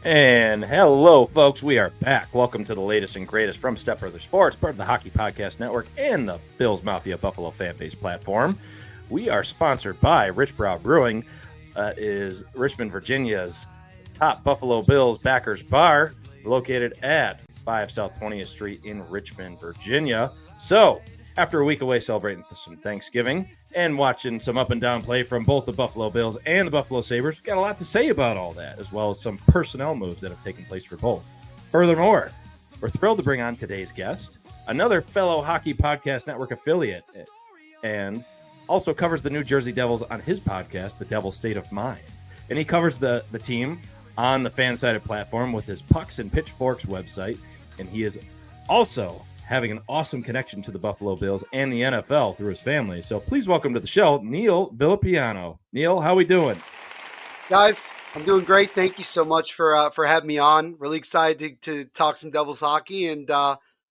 And hello, folks. We are back. Welcome to the latest and greatest from Step Brother Sports, part of the Hockey Podcast Network and the Bills Mafia Buffalo fan base platform. We are sponsored by Rich Brow Brewing, is Richmond, Virginia's top Buffalo Bills backers bar, located at 5 South 20th Street in Richmond, Virginia. So, after a week away celebrating some Thanksgiving and watching some up and down play from both the Buffalo Bills and the Buffalo Sabres, we've got a lot to say about all that, as well as some personnel moves that have taken place for both. Furthermore, we're thrilled to bring on today's guest, another fellow Hockey Podcast Network affiliate, and also covers the New Jersey Devils on his podcast, The Devil's State of Mind. And he covers the team on the fan-sided platform with his Pucks and Pitchforks website, and he is also having an awesome connection to the Buffalo Bills and the NFL through his family. So please welcome to the show, Neil Villapiano. Neil, how we doing? Guys, I'm doing great. Thank you so much for having me on. Really excited to talk some Devils hockey and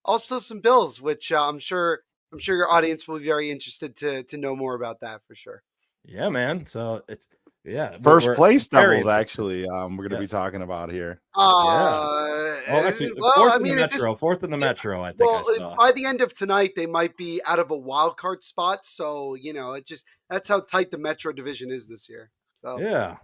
also some Bills, which I'm sure your audience will be very interested to know more about that for sure. Yeah, man. So it's first place Devils actually. We're going to be talking about here. Actually, fourth in the Metro. I think. Well, by the end of tonight, they might be out of a wild card spot. So that's how tight the Metro division is this year. So yeah.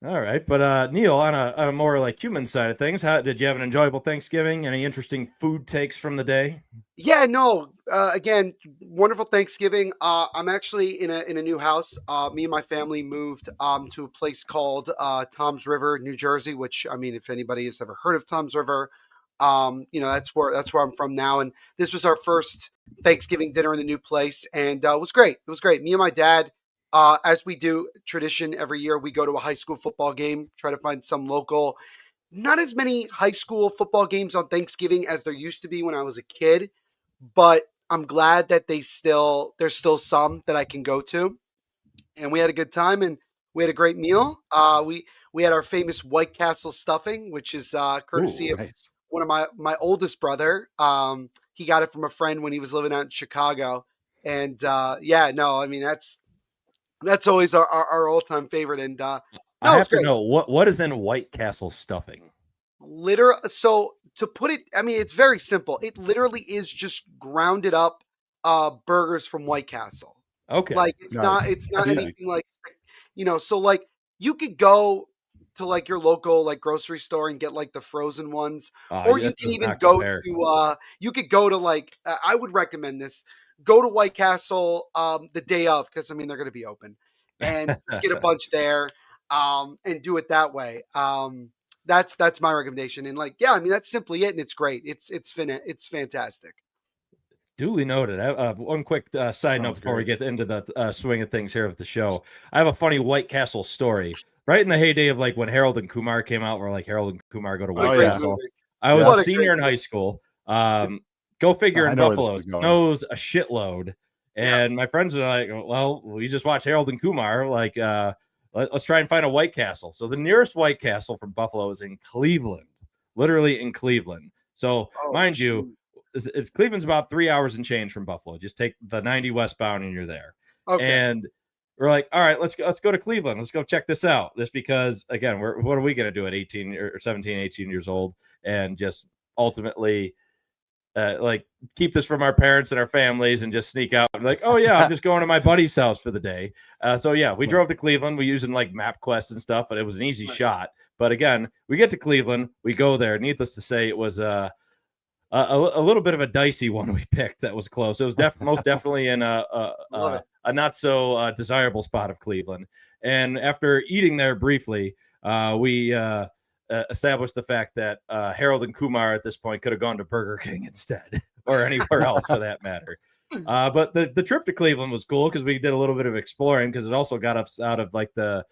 All right, but Neil, on a more like human side of things, did you have an enjoyable Thanksgiving? Any interesting food takes from the day? Yeah, no. Again, wonderful Thanksgiving. I'm actually in a new house. Me and my family moved to a place called Toms River, New Jersey. Which, I mean, if anybody has ever heard of Toms River, that's where I'm from now. And this was our first Thanksgiving dinner in the new place, and it was great. It was great. Me and my dad. As we do tradition every year, we go to a high school football game, try to find some local. Not as many high school football games on Thanksgiving as there used to be when I was a kid, but I'm glad that there's still some that I can go to. And we had a good time and we had a great meal. We had our famous White Castle stuffing, which is courtesy of one of my oldest brother. He got it from a friend when he was living out in Chicago. And that's always our all-time favorite. And I have to know what is in White Castle stuffing. Literally, so to put it, I mean, it's very simple. It literally is just grounded up burgers from White Castle. Okay, like it's not anything like, So like you could go to like your local like grocery store and get like the frozen ones, or you can even go to you could go to like I would recommend this. Go to White Castle the day of, because I mean they're going to be open, and just get a bunch there and do it that way. That's my recommendation. And that's simply it, and it's great. It's fantastic. Duly noted. One quick side note before we get into the swing of things here with the show. I have a funny White Castle story. Right in the heyday of like when Harold and Kumar came out, where like Harold and Kumar go to White Castle. I was a senior in high school. Go figure, in Buffalo, it snows a shitload. And my friends are like, well, we just watched Harold and Kumar. Like, let's try and find a White Castle. So the nearest White Castle from Buffalo is in Cleveland, literally in Cleveland. So mind you, Cleveland's about 3 hours and change from Buffalo. Just take the 90 westbound and you're there. Okay. And we're like, all right, let's go to Cleveland. Let's go check this out. Just because, again, what are we going to do at 18 or 17, 18 years old and just ultimately keep this from our parents and our families and just sneak out and be like, oh yeah, I'm just going to my buddy's house for the day. We drove to Cleveland. We using like MapQuest and stuff, but it was an easy shot. But again, we get to Cleveland, we go there. Needless to say, it was a little bit of a dicey one we picked. That was close. It was most definitely in a not so desirable spot of Cleveland. And after eating there briefly, we established the fact that Harold and Kumar at this point could have gone to Burger King instead, or anywhere else for that matter. But the trip to Cleveland was cool because we did a little bit of exploring, because it also got us out of like the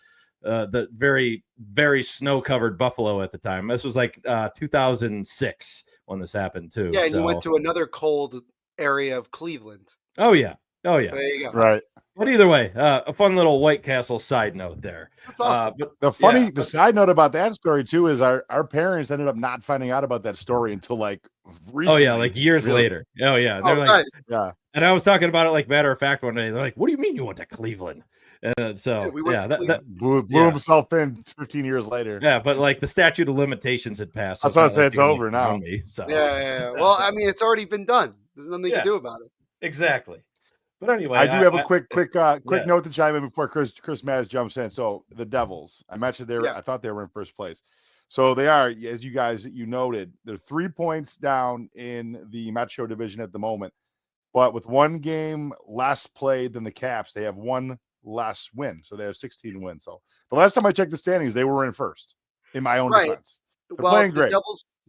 very, very snow-covered Buffalo at the time. This was like 2006 when this happened too. Yeah, and you went to another cold area of Cleveland. Oh yeah. There you go. Right. But either way, a fun little White Castle side note there. That's awesome. The side note about that story too is our parents ended up not finding out about that story until like recently. Oh yeah, like years later. Oh yeah. They're like, yeah. And I was talking about it like matter of fact one day. They're like, "What do you mean you went to Cleveland?" So we went to that Cleveland. blew yeah. himself in 15 years later. Yeah, but like the statute of limitations had passed. So That's what I it's not say. like It's you can, over like, now. drown me. So Yeah. Well, I mean, it's already been done. There's nothing you can do about it. exactly. But anyway, I do have a quick yeah. note to chime in before Chris Maz jumps in. So the Devils, I mentioned Yeah. I thought they were in first place. So they are, as you guys noted, they're 3 points down in the Metro division at the moment. But with one game less played than the Caps, they have one less win. So they have 16 wins. So the last time I checked the standings, they were in first, in my own Right. defense. They're Well, playing the great.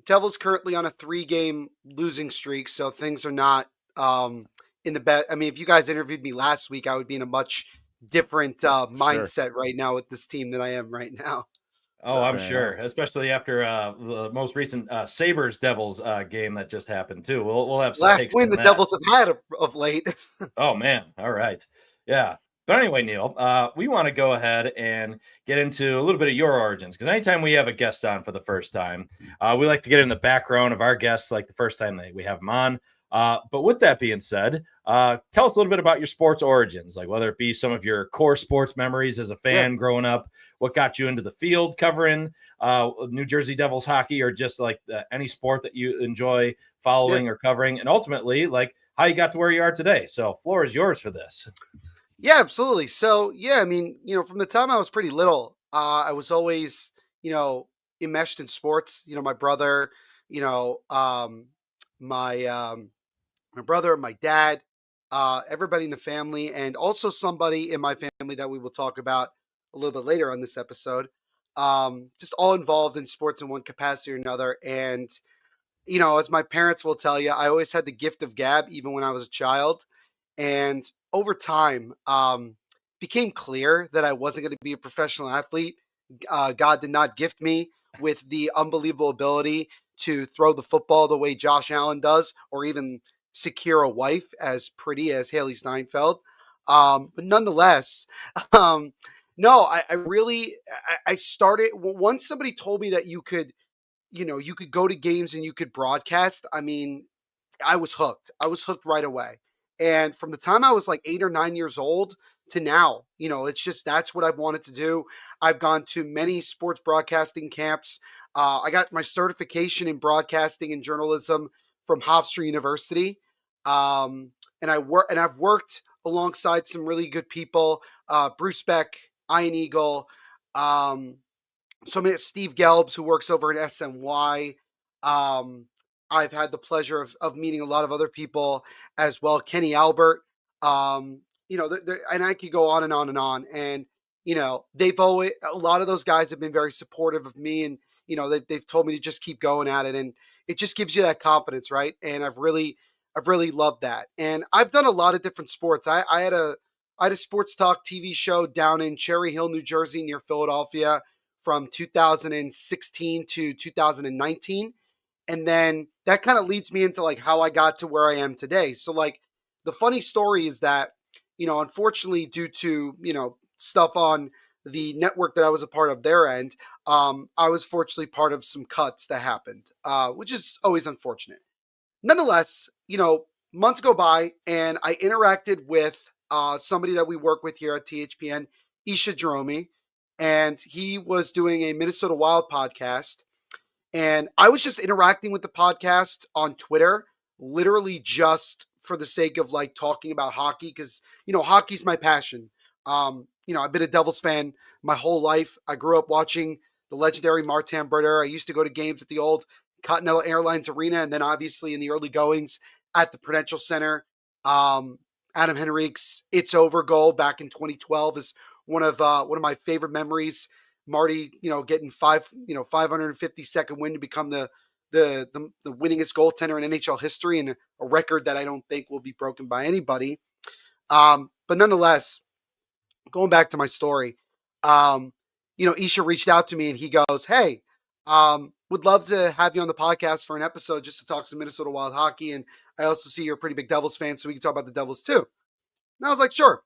Devils currently on a 3-game losing streak, so things are not in the best. I mean, if you guys interviewed me last week, I would be in a much different mindset right now with this team than I am right now. Oh, I'm Fair sure, enough. especially after the most recent Sabres Devils game that just happened too. We'll have some Last takes win on the that. Devils have had of late. Oh man, all right, yeah. But anyway, Neil, we want to go ahead and get into a little bit of your origins, because anytime we have a guest on for the first time, we like to get in the background of our guests, like the first time we have them on. But with that being said, tell us a little bit about your sports origins, like whether it be some of your core sports memories as a fan growing up, what got you into the field covering New Jersey Devils hockey, or just like any sport that you enjoy following or covering, and ultimately like how you got to where you are today. So floor is yours for this. Yeah, absolutely. So, yeah, I mean, from the time I was pretty little, I was always, enmeshed in sports. My brother, you know, my my brother, my dad, everybody in the family, and also somebody in my family that we will talk about a little bit later on this episode. Just all involved in sports in one capacity or another. And, as my parents will tell you, I always had the gift of gab, even when I was a child. And over time, became clear that I wasn't going to be a professional athlete. God did not gift me with the unbelievable ability to throw the football the way Josh Allen does, or even secure a wife as pretty as Haley Steinfeld. But nonetheless, um, no, I really, I started once somebody told me that you could go to games and you could broadcast. I mean, I was hooked. I was hooked right away. And from the time I was like 8 or 9 years old to now, it's just that's what I've wanted to do. I've gone to many sports broadcasting camps. I got my certification in broadcasting and journalism from Hofstra University, and I've worked alongside some really good people. Bruce Beck, Ian Eagle, um, so many Steve Gelbs, who works over at SNY. Um, I've had the pleasure of meeting a lot of other people as well. Kenny Albert, and I could go on and on and on. And they've always a lot of those guys have been very supportive of me, and they've told me to just keep going at it, and it just gives you that confidence, right? And I've really loved that. And I've done a lot of different sports. I had a sports talk TV show down in Cherry Hill, New Jersey, near Philadelphia, from 2016 to 2019. And then that kind of leads me into like how I got to where I am today. So like the funny story is that, unfortunately due to, stuff on the network that I was a part of their end, I was fortunately part of some cuts that happened, which is always unfortunate. Nonetheless, months go by and I interacted with somebody that we work with here at THPN, Isha Jerome, and he was doing a Minnesota Wild podcast. And I was just interacting with the podcast on Twitter, literally just for the sake of like talking about hockey, because hockey's my passion. I've been a Devils fan my whole life. I grew up watching the legendary Martin Brodeur. I used to go to games at the old Continental Airlines Arena, and then obviously in the early goings at the Prudential Center. Adam Henrique's "It's Over" goal back in 2012 is one of my favorite memories. Marty, getting 552nd win to become the winningest goaltender in NHL history, and a record that I don't think will be broken by anybody. But nonetheless, going back to my story, Isha reached out to me and he goes, "Hey, would love to have you on the podcast for an episode just to talk some Minnesota Wild hockey. And I also see you're a pretty big Devils fan, so we can talk about the Devils too." And I was like, "Sure."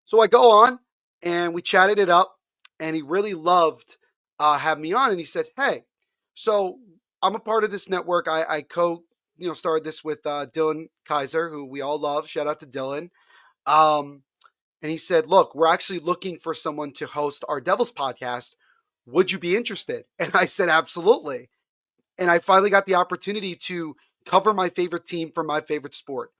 So I go on and we chatted it up, and he really loved having me on. And he said, "Hey, so I'm a part of this network. I started this with Dylan Kaiser, who we all love. Shout out to Dylan. Um, and he said, "Look, we're actually looking for someone to host our Devils podcast. Would you be interested?" And I said, "Absolutely." And I finally got the opportunity to cover my favorite team from my favorite sport.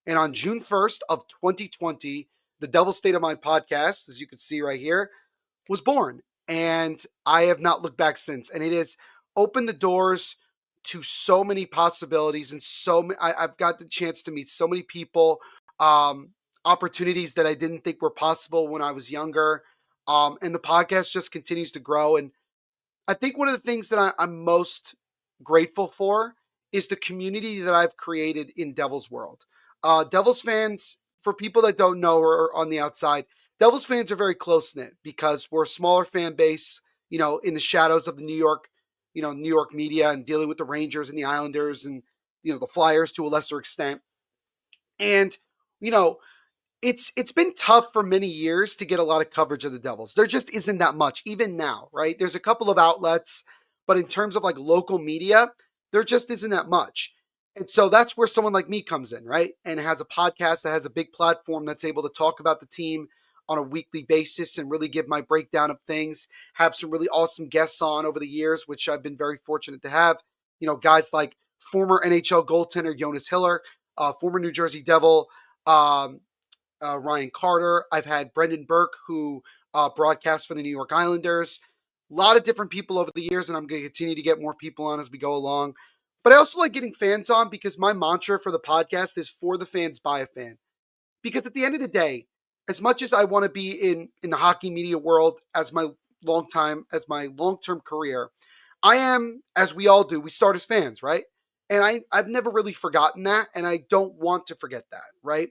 And on June 1st of 2020, the Devil State of Mind podcast, as you can see right here, was born. And I have not looked back since. And it has opened the doors to so many possibilities, and I've got the chance to meet so many people, um, opportunities that I didn't think were possible when I was younger. And the podcast just continues to grow. And I think one of the things that I'm most grateful for is the community that I've created in Devils World. Devils fans, for people that don't know or are on the outside, Devils fans are very close knit because we're a smaller fan base, in the shadows of the New York media, and dealing with the Rangers and the Islanders and, the Flyers to a lesser extent. And, you know, it's been tough for many years to get a lot of coverage of the Devils. There just isn't that much, even now, right? There's a couple of outlets, but in terms of like local media, there just isn't that much. And so that's where someone like me comes in, right? And has a podcast that has a big platform that's able to talk about the team on a weekly basis and really give my breakdown of things. Have some really awesome guests on over the years, which I've been very fortunate to have. Guys like former NHL goaltender Jonas Hiller, former New Jersey Devil, um, Ryan Carter. I've had Brendan Burke, who broadcasts for the New York Islanders. A lot of different people over the years, and I'm going to continue to get more people on as we go along. But I also like getting fans on because my mantra for the podcast is for the fans, by a fan. Because at the end of the day, as much as I want to be in the hockey media world as my long-term career, I am, as we all do, we start as fans, right? And I've never really forgotten that, and I don't want to forget that, right?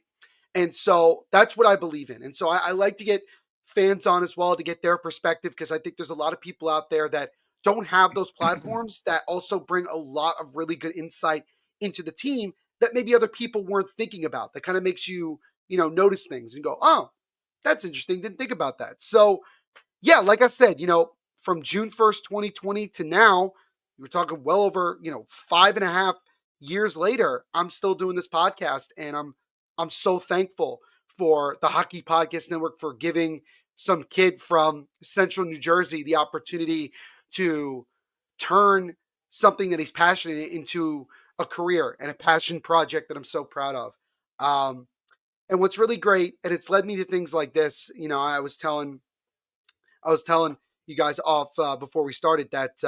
And so that's what I believe in. And so I like to get fans on as well to get their perspective, because I think there's a lot of people out there that don't have those platforms that also bring a lot of really good insight into the team that maybe other people weren't thinking about. That kind of makes you, notice things and go, "Oh, that's interesting. Didn't think about that." So yeah, like I said, from June 1st, 2020 to now, we're talking well over, 5.5 years later, I'm still doing this podcast, and I'm so thankful for the Hockey Podcast Network for giving some kid from central New Jersey the opportunity to turn something that he's passionate into a career and a passion project that I'm so proud of. And what's really great, and it's led me to things like this, I was telling you guys off before we started that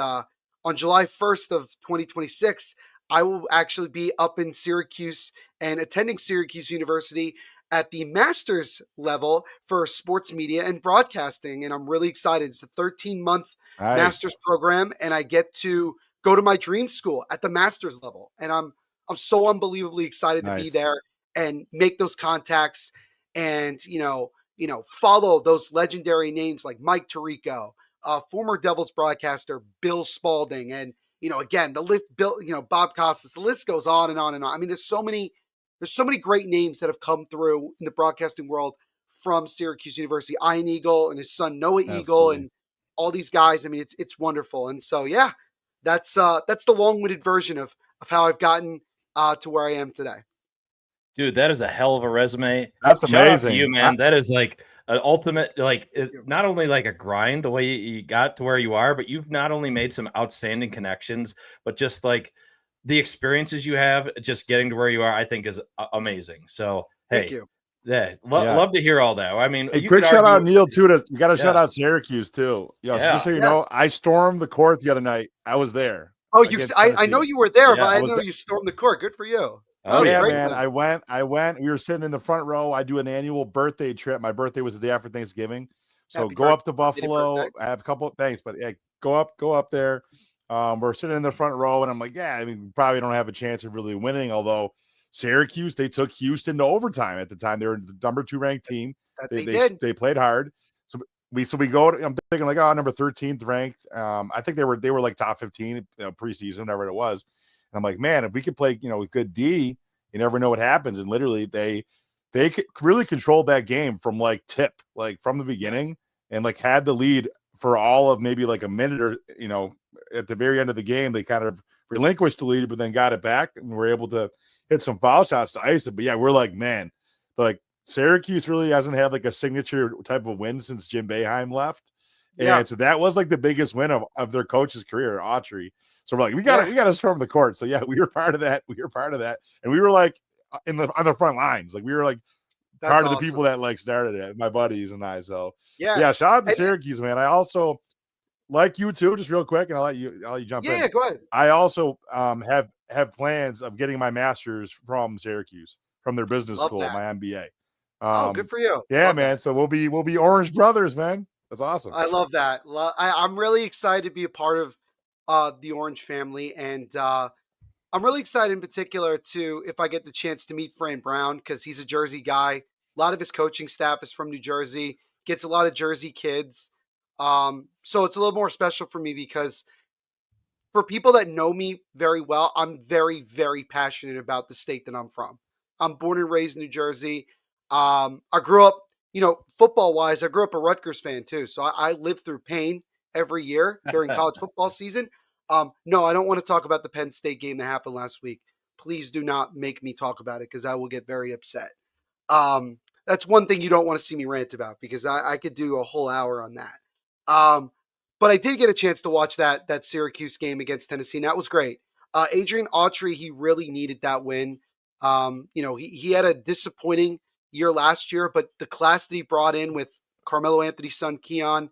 on July 1st of 2026, I will actually be up in Syracuse and attending Syracuse University at the master's level for sports media and broadcasting. And I'm really excited. It's a 13-month master's program, and I get to go to my dream school at the master's level. And I'm so unbelievably excited to be there and make those contacts and, follow those legendary names like Mike Tirico, former Devils broadcaster Bill Spalding, and again the list, Bill, Bob Costas. The list goes on and on and on. I mean, there's so many great names that have come through in the broadcasting world from Syracuse University. Ian Eagle and his son Noah Eagle, and all these guys. I mean, it's wonderful. And so yeah, that's the long-winded version of how I've gotten to where I am today. Dude, that is a hell of a resume. That's Shout out amazing. to you, man. That is like an ultimate, like not only like a grind the way you got to where you are, but you've not only made some outstanding connections, but just like the experiences you have, just getting to where you are, I think is amazing. So, hey, thank you. Yeah, love to hear all that. I mean, hey, quick shout out Neil too. You got to shout out Syracuse too. So just so you know, I stormed the court the other night. I was there. Oh, I know you were there, but I know you stormed the court. Good for you. Oh yeah, man. I went. We were sitting in the front row. I do an annual birthday trip. My birthday was the day after Thanksgiving. So Happy go birthday. up to Buffalo. I have a couple of thanks, but yeah, go up there. We're sitting in the front row, and I'm like, yeah, I mean, we probably don't have a chance of really winning. Although Syracuse, they took Houston to overtime at the time. They were the number 2 ranked team. They played hard. So we go. I'm thinking like, number 13th ranked. I think they were like top 15 preseason, whatever it was. And I'm like, man, if we could play, with good D, you never know what happens. And literally, they really controlled that game from like tip, like from the beginning, and like had the lead for all of maybe like a minute or at the very end of the game. They kind of relinquished the lead, but then got it back and were able to hit some foul shots to ice it. But yeah, we're like, man, like Syracuse really hasn't had like a signature type of win since Jim Boeheim left. Yeah. And so that was like the biggest win of their coach's career, Autry. So we're like, we got to storm the court. So yeah, we were part of that. And we were like on the front lines. Like we were like part of the people that like started it, my buddies and I. So yeah, shout out to Syracuse, man. I also like you too, just real quick, and I'll let you jump in. Yeah, go ahead. I also have plans of getting my master's from Syracuse, from their business school, my MBA. Good for you. Yeah, man. That. So we'll be Orange Brothers, man. That's awesome. I love that. I'm really excited to be a part of the Orange family, and I'm really excited in particular to if I get the chance to meet Fran Brown, because he's a Jersey guy. A lot of his coaching staff is from New Jersey. Gets a lot of Jersey kids. So it's a little more special for me because for people that know me very well, I'm very, very passionate about the state that I'm from. I'm born and raised in New Jersey. I grew up, football wise, I grew up a Rutgers fan too. So I lived through pain every year during college football season. No, I don't want to talk about the Penn State game that happened last week. Please do not make me talk about it because I will get very upset. That's one thing you don't want to see me rant about because I could do a whole hour on that. But I did get a chance to watch that Syracuse game against Tennessee, and that was great. Adrian Autry, he really needed that win. He had a disappointing year last year, but the class that he brought in with Carmelo Anthony's son, Keon,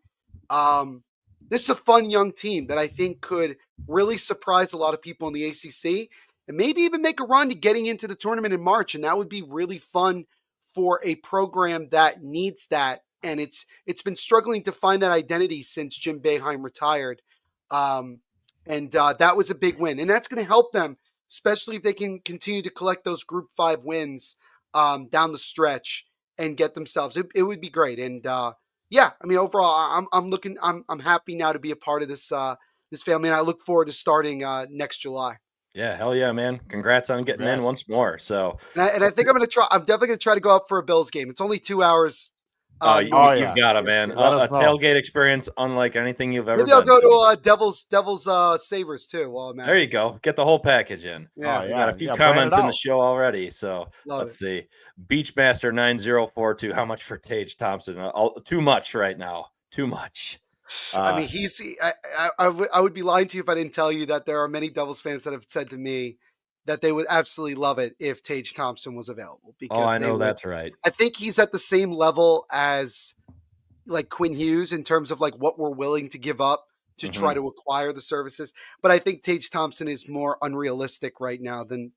this is a fun young team that I think could really surprise a lot of people in the ACC and maybe even make a run to getting into the tournament in March. And that would be really fun for a program that needs that. And it's been struggling to find that identity since Jim Boeheim retired. That was a big win. And that's going to help them, especially if they can continue to collect those Group 5 wins down the stretch and get themselves. It would be great. And overall, I'm happy now to be a part of this family, and I look forward to starting next July. Yeah, hell yeah, man! Congrats on getting in once more. So, and I think I'm definitely gonna try to go up for a Bills game. It's only 2 hours. You've got it, man. A tailgate experience unlike anything you've ever. Maybe I'll go to Devils Sabres too. While I'm at there, you go. Get the whole package in. Yeah, we got a few comments in the show already. So let's see. Beachmaster 9042. How much for Tage Thompson? Too much right now. Too much. I mean, I would be lying to you if I didn't tell you that there are many Devils fans that have said to me that they would absolutely love it if Tage Thompson was available. Because I know that's right. I think he's at the same level as like Quinn Hughes in terms of like what we're willing to give up to try to acquire the services. But I think Tage Thompson is more unrealistic right now than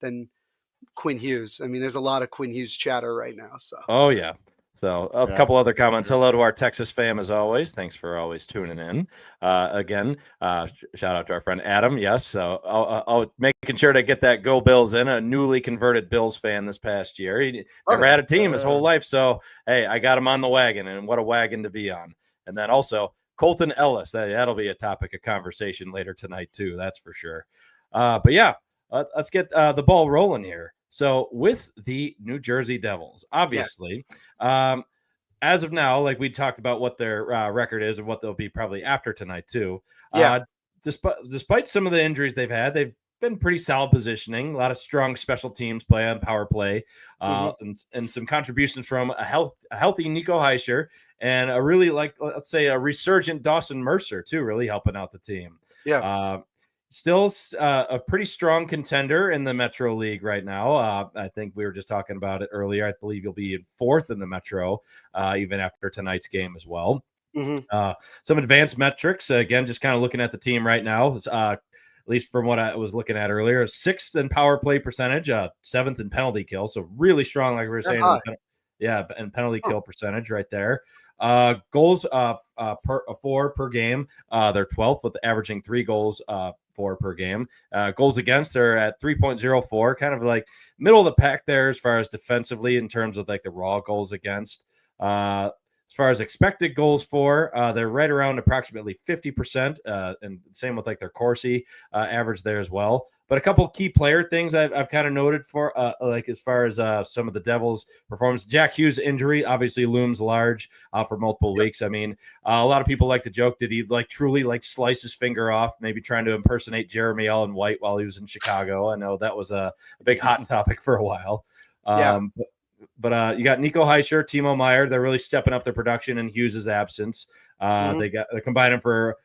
Quinn Hughes. I mean, there's a lot of Quinn Hughes chatter right now. So. Oh yeah. So a couple other comments. Sure. Hello to our Texas fam as always. Thanks for always tuning in. Again, shout out to our friend Adam. Yes. So I'll making sure to get that Go Bills in. A newly converted Bills fan this past year. He never had a team his whole life. So, hey, I got him on the wagon, and what a wagon to be on. And then also Colton Ellis. That'll be a topic of conversation later tonight too. That's for sure. But yeah, let's get the ball rolling here. So with the New Jersey Devils, obviously, as of now, like we talked about what their record is and what they'll be probably after tonight too. Yeah. Despite some of the injuries they've had, they've been pretty solid positioning. A lot of strong special teams play on power play, and some contributions from a healthy Nico Heischer and a really let's say a resurgent Dawson Mercer too, really helping out the team. Yeah. Still a pretty strong contender in the Metro League right now. I think we were just talking about it earlier. I believe you'll be in 4th in the Metro, even after tonight's game as well. Some advanced metrics, again, just kind of looking at the team right now, at least from what I was looking at earlier, 6th in power play percentage, 7th in penalty kill. So really strong, like we were saying. And penalty kill percentage right there. Goals four per game. They're 12th with averaging 3 goals 4 per game. Goals against, they're at 3.04, kind of like middle of the pack there as far as defensively in terms of like the raw goals against. As far as expected goals for, they're right around approximately 50%, and same with like their Corsi average there as well. But a couple of key player things I've kind of noted for, like as far as some of the Devils' performance. Jack Hughes' injury obviously looms large for multiple weeks. I mean, a lot of people like to joke, did he truly slice his finger off, maybe trying to impersonate Jeremy Allen White while he was in Chicago? I know that was a big hot topic for a while. But you got Nico Hischier, Timo Meier. They're really stepping up their production in Hughes' they're combining for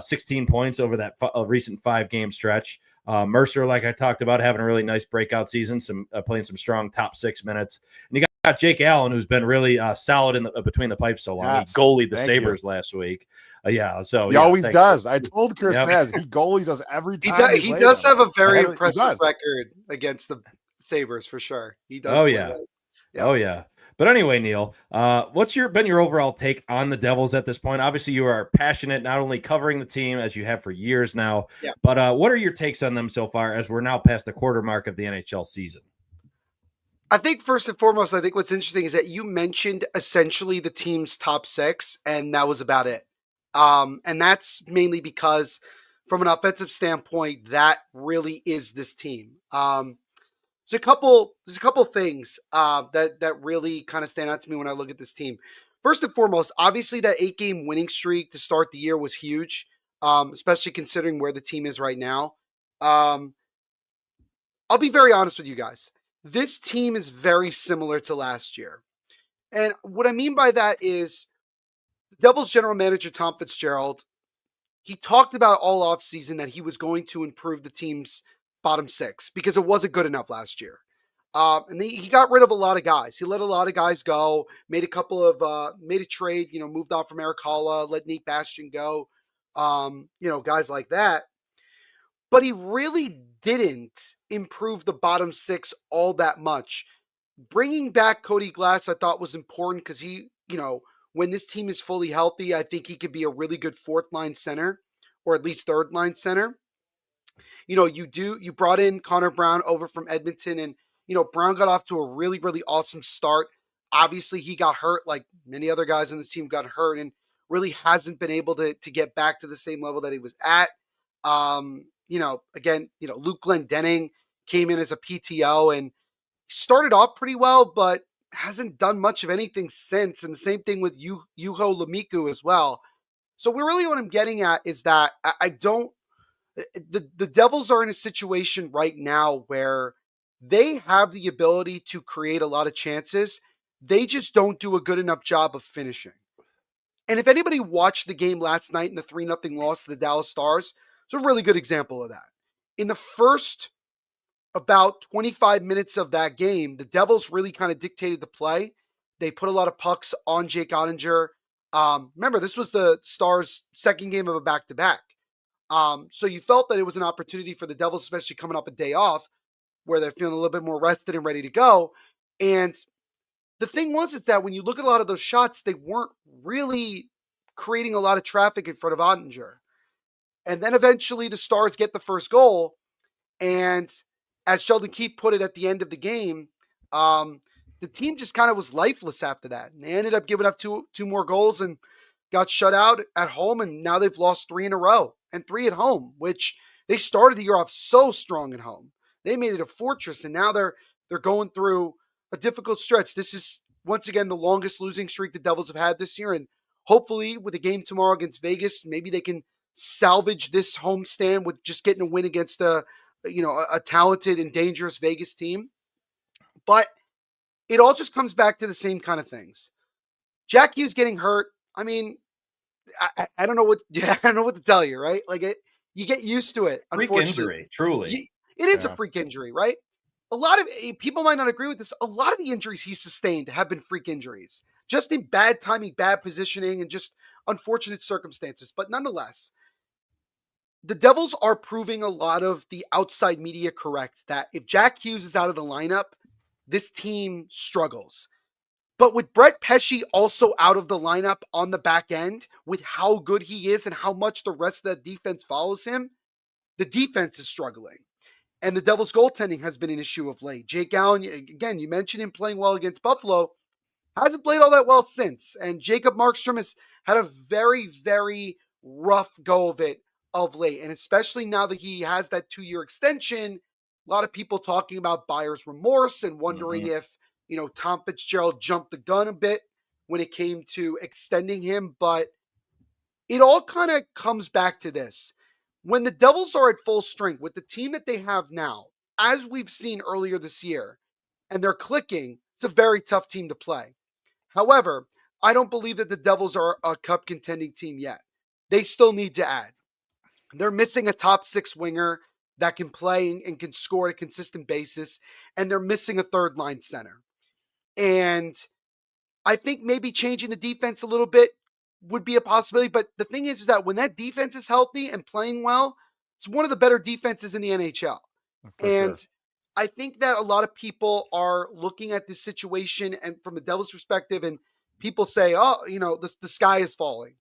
16 points over that recent 5-game stretch. Mercer, like I talked about, having a really nice breakout season, playing some strong top 6 minutes. And you got Jake Allen, who's been really solid in between the pipes so long. Yes. He goalied the Sabres last week. He always does. I told Chris Maz, he goalies us every time. He does have a very impressive record against the Sabres for sure. He does. Oh yeah. Yep. Oh yeah. But anyway, Neil, what's been your overall take on the Devils at this point? Obviously, you are passionate, not only covering the team as you have for years now, but what are your takes on them so far as we're now past the quarter mark of the NHL season? I think first and foremost, I think what's interesting is that you mentioned essentially the team's top 6, and that was about it. And that's mainly because from an offensive standpoint, that really is this team. There's a couple things that really kind of stand out to me when I look at this team. First and foremost, obviously that 8-game winning streak to start the year was huge, especially considering where the team is right now. I'll be very honest with you guys. This team is very similar to last year. And what I mean by that is the Devils general manager, Tom Fitzgerald, he talked about all offseason that he was going to improve the team's bottom 6 because it wasn't good enough last year. And he got rid of a lot of guys. He let a lot of guys go, made a trade, moved on from Eric Halla, let Nate Bastian go, guys like that. But he really didn't improve the bottom 6 all that much. Bringing back Cody Glass, I thought was important because he, when this team is fully healthy, I think he could be a really good 4th-line center or at least 3rd-line center. You brought in Connor Brown over from Edmonton, and, Brown got off to a really, really awesome start. Obviously, he got hurt like many other guys on this team got hurt and really hasn't been able to get back to the same level that he was at. Luke Glendening came in as a PTO and started off pretty well, but hasn't done much of anything since. And the same thing with Juho Lemiku as well. So really what I'm getting at is that the Devils are in a situation right now where they have the ability to create a lot of chances. They just don't do a good enough job of finishing. And if anybody watched the game last night in the 3-0 loss to the Dallas Stars, it's a really good example of that. In the first about 25 minutes of that game, the Devils really kind of dictated the play. They put a lot of pucks on Jake Ottinger. Remember, this was the Stars' second game of a back-to-back. So you felt that it was an opportunity for the Devils, especially coming up a day off, where they're feeling a little bit more rested and ready to go. And the thing is that when you look at a lot of those shots, they weren't really creating a lot of traffic in front of Ottinger. And then eventually the Stars get the first goal. And as Sheldon Keefe put it at the end of the game, the team just kind of was lifeless after that. And they ended up giving up two more goals and got shut out at home. And now they've lost 3 in a row and 3 at home, which they started the year off so strong at home. They made it a fortress, and now they're going through a difficult stretch. This is, once again, the longest losing streak the Devils have had this year. And hopefully with a game tomorrow against Vegas, maybe they can salvage this homestand with just getting a win against a talented and dangerous Vegas team. But it all just comes back to the same kind of things. Jack Hughes getting hurt. I mean, I don't know what to tell you, right? Like you get used to it. Freak injury, truly. It is a freak injury, right? A lot of people might not agree with this. A lot of the injuries he sustained have been freak injuries, just in bad timing, bad positioning, and just unfortunate circumstances. But nonetheless, the Devils are proving a lot of the outside media correct that if Jack Hughes is out of the lineup, this team struggles. But with Brett Pesce also out of the lineup on the back end, with how good he is and how much the rest of the defense follows him, the defense is struggling. And the Devils' goaltending has been an issue of late. Jake Allen, again, you mentioned him playing well against Buffalo, hasn't played all that well since. And Jacob Markstrom has had a very, very rough go of it of late. And especially now that he has that 2-year extension, a lot of people talking about buyer's remorse and wondering if, Tom Fitzgerald jumped the gun a bit when it came to extending him. But it all kind of comes back to this. When the Devils are at full strength with the team that they have now, as we've seen earlier this year, and they're clicking, It's a very tough team to play. However, I don't believe that the Devils are a cup contending team yet. They still need to add. They're missing a top 6 winger that can play and can score on a consistent basis, and they're missing a third line center. And I think maybe changing the defense a little bit would be a possibility. But the thing is that when that defense is healthy and playing well, it's one of the better defenses in the NHL. For And sure. I think that a lot of people are looking at this situation and from the Devils' perspective, and people say, oh, the sky is falling.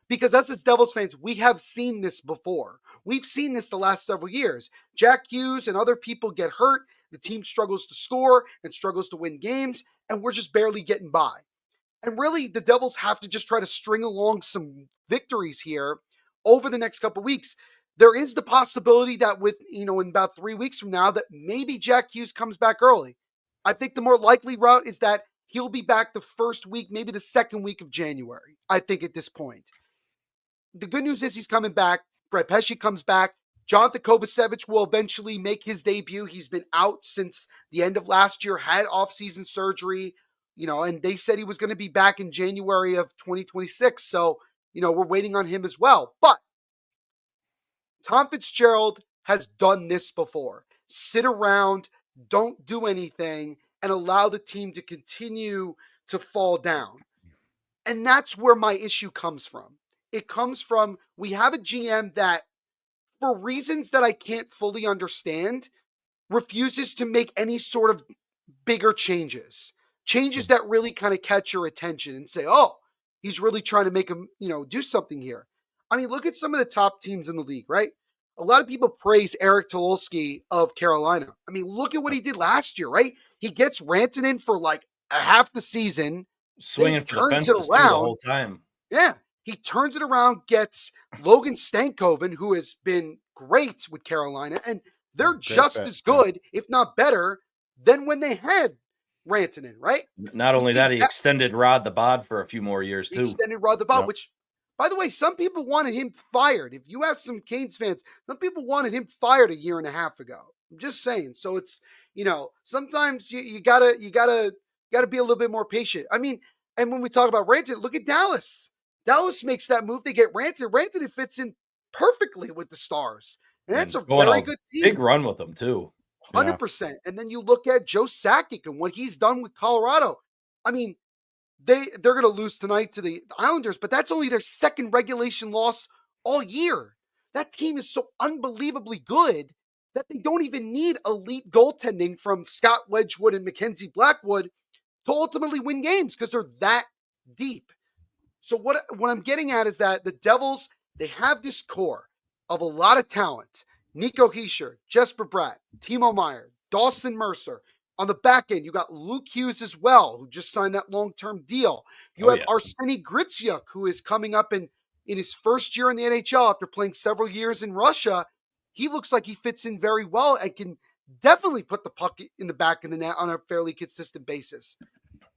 Because us as Devils fans, we have seen this before. We've seen this the last several years. Jack Hughes and other people get hurt. The team struggles to score and struggles to win games, and we're just barely getting by. And really, the Devils have to just try to string along some victories here over the next couple of weeks. There is the possibility that in about 3 weeks from now, that maybe Jack Hughes comes back early. I think the more likely route is that he'll be back the first week, maybe the second week of January, I think at this point. The good news is he's coming back. Brett Pesce comes back. Jonathan Kovacevic will eventually make his debut. He's been out since the end of last year, had off-season surgery, and they said he was going to be back in January of 2026. So, we're waiting on him as well. But Tom Fitzgerald has done this before. Sit around, don't do anything, and allow the team to continue to fall down. And that's where my issue comes from. It comes from, we have a GM that, for reasons that I can't fully understand, refuses to make any sort of bigger changes that really kind of catch your attention and say, oh, he's really trying to make him, do something here. I mean, look at some of the top teams in the league, right? A lot of people praise Eric Tulowski of Carolina. I mean, look at what he did last year, right? He gets Rantanen for like a half the season, swinging for the turns fences it around the whole time. Yeah, he turns it around, gets Logan Stankoven, who has been great with Carolina, and they're just as good, if not better, than when they had Rantanen, right? Not only that, he extended Rod the Bod for a few more years, too. Extended Rod the Bod, which, by the way, some people wanted him fired. If you ask some Canes fans, some people wanted him fired a year and a half ago. I'm just saying. So it's, sometimes you gotta be a little bit more patient. I mean, and when we talk about Rantanen, look at Dallas. Dallas makes that move. They get Rantanen. Rantanen fits in perfectly with the Stars. And that's a very good team. Big run with them, too. 100%. And then you look at Joe Sakic and what he's done with Colorado. I mean, they're going to lose tonight to the Islanders, but that's only their second regulation loss all year. That team is so unbelievably good that they don't even need elite goaltending from Scott Wedgwood and Mackenzie Blackwood to ultimately win games because they're that deep. So what I'm getting at is that the Devils, they have this core of a lot of talent. Nico Hischier, Jesper Bratt, Timo Meier, Dawson Mercer. On the back end, you got Luke Hughes as well, who just signed that long-term deal. You have Arseny Griciuk, who is coming up in his first year in the NHL after playing several years in Russia. He looks like he fits in very well and can definitely put the puck in the back of the net on a fairly consistent basis.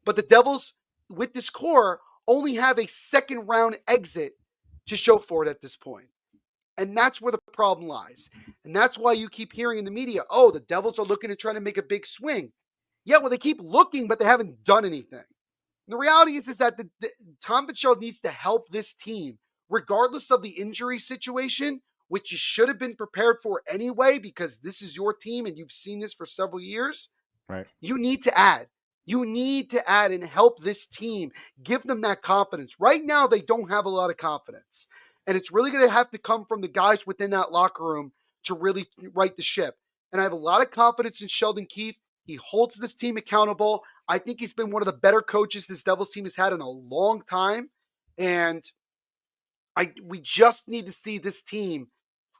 But the Devils, with this core, only have a second-round exit to show for it at this point. And that's where the problem lies. And that's why you keep hearing in the media, oh, the Devils are looking to try to make a big swing. Yeah, well, they keep looking, but they haven't done anything. And the reality is that the Tom Fitzgerald needs to help this team, regardless of the injury situation, which you should have been prepared for anyway, because this is your team and you've seen this for several years. Right. You need to add. You need to add and help this team. Give them that confidence. Right now, they don't have a lot of confidence. And it's really going to have to come from the guys within that locker room to really right the ship. And I have a lot of confidence in Sheldon Keefe. He holds this team accountable. I think he's been one of the better coaches this Devils team has had in a long time. And we just need to see this team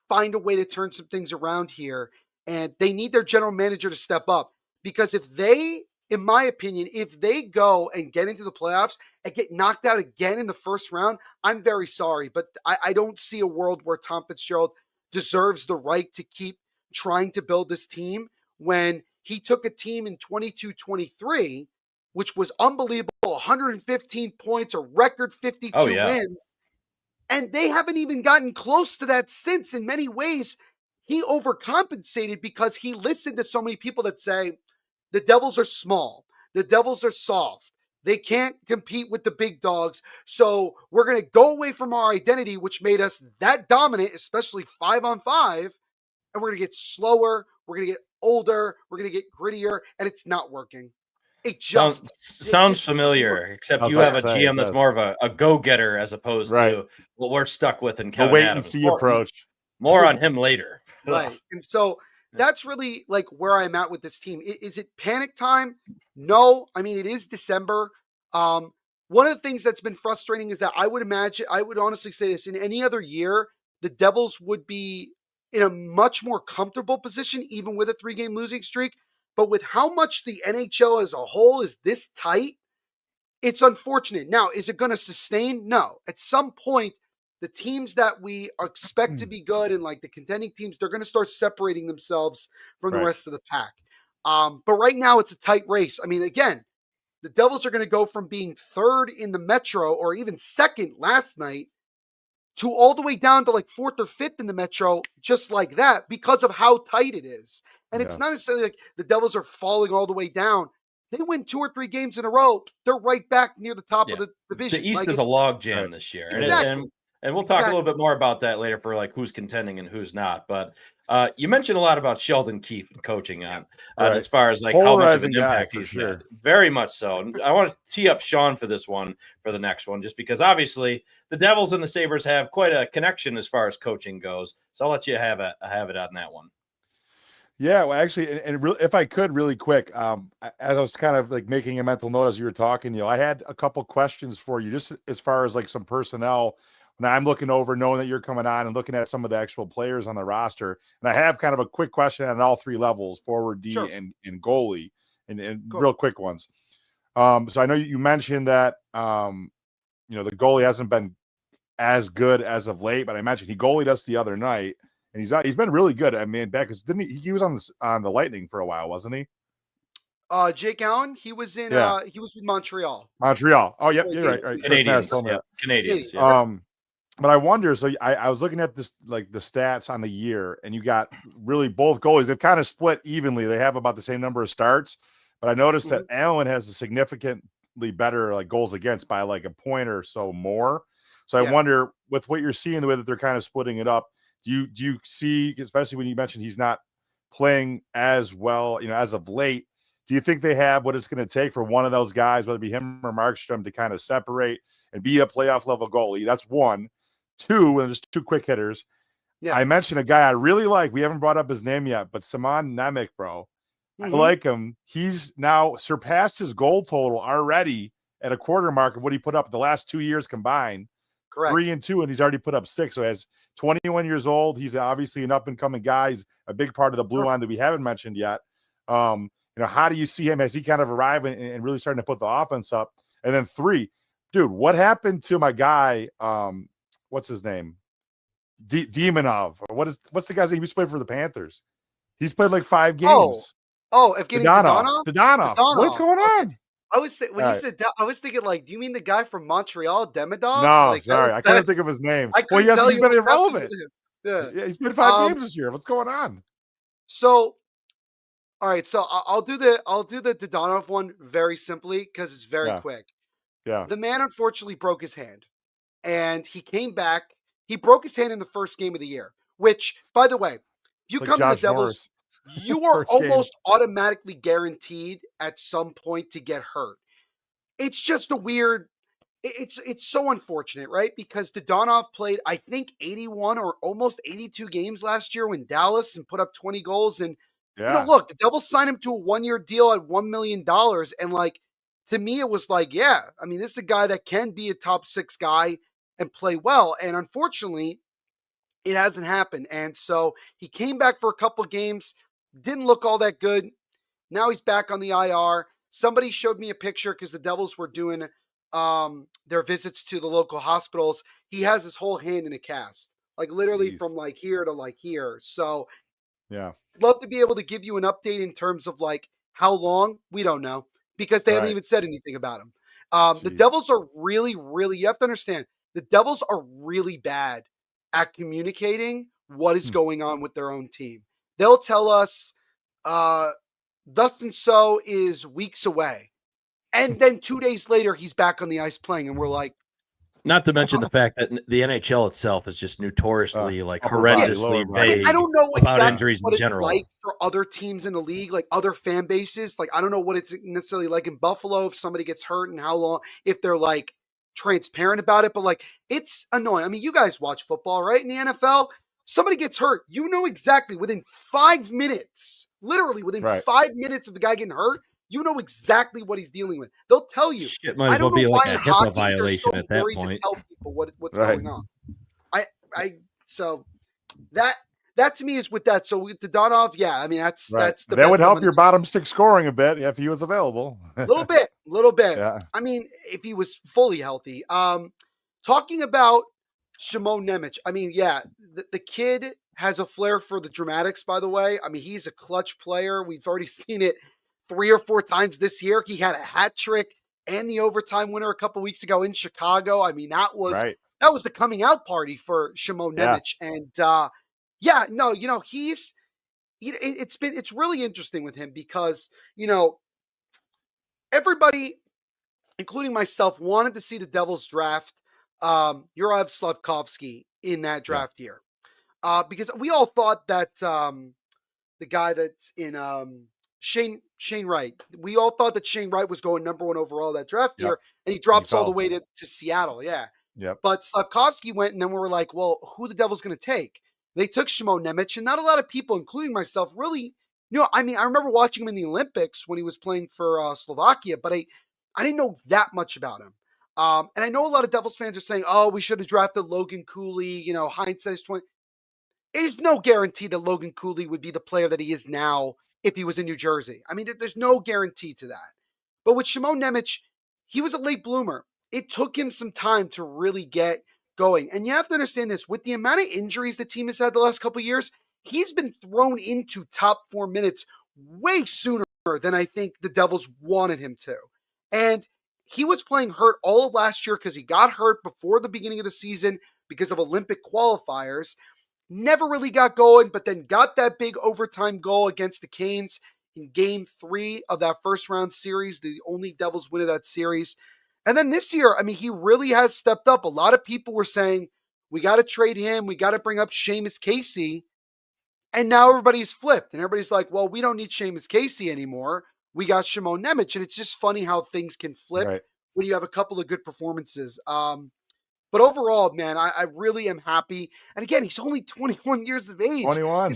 find a way to turn some things around here. And they need their general manager to step up. Because if they, in my opinion, if they go and get into the playoffs and get knocked out again in the first round, I'm very sorry. But I don't see a world where Tom Fitzgerald deserves the right to keep trying to build this team when he took a team in 22-23, which was unbelievable, 115 points, a record 52 wins. And they haven't even gotten close to that since. In many ways, he overcompensated because he listened to so many people that say, the Devils are small. the Devils are soft. They can't compete with the big dogs. So we're going to go away from our identity, which made us that dominant, especially 5-on-5. And we're going to get slower. We're going to get older. We're going to get grittier. And it's not working. It just sounds familiar, except you have a GM that's more of a go-getter as opposed to what we're stuck with in Kevin wait Adams. and see approach. More on him later. Right. And so that's really like where I'm at with this team. Is it panic time? No. I mean, it is December. One of the things that's been frustrating is that I would honestly say this, in any other year, the Devils would be in a much more comfortable position, even with a 3-game losing streak. But with how much the NHL as a whole is this tight, it's unfortunate. Now, is it going to sustain? No. At some point, the teams that we expect to be good and like the contending teams, they're going to start separating themselves from the rest of the pack. But right now, it's a tight race. I mean, again, the Devils are going to go from being third in the Metro or even second last night to all the way down to like fourth or fifth in the Metro, just like that, because of how tight it is. And it's not necessarily like the Devils are falling all the way down. They win 2 or 3 games in a row, they're right back near the top of the division. The East is a log jam this year. Exactly. And we'll talk a little bit more about that later for like who's contending and who's not. But you mentioned a lot about Sheldon Keefe and coaching on as far as like how much of an impact he's had. Very much so. And I want to tee up Sean for this one, for the next one, just because obviously the Devils and the Sabres have quite a connection as far as coaching goes. So I'll let you have it on that one. Yeah, well, actually, and if I could really quick, as I was kind of like making a mental note as you were talking, I had a couple questions for you, just as far as like some personnel. When I'm looking over, knowing that you're coming on and looking at some of the actual players on the roster, and I have kind of a quick question on all 3 levels: forward, D, and goalie, and real quick ones. So I know you mentioned that the goalie hasn't been as good as of late, but I mentioned he goalied us the other night. And he's been really good. I mean, back because didn't he was on the Lightning for a while, wasn't he? Jake Allen, he was in he was with Montreal. Oh, yep, you're right. Canadians. Canadians. But I wonder, so I was looking at this, like the stats on the year, and you got really both goalies. They've kind of split evenly. They have about the same number of starts, but I noticed that Allen has a significantly better like goals against by like a point or so more. So I wonder, with what you're seeing, the way that they're kind of splitting it up, do you see, especially when you mentioned he's not playing as well, as of late, do you think they have what it's going to take for one of those guys, whether it be him or Markstrom, to kind of separate and be a playoff level goalie? That's one. 2, and just 2 quick hitters. Yeah. I mentioned a guy I really like. We haven't brought up his name yet, but Simon Nemec, bro. I like him. He's now surpassed his goal total already at a quarter mark of what he put up the last 2 years combined. Correct. 3 and 2, and he's already put up 6. So as 21 years old, he's obviously an up-and-coming guy. He's a big part of the blue line that we haven't mentioned yet. How do you see him? Has he kind of arrived and really starting to put the offense up? And then 3, dude, what happened to my guy? What's his name? Demonov. Or what's the guy's name? He used to play for the Panthers. He's played like 5 games. Evgeny Dadonov? Dadonov. What's going on? I was thinking, like, do you mean the guy from Montreal, Demidov? No, sorry, I couldn't think of his name. He's been irrelevant. Yeah, he's been 5 games this year. What's going on? So, all right, so I'll do the Dadonov one very simply because it's very quick. Yeah, the man unfortunately broke his hand, and he came back. He broke his hand in the first game of the year. Which, by the way, if you come to the Devils, you are almost automatically guaranteed at some point to get hurt. It's just a weird. It's so unfortunate, right? Because Dadonov played, I think, 81 or almost 82 games last year in Dallas and put up 20 goals. And look, the Devils signed him to a 1-year deal at $1 million, and like to me, it was like, I mean, this is a guy that can be a top 6 guy and play well. And unfortunately, it hasn't happened. And so he came back for a couple of games, didn't look all that good. Now he's back on the IR. Somebody showed me a picture because the Devils were doing their visits to the local hospitals. He has his whole hand in a cast, like literally from like here to like here. So love to be able to give you an update in terms of like how long. We don't know because they haven't even said anything about him. The Devils are really, really, you have to understand, the Devils are really bad at communicating what is going on with their own team. They'll tell us Dustin So is weeks away. And then 2 days later, he's back on the ice playing, and we're like, not to mention the fact that the NHL itself is just notoriously upper body, horrendously lower body. I mean, I vague don't know about exactly injuries what in it's general. like for other teams in the league, like other fan bases. Like, I don't know what it's necessarily like in Buffalo if somebody gets hurt and how long, if they're like transparent about it. But like, it's annoying. I mean, you guys watch football, right? In the NFL, somebody gets hurt. You know exactly within 5 minutes, literally within Right. 5 minutes of the guy getting hurt, you know exactly what he's dealing with. They'll tell you. Shit might I as well don't know be why like in a HIPAA hockey they're so violation at that worried to point. tell people what's Right. going on. So that to me is with that. So with the Donov, yeah, I mean that's the that best would help I'm your gonna bottom six scoring a bit if he was available. little bit. Yeah. I mean, if he was fully healthy. Talking about Shimon Nemec, I mean, yeah, the kid has a flair for the dramatics. By the way, I mean he's a clutch player. We've already seen it 3 or 4 times this year. He had a hat trick and the overtime winner a couple weeks ago in Chicago. I mean that was the coming out party for Shimon Nemec, and yeah, no, it's really interesting with him because everybody, including myself, wanted to see the Devils draft Yurav Slavkovsky in that draft year because we all thought that the guy that's in Shane Wright, we all thought that Shane Wright was going number 1 overall that draft year, and he drops all the way to Seattle. Yeah. Yep. But Slavkovsky went, and then we were like, well, who the Devil's going to take? They took Shimon Nemec, and not a lot of people, including myself, really knew. I mean, I remember watching him in the Olympics when he was playing for Slovakia, but I didn't know that much about him. And I know a lot of Devils fans are saying, oh, we should have drafted Logan Cooley, hindsight's 20. There's no guarantee that Logan Cooley would be the player that he is now if he was in New Jersey. I mean, there's no guarantee to that. But with Shimon Nemec, he was a late bloomer. It took him some time to really get going. And you have to understand this, with the amount of injuries the team has had the last couple of years, he's been thrown into top 4 minutes way sooner than I think the Devils wanted him to. And he was playing hurt all of last year because he got hurt before the beginning of the season because of Olympic qualifiers. Never really got going, but then got that big overtime goal against the Canes in game 3 of that first round series, the only Devils win of that series. And then this year, I mean, he really has stepped up. A lot of people were saying, we got to trade him. We got to bring up Seamus Casey. And now everybody's flipped. And everybody's like, well, we don't need Seamus Casey anymore. We got Shimon Nemec. And it's just funny how things can flip when you have a couple of good performances. But overall, man, I really am happy. And again, he's only 21 years of age. 21.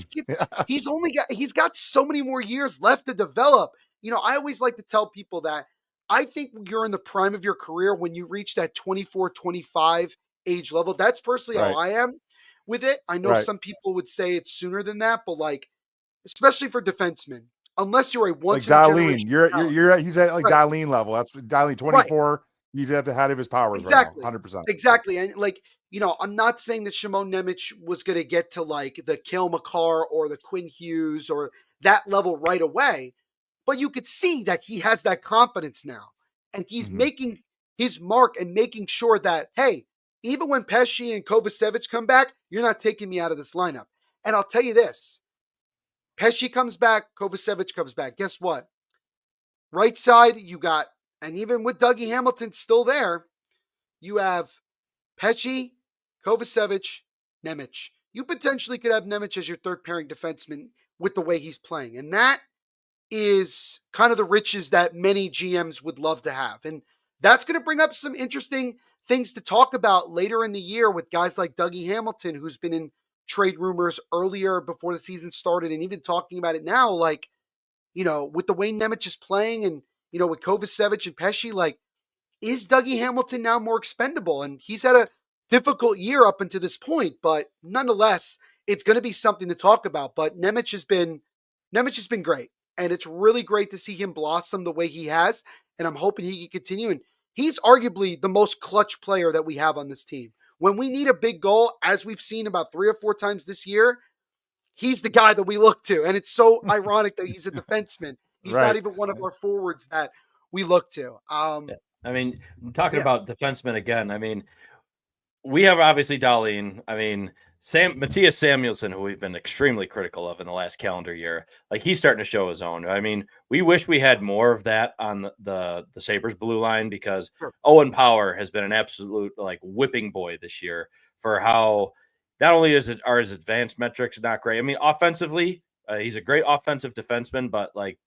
He's got so many more years left to develop. I always like to tell people that I think you're in the prime of your career when you reach that 24, 25 age level. That's personally how I am with it. I know some people would say it's sooner than that, but like, especially for defensemen, unless you're a once in a generation. He's at like Darlene level. That's Darlene 24. He's at the head of his powers. Exactly. Right now, 100%. Exactly. And like, I'm not saying that Shimon Nemec was going to get to like the Cale Makar or the Quinn Hughes or that level right away, but you could see that he has that confidence now. And he's making his mark and making sure that, hey, even when Pesci and Kovacevic come back, you're not taking me out of this lineup. And I'll tell you this, Pesci comes back, Kovacevic comes back. Guess what? Right side, you got, and even with Dougie Hamilton still there, you have Pesci, Kovacevic, Nemec. You potentially could have Nemec as your third pairing defenseman with the way he's playing. And that is kind of the riches that many GMs would love to have. And that's going to bring up some interesting things to talk about later in the year with guys like Dougie Hamilton, who's been in trade rumors earlier before the season started and even talking about it now, like, with the way Nemec is playing and, with Kovacevic and Pesci, like, is Dougie Hamilton now more expendable? And he's had a difficult year up until this point, but nonetheless, it's going to be something to talk about. But Nemec has been great. And it's really great to see him blossom the way he has. And I'm hoping he can continue. And he's arguably the most clutch player that we have on this team. When we need a big goal, as we've seen about 3 or 4 times this year, he's the guy that we look to. And it's so ironic that he's a defenseman. He's not even one of our forwards that we look to. I mean, talking about defensemen again, I mean, we have obviously Darlene. I mean, Matthias Samuelson, who we've been extremely critical of in the last calendar year, like he's starting to show his own. I mean, we wish we had more of that on the Sabres blue line, because Sure. Owen Power has been an absolute like whipping boy this year for how not only are his advanced metrics not great. I mean, offensively, he's a great offensive defenseman, but like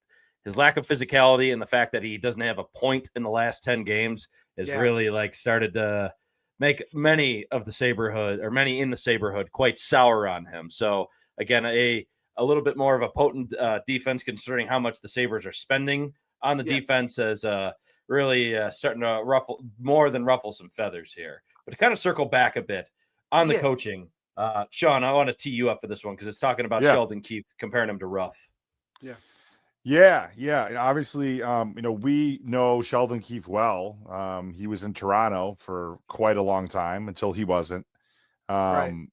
his lack of physicality and the fact that he doesn't have a point in the last 10 games has really like started to make many in the Saberhood quite sour on him. So again, a little bit more of a potent defense, considering how much the Sabres are spending on the defense, as really starting to ruffle some feathers here. But to kind of circle back a bit on the coaching, Sean, I want to tee you up for this one because it's talking about Sheldon Keefe, comparing him to Ruff. Yeah. And obviously, we know Sheldon Keefe well. He was in Toronto for quite a long time until he wasn't. Right.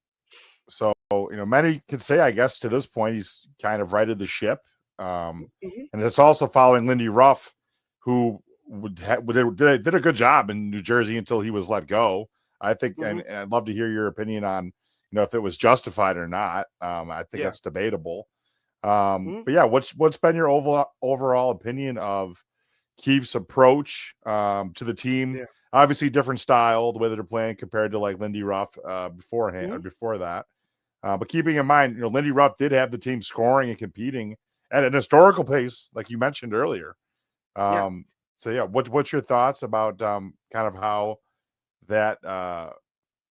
So, many could say, I guess, to this point, he's kind of righted the ship. And it's also following Lindy Ruff, who did a good job in New Jersey until he was let go. I think, and I'd love to hear your opinion on, if it was justified or not. I think that's debatable. But yeah, what's been your overall opinion of Keefe's approach to the team? Obviously, different style, the way that they're playing compared to like Lindy Ruff beforehand or before that. But keeping in mind, Lindy Ruff did have the team scoring and competing at an historical pace, like you mentioned earlier. So yeah, what's your thoughts about kind of how that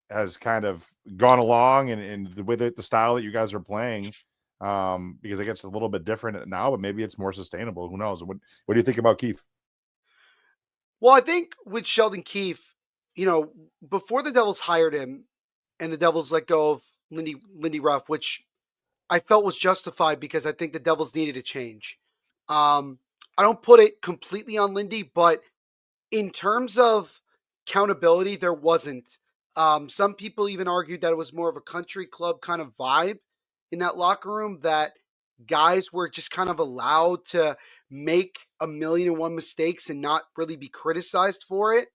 has kind of gone along and the way that the style that you guys are playing? Because it gets a little bit different now, but maybe it's more sustainable. Who knows? What do you think about Keefe? Well, I think with Sheldon Keefe, before the Devils hired him and the Devils let go of Lindy Ruff, which I felt was justified because I think the Devils needed a change. I don't put it completely on Lindy, but in terms of accountability, there wasn't. Some people even argued that it was more of a country club kind of vibe in that locker room, that guys were just kind of allowed to make 1,000,001 mistakes and not really be criticized for it.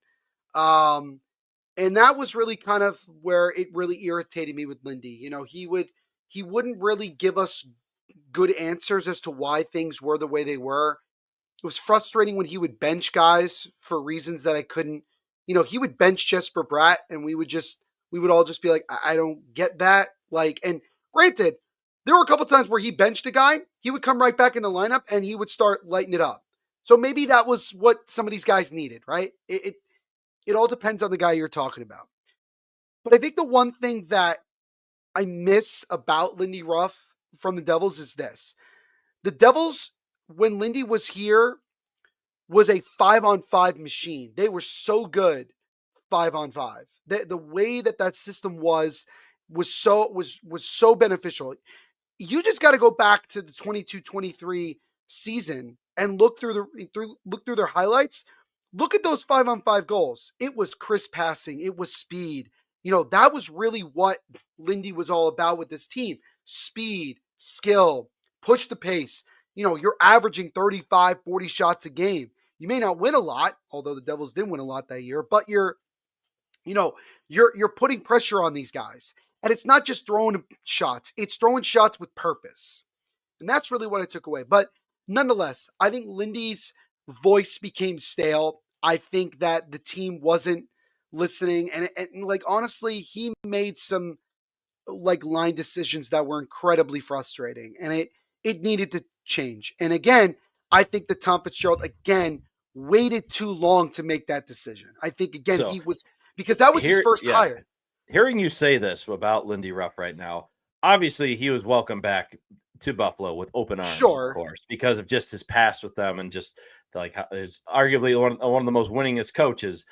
And that was really kind of where it really irritated me with Lindy. He wouldn't really give us good answers as to why things were the way they were. It was frustrating when he would bench guys for reasons that I couldn't. He would bench Jesper Bratt, and we would all just be like, I don't get that. Like, and granted, there were a couple times where he benched a guy, he would come right back in the lineup and he would start lighting it up. So maybe that was what some of these guys needed, right? It all depends on the guy you're talking about. But I think the one thing that I miss about Lindy Ruff from the Devils is this. The Devils, when Lindy was here, was a 5-on-5 machine. They were so good 5-on-5. The way that system was so beneficial. You just got to go back to the 22-23 season and look through their highlights. Look at those 5-on-5 goals. It was crisp passing. It was speed. That was really what Lindy was all about with this team. Speed, skill, push the pace. You're averaging 35, 40 shots a game. You may not win a lot, although the Devils didn't win a lot that year, but you're putting pressure on these guys. And it's not just throwing shots. It's throwing shots with purpose. And that's really what I took away. But nonetheless, I think Lindy's voice became stale. I think that the team wasn't listening. And like, honestly, he made some like line decisions that were incredibly frustrating. And it needed to change. And again, I think that Tom Fitzgerald, again, waited too long to make that decision. I think, again, he was, because that was his first hire. Hearing you say this about Lindy Ruff right now, obviously he was welcomed back to Buffalo with open arms, of course, because of just his past with them and just like is arguably one of the most winningest coaches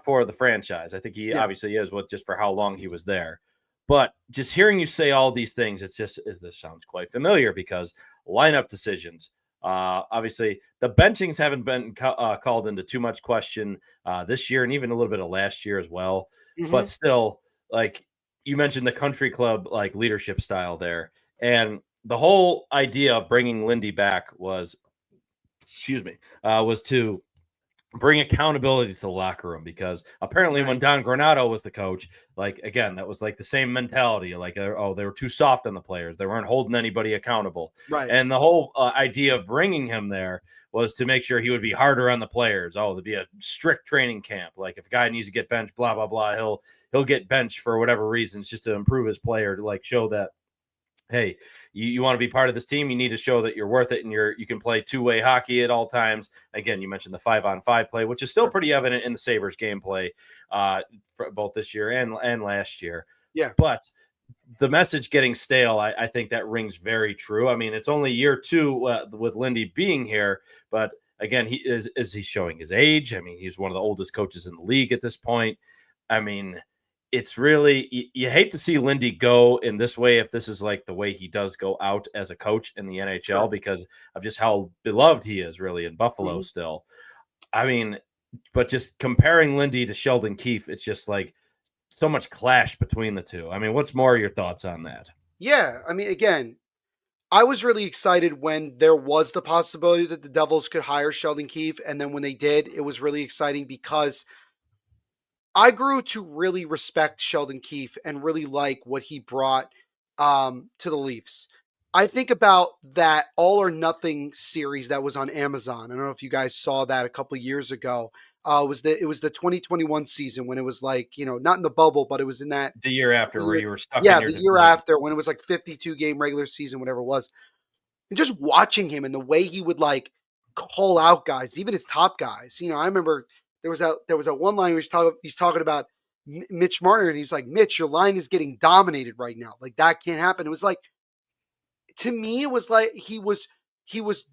for the franchise. I think he obviously is, just for how long he was there. But just hearing you say all these things, this sounds quite familiar because lineup decisions. Obviously, the benchings haven't been called into too much question this year, and even a little bit of last year as well. But still, like you mentioned, the country club like leadership style there, and the whole idea of bringing Lindy back was to bring accountability to the locker room, because apparently when Don Granato was the coach, like, again, that was like the same mentality, like, they were too soft on the players. They weren't holding anybody accountable. Right. And the whole idea of bringing him there was to make sure he would be harder on the players. Oh, there'd be a strict training camp. Like, if a guy needs to get benched, blah, blah, blah, he'll get benched for whatever reasons, just to improve his player, to like show that, hey, you want to be part of this team, you need to show that you're worth it, and you can play two-way hockey at all times. Again, you mentioned the 5-on-5 play, which is still pretty evident in the Sabres gameplay, for both this year and last year. Yeah. But the message getting stale, I think that rings very true. I mean, it's only year 2 with Lindy being here, but again, he's showing his age. I mean, he's one of the oldest coaches in the league at this point. I mean, it's really, you hate to see Lindy go in this way, if this is like the way he does go out as a coach in the NHL, because of just how beloved he is really in Buffalo still. I mean, but just comparing Lindy to Sheldon Keefe, it's just like so much clash between the two. I mean, what's more your thoughts on that? Yeah. I mean, again, I was really excited when there was the possibility that the Devils could hire Sheldon Keefe. And then when they did, it was really exciting because I grew to really respect Sheldon Keefe and really like what he brought to the Leafs. I think about that All or Nothing series that was on Amazon. I don't know if you guys saw that a couple of years ago. It was the 2021 season when it was like, not in the bubble, but it was in that the year after where you were stuck. Yeah, the year after, when it was like 52 game regular season, whatever it was. And just watching him and the way he would like call out guys, even his top guys. I remember there was a one line where he's talking about Mitch Marner, and he's like, Mitch, your line is getting dominated right now. Like, that can't happen. It was like, to me, it was like he was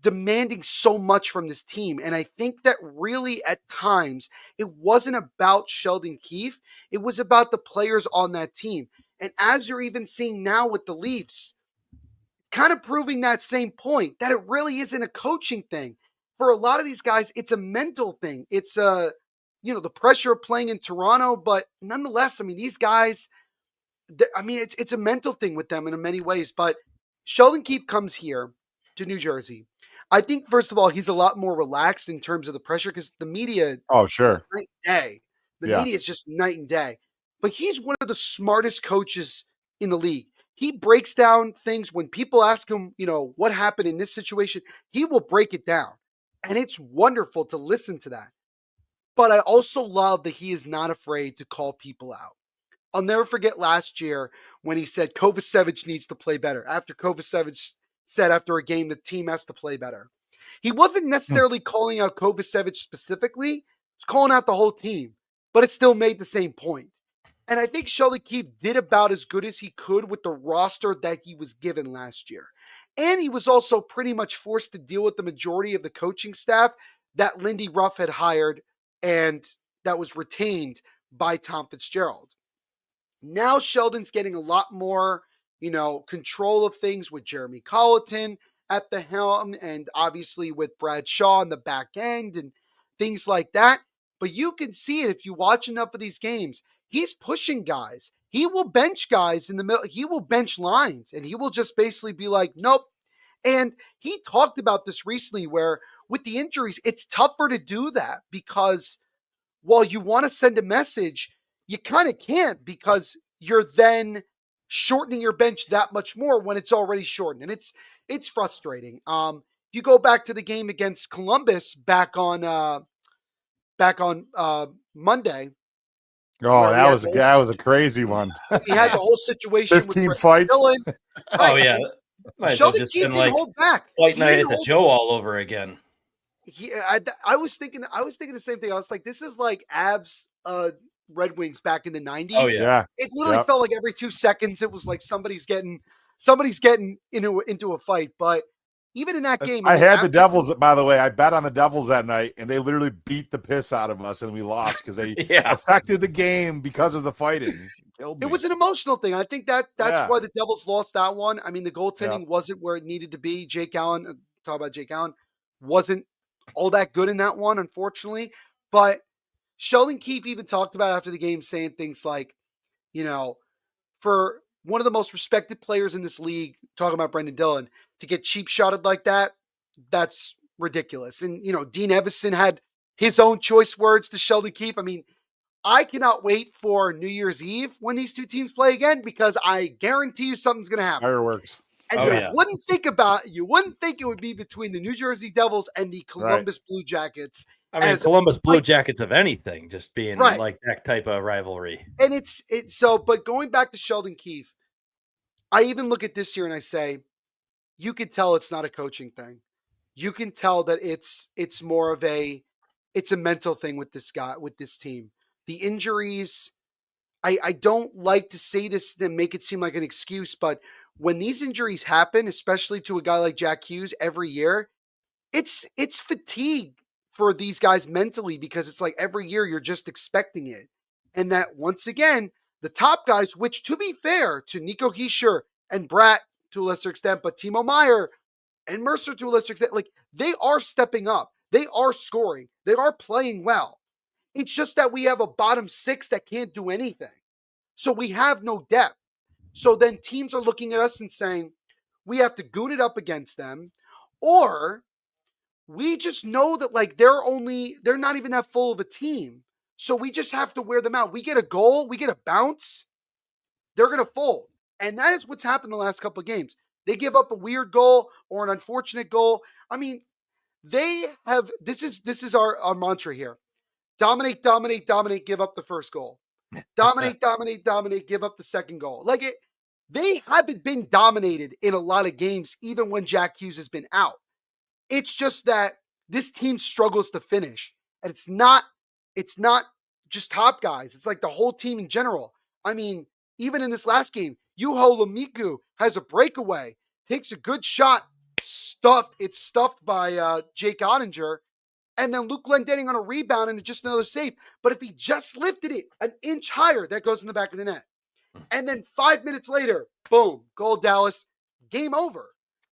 demanding so much from this team. And I think that really at times it wasn't about Sheldon Keefe. It was about the players on that team. And as you're even seeing now with the Leafs, kind of proving that same point, that it really isn't a coaching thing. For a lot of these guys, it's a mental thing. It's the pressure of playing in Toronto, but nonetheless, I mean, these guys, it's a mental thing with them in many ways. But Sheldon Keefe comes here to New Jersey. I think, first of all, he's a lot more relaxed in terms of the pressure, because the media, oh sure, night and day. The media is just night and day. But he's one of the smartest coaches in the league. He breaks down things when people ask him, what happened in this situation. He will break it down. And it's wonderful to listen to that. But I also love that he is not afraid to call people out. I'll never forget last year when he said Kovacevic needs to play better. After Kovacevic said after a game the team has to play better. He wasn't necessarily calling out Kovacevic specifically. He was calling out the whole team. But it still made the same point. And I think Sheldon Keefe did about as good as he could with the roster that he was given last year. And he was also pretty much forced to deal with the majority of the coaching staff that Lindy Ruff had hired and that was retained by Tom Fitzgerald. Now Sheldon's getting a lot more, control of things with Jeremy Colleton at the helm, and obviously with Brad Shaw on the back end and things like that. But you can see it if you watch enough of these games. He's pushing guys. He will bench guys in the middle. He will bench lines, and he will just basically be like, nope. And he talked about this recently where with the injuries, it's tougher to do that because while you want to send a message, you kind of can't, because you're then shortening your bench that much more when it's already shortened. And it's frustrating. You go back to the game against Columbus back on Monday. Oh, that was a crazy one. We had the whole situation 15 with fights. Dillon. Oh yeah. Sheldon Keefe didn't hold back. Fight night at the Joe all over again. I was thinking the same thing. I was like, this is like Avs Red Wings back in the 90s. Oh yeah. It literally felt like every 2 seconds it was like somebody's getting into a fight. But even in that game, I had the Devils, by the way. I bet on the Devils that night, and they literally beat the piss out of us, and we lost because they affected the game because of the fighting. It was an emotional thing. I think that's why the Devils lost that one. I mean, the goaltending wasn't where it needed to be. Jake Allen, talk about Jake Allen, wasn't all that good in that one, unfortunately. But Sheldon Keefe even talked about after the game, saying things like, for one of the most respected players in this league, talking about Brendan Dillon, to get cheap shotted like that, that's ridiculous. And, Dean Evison had his own choice words to Sheldon Keefe. I mean, I cannot wait for New Year's Eve when these two teams play again, because I guarantee you something's going to happen. Fireworks. And you wouldn't think it would be between the New Jersey Devils and the Columbus Blue Jackets. I mean, Columbus Blue Jackets of anything, just being like that type of rivalry. And it's so, but going back to Sheldon Keefe, I even look at this year and I say, you can tell it's not a coaching thing. You can tell that it's more of it's a mental thing with this guy, with this team. The injuries, I don't like to say this and make it seem like an excuse, but when these injuries happen, especially to a guy like Jack Hughes every year, it's fatigue for these guys mentally, because it's like every year you're just expecting it. And that once again, the top guys, which to be fair to Nico Hischier and Bratt to a lesser extent, but Timo Meier and Mercer to a lesser extent, like they are stepping up. They are scoring. They are playing well. It's just that we have a bottom six that can't do anything. So we have no depth. So then teams are looking at us and saying, we have to goon it up against them, or we just know that like they're not even that full of a team. So we just have to wear them out. We get a goal, we get a bounce, they're going to fold. And that is what's happened the last couple of games. They give up a weird goal or an unfortunate goal. I mean, they have, this is our mantra here. Dominate, dominate, dominate, give up the first goal. Dominate, dominate, dominate, give up the second goal. Like they haven't been dominated in a lot of games, even when Jack Hughes has been out. It's just that this team struggles to finish. And it's not just top guys. It's like the whole team in general. I mean, even in this last game, Juho Lamiku has a breakaway, takes a good shot, stuffed by Jake Ottinger, and then Luke Glendening on a rebound and just another save. But if he just lifted it an inch higher, that goes in the back of the net. And then 5 minutes later, boom, goal Dallas, game over.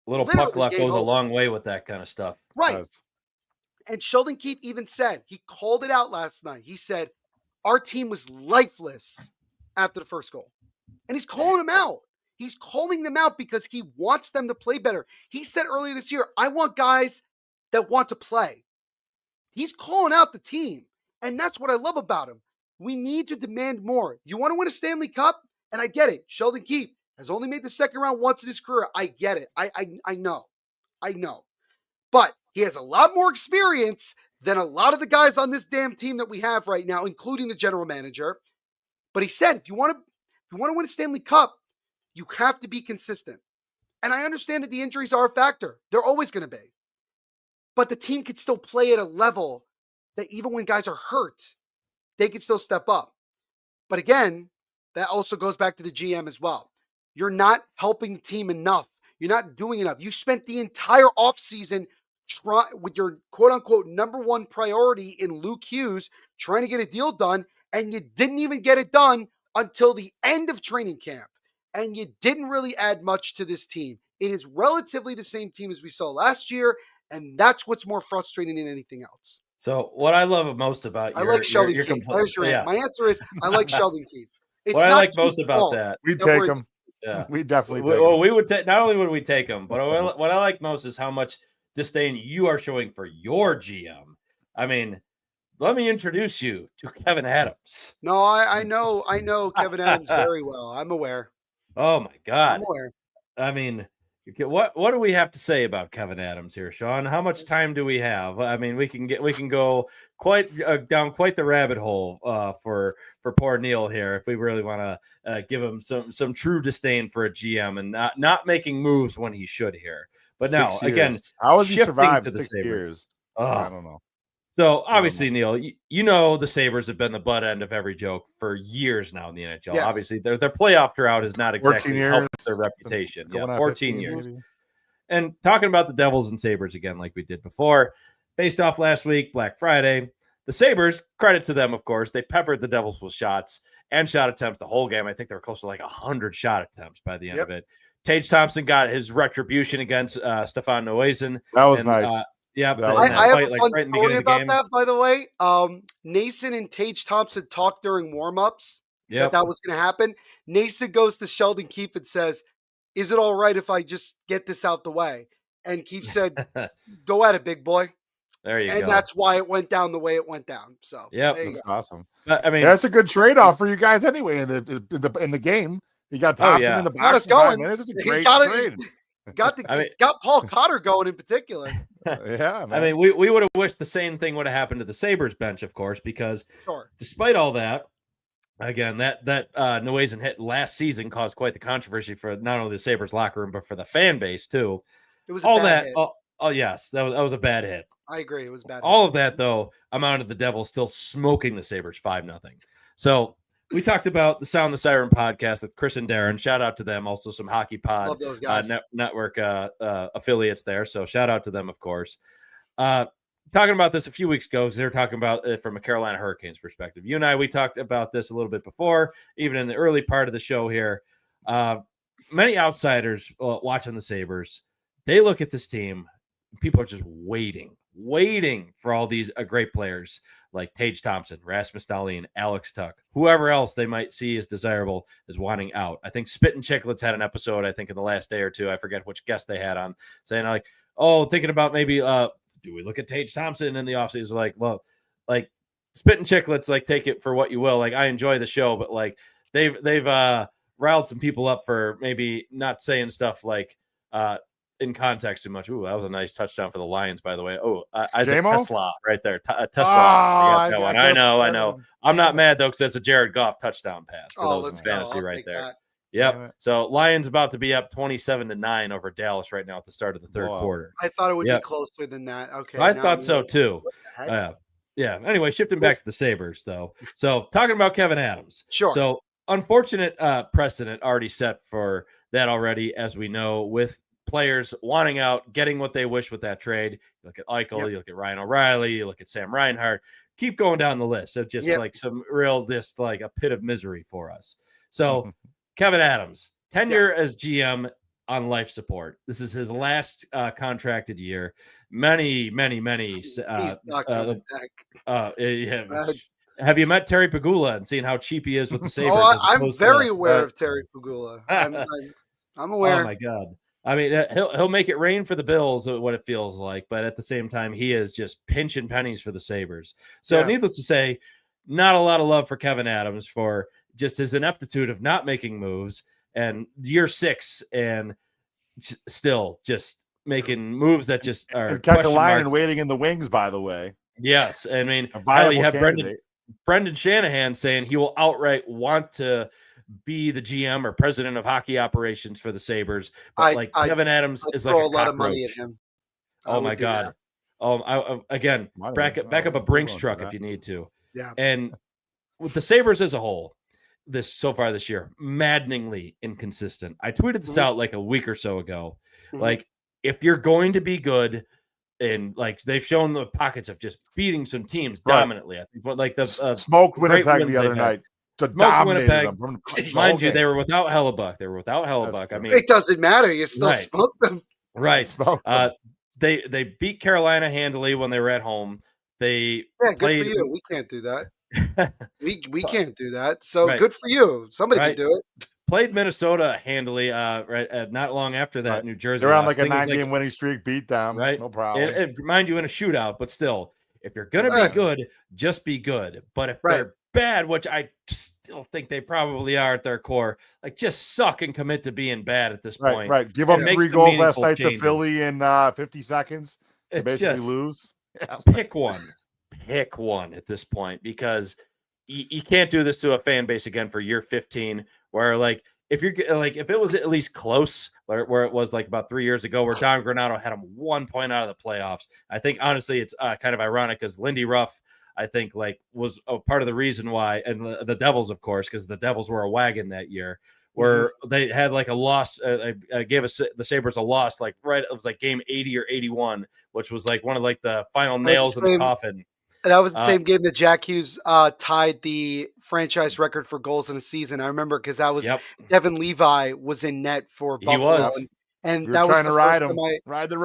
A little puck luck goes a long way with that kind of stuff. Right. And Sheldon Keefe even said, he called it out last night. He said, our team was lifeless after the first goal. And he's calling them out. He's calling them out because he wants them to play better. He said earlier this year, I want guys that want to play. He's calling out the team. And that's what I love about him. We need to demand more. You want to win a Stanley Cup? And I get it. Sheldon Keefe has only made the second round once in his career. I get it. I know. But he has a lot more experience than a lot of the guys on this damn team that we have right now, including the general manager. But he said, if you want to win a Stanley Cup, you have to be consistent. And I understand that the injuries are a factor. They're always going to be. But the team can still play at a level that even when guys are hurt, they can still step up. But again, that also goes back to the GM as well. You're not helping the team enough. You're not doing enough. You spent the entire offseason with your quote-unquote number one priority in Luke Hughes trying to get a deal done, and you didn't even get it done until the end of training camp. And you didn't really add much to this team. It is relatively the same team as we saw last year, and that's what's more frustrating than anything else. So what I love most about I like Sheldon Keefe. There's your answer. My answer is I like Sheldon Keefe. What I like most about that, we take him. Yeah, we definitely take him. Well, we would take. Not only would we take him, but what I like most is how much disdain you are showing for your GM. I mean, let me introduce you to Kevin Adams. No, I know Kevin Adams very well. I'm aware. Oh my God. I'm aware. I mean, what do we have to say about Kevin Adams here, Sean? How much time do we have? I mean, we can go quite down quite the rabbit hole for poor Neil here if we really want to give him some true disdain for a GM and not making moves when he should here. But now again, how has he survived 6 years? I don't know. So obviously, Neil, you know the Sabres have been the butt end of every joke for years now in the NHL. Yes. Obviously, their playoff drought has not exactly helped their reputation. Yeah, 14 years. Maybe. And talking about the Devils and Sabres again, like we did before, based off last week, Black Friday, the Sabres, credit to them, of course, they peppered the Devils with shots and shot attempts the whole game. I think they were close to like 100 shot attempts by the end of it. Tage Thompson got his retribution against Stefan Noesen. That was nice. Yeah, I have a fun story about that, by the way. Nason and Tage Thompson talked during warm-ups that was going to happen. Nason goes to Sheldon Keefe and says, is it all right if I just get this out the way? And Keefe said, go at it, big boy. There you and go. that's why it went down the way it went down. So Yep, That's awesome. But, I mean, that's a good trade-off for you guys anyway in the game. You got Thompson in the got box us for 5 going. minutes. It's a He great got trade. Got Paul Cotter going in particular. Yeah, man. I mean, we would have wished the same thing would have happened to the Sabres bench, of course, because despite all that, again, that Noesen hit last season caused quite the controversy for not only the Sabres locker room, but for the fan base too. It was a bad hit. Oh yes, that was a bad hit. I agree. It was bad. All of that though amounted to the Devils still smoking the Sabres 5-0. So we talked about the Sound the Siren podcast with Chris and Darren. Shout out to them. Also some Hockey Pod Love those guys. Network affiliates there. So shout out to them, of course. Talking about this a few weeks ago, because they were talking about it from a Carolina Hurricanes perspective. You and I, we talked about this a little bit before, even in the early part of the show here. Many outsiders watching the Sabres, they look at this team. People are just waiting for all these great players like Tage Thompson, Rasmus Dahlin, Alex Tuch, whoever else they might see as desirable is wanting out. I think Spit and Chicklets had an episode, I think in the last day or two, I forget which guest they had on, saying like, oh, thinking about maybe, do we look at Tage Thompson in the offseason? Like, well, like Spit and Chicklets, like take it for what you will. Like I enjoy the show, but like they've riled some people up for maybe not saying stuff like, in context too much. Ooh, that was a nice touchdown for the Lions, by the way. Oh, Isaac Tesla right there. Tesla. I know. I'm not mad, though, because that's a Jared Goff touchdown pass for those in fantasy right there. That. Yep. So Lions about to be up 27-9 over Dallas right now at the start of the third quarter. I thought it would be closer than that. Okay. I thought so, too. Yeah. Anyway, shifting back to the Sabres, though. So talking about Kevin Adams. Sure. So unfortunate precedent already set for that already, as we know, with players wanting out, getting what they wish with that trade. You look at Eichel, you look at Ryan O'Reilly, you look at Sam Reinhart, keep going down the list. So just like some real, just like a pit of misery for us. So Kevin Adams, tenure as GM on life support. This is his last contracted year. Many. He's not coming back. Have you met Terry Pegula and seen how cheap he is with the Sabres? I'm very aware of Terry Pegula. I'm aware. Oh my God. I mean, he'll make it rain for the Bills, what it feels like, but at the same time, he is just pinching pennies for the Sabres. So needless to say, not a lot of love for Kevin Adams for just his ineptitude of not making moves, and year 6 and still just making moves that just are Kekalainen waiting in the wings, by the way. Yes. I mean, you have Brendan Shanahan saying he will outright want to be the GM or president of hockey operations for the Sabres, but Kevin Adams is like a lot of money at him. Oh my God! Again, back up a Brinks truck if you need to. Yeah. And with the Sabres as a whole, so far this year, maddeningly inconsistent. I tweeted this out like a week or so ago. Like, if you're going to be good, and like they've shown the pockets of just beating some teams dominantly. I think, like the smoked Winnipeg the other night. Winnipeg. Mind you, they were without Hellebuck. I mean, it doesn't matter. You still smoke them. Right. They beat Carolina handily when they were at home. Good for you. We can't do that. we can't do that. So good for you. Somebody can do it. Played Minnesota handily. Not long after that, New Jersey. They're on like a 9-game winning streak. Beat them. Right. No problem. Mind you, in a shootout, but still, if you're gonna be good, just be good. But if they're bad, which I still think they probably are at their core, like just suck and commit to being bad at this point. Right. Give up 3 goals last night to Philly in 50 seconds to basically lose. Pick one at this point, because you can't do this to a fan base again for year 15, where like if it was at least close, where it was like about 3 years ago, where Don Granato had him 1 point out of the playoffs. I think honestly it's kind of ironic, because Lindy Ruff, I think, like was a part of the reason why, and the Devils, of course, because the Devils were a wagon that year, where they had like a loss. Gave us the Sabres a loss, like it was like game 80 or 81, which was like one of like the final nails in the coffin. And that was the same game that Jack Hughes tied the franchise record for goals in a season. I remember because that was Devin Levi was in net for Buffalo. He was. And that was the first time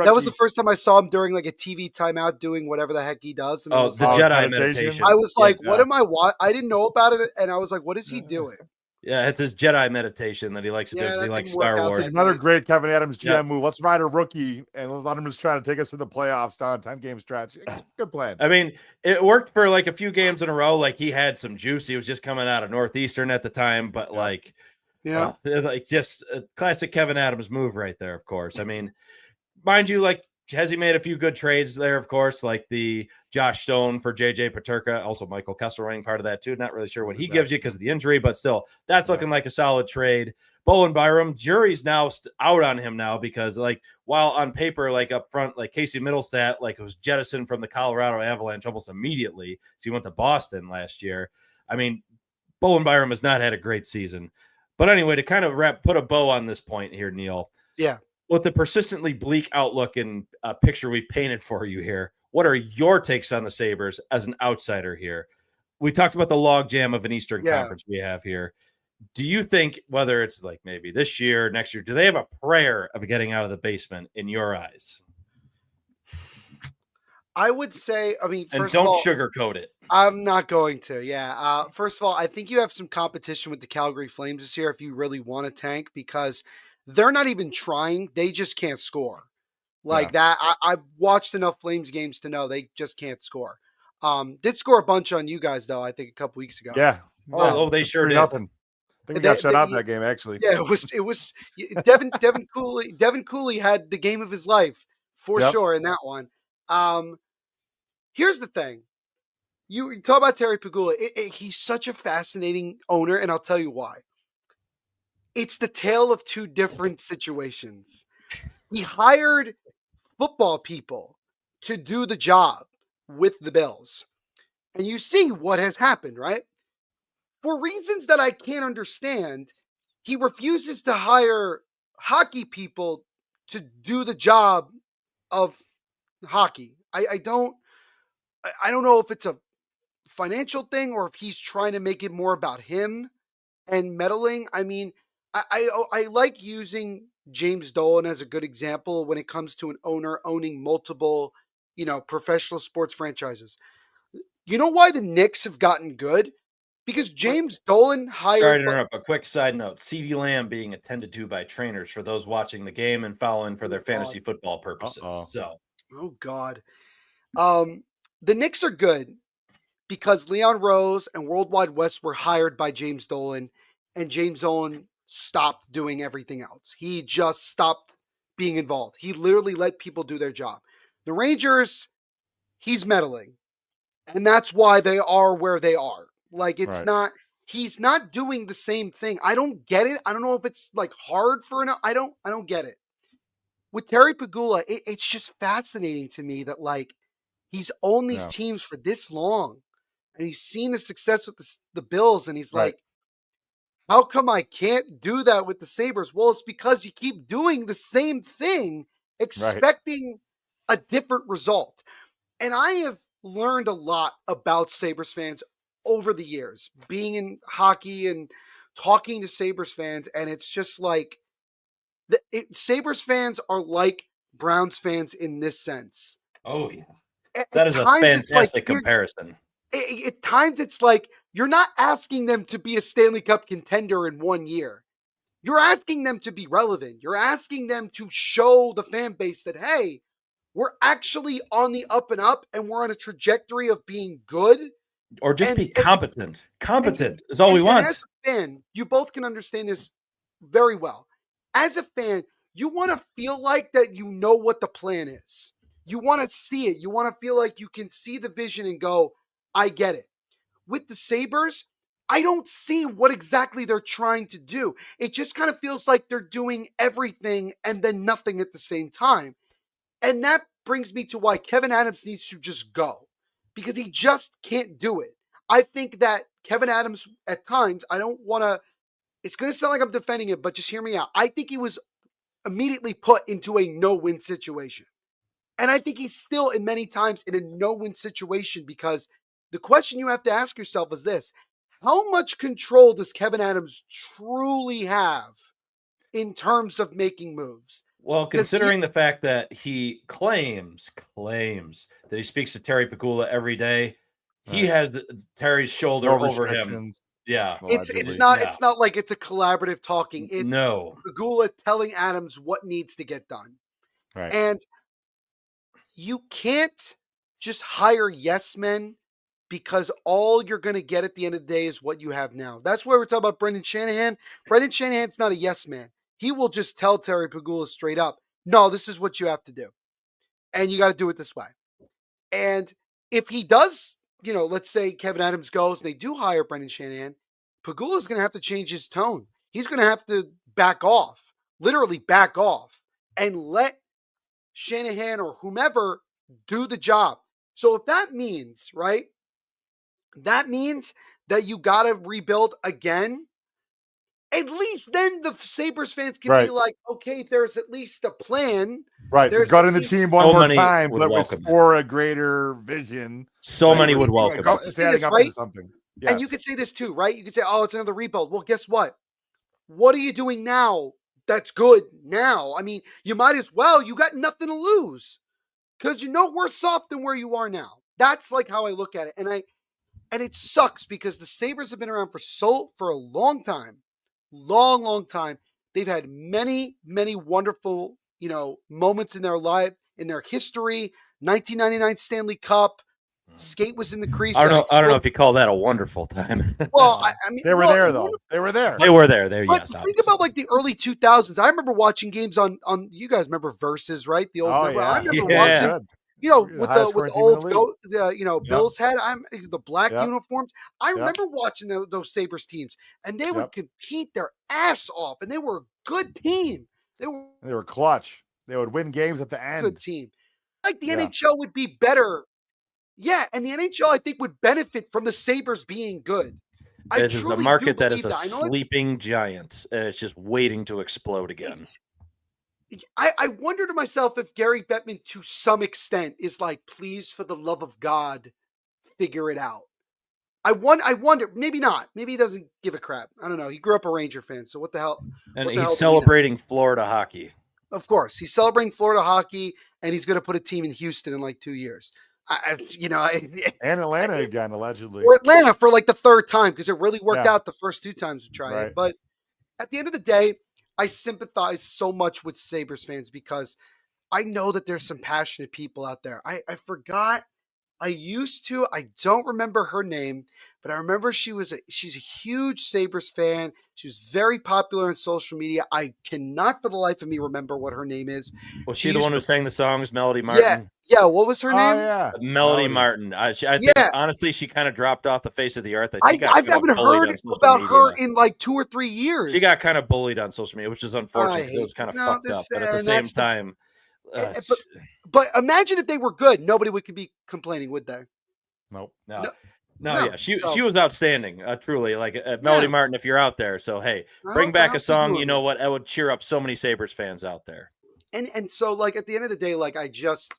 that was the first time I saw him during like a TV timeout doing whatever the heck he does. And the Jedi meditation. I was like, what am I? I didn't know about it, and I was like, what is he doing? Yeah, it's his Jedi meditation that he likes to do because he that likes didn't work Star out Wars. that Another night. great Kevin Adams GM Yep. move. Let's ride a rookie and let him just try to take us to the playoffs down a 10-game stretch. Good plan. I mean, it worked for like a few games in a row. Like he had some juice. He was just coming out of Northeastern at the time, but like just a classic Kevin Adams move right there, of course. I mean, mind you, like, has he made a few good trades there, of course, like the Josh Stone for JJ Paterka, also Michael Kesselring, part of that too. Not really sure what he gives you because of the injury, but still, that's looking like a solid trade. Bowen Byram, jury's now out on him now because, like, while on paper, like up front, like Casey Middlestat, like it was jettisoned from the Colorado Avalanche almost immediately. So he went to Boston last year. I mean, Bowen Byram has not had a great season. But anyway, to kind of put a bow on this point here, Neil. Yeah. With the persistently bleak outlook and picture we painted for you here, what are your takes on the Sabres as an outsider here? We talked about the logjam of an Eastern Conference we have here. Do you think, whether it's like maybe this year, next year, do they have a prayer of getting out of the basement in your eyes? I would say, I mean, And first don't of all, sugarcoat it. I'm not going to. Yeah. First of all, I think you have some competition with the Calgary Flames this year if you really want to tank because they're not even trying. They just can't score. Like that. I've watched enough Flames games to know they just can't score. Did score a bunch on you guys, though, I think a couple weeks ago. Yeah. They sure did. Nothing. I think we got shut out that game, actually. Yeah, it was Devin Cooley had the game of his life for sure in that one. Here's the thing. You talk about Terry Pegula. He's such a fascinating owner, and I'll tell you why. It's the tale of two different situations. He hired football people to do the job with the Bills. And you see what has happened, right? For reasons that I can't understand, he refuses to hire hockey people to do the job of hockey. I don't know if it's a financial thing or if he's trying to make it more about him and meddling. I mean, I like using James Dolan as a good example when it comes to an owner owning multiple, professional sports franchises. You know why the Knicks have gotten good? Because James Dolan hired. Sorry to interrupt. A quick side note: CeeDee Lamb being attended to by trainers for those watching the game and following for their fantasy football purposes. So, oh God, the Knicks are good because Leon Rose and Worldwide West were hired by James Dolan, and James Dolan stopped doing everything else. He just stopped being involved. He literally let people do their job. The Rangers, he's meddling, and that's why they are where they are. Like, it's not, he's not doing the same thing. I don't get it. I don't know if it's like hard for I don't get it. With Terry Pegula, it's just fascinating to me that like he's owned these teams for this long and he's seen the success with the Bills and he's like, how come I can't do that with the Sabres? Well, it's because you keep doing the same thing, expecting a different result. And I have learned a lot about Sabres fans over the years, being in hockey and talking to Sabres fans. And it's just like, Sabres fans are like Browns fans in this sense. Oh, yeah. That is a fantastic comparison. At times, it's like you're not asking them to be a Stanley Cup contender in 1 year. You're asking them to be relevant. You're asking them to show the fan base that, hey, we're actually on the up and up and we're on a trajectory of being good. Or just be competent. Competent is all we want. As a fan, you both can understand this very well. As a fan, you want to feel like that you know what the plan is. You want to see it. You want to feel like you can see the vision and go, I get it. With the Sabres, I don't see what exactly they're trying to do. It just kind of feels like they're doing everything and then nothing at the same time. And that brings me to why Kevin Adams needs to just go. Because he just can't do it. I think that Kevin Adams, at times, I don't want to, it's going to sound like I'm defending it, but just hear me out. I think he was immediately put into a no-win situation. And I think he's still, in many times, in a no-win situation because the question you have to ask yourself is this. How much control does Kevin Adams truly have in terms of making moves? Well, considering the fact that he claims that he speaks to Terry Pegula every day, he has Terry's shoulder over him Yeah. It's Yeah. not like it's a collaborative talking. It's No. Pegula telling Adams what needs to get done. Right. And you can't just hire yes men because all you're going to get at the end of the day is what you have now. That's why we're talking about Brendan Shanahan. Brendan Shanahan's not a yes man. He will just tell Terry Pegula straight up, no, this is what you have to do. And you got to do it this way. And if he does, let's say Kevin Adams goes and they do hire Brendan Shanahan, Pegula's going to have to change his tone. He's going to have to back off, literally back off, and let Shanahan or whomever do the job. So if that means, right, that means that you got to rebuild again, at least then the Sabres fans can be like, okay, there's at least a plan. Right. They're gutting the team one more time, but it's for a greater vision. So many would welcome it. It's adding up into something. Yes. And you could say this too, right? You could say, oh, it's another rebuild. Well, guess what? What are you doing now that's good now? I mean, you might as well. You got nothing to lose because you're no worse off than where you are now. That's like how I look at it. And it sucks because the Sabres have been around for a long time. Long time. They've had many, many wonderful, moments in their life, in their history. 1999 Stanley Cup. Skate was in the crease. I don't know if you call that a wonderful time. Well, I mean, they were there though. They were there. They were there. Yes. Think about like the early 2000s. I remember watching games on. You guys remember Versus, right? The old. I remember watching. With the old, Bills had the black uniforms. I remember watching those Sabres teams, and they would compete their ass off, and they were a good team. They were clutch. They would win games at the end. Good team. Like the NHL would be better. Yeah, and the NHL I think would benefit from the Sabres being good. This is a market that is a sleeping giant, and it's just waiting to explode again. I wonder to myself if Gary Bettman, to some extent, is like, please, for the love of God, figure it out. I wonder, maybe not. Maybe he doesn't give a crap. I don't know. He grew up a Ranger fan, so what the hell? And he's celebrating Florida hockey. Of course. He's celebrating Florida hockey, and he's going to put a team in Houston in like 2 years. And Atlanta again, allegedly. Or Atlanta for like the third time, because it really worked out the first 2 times we tried it. But at the end of the day, I sympathize so much with Sabres fans because I know that there's some passionate people out there. I forgot. I used to. I don't remember her name, but I remember she's a huge Sabres fan. She was very popular on social media. I cannot for the life of me remember what her name is. Was she the one who sang the songs, Melody Martin? Yeah. What was her name? Yeah. Melody Martin. I think honestly, she kind of dropped off the face of the earth. I haven't heard about her in like 2 or 3 years. She got kind of bullied on social media, which is unfortunate because it was kind of fucked up. But at the same time, but imagine if they were good, nobody would be complaining, would they? Nope. No. Yeah, she was outstanding, truly. Like Melody Martin, if you're out there, so hey, bring back a song. You know what? That would cheer up so many Sabres fans out there. And so, like at the end of the day, like I just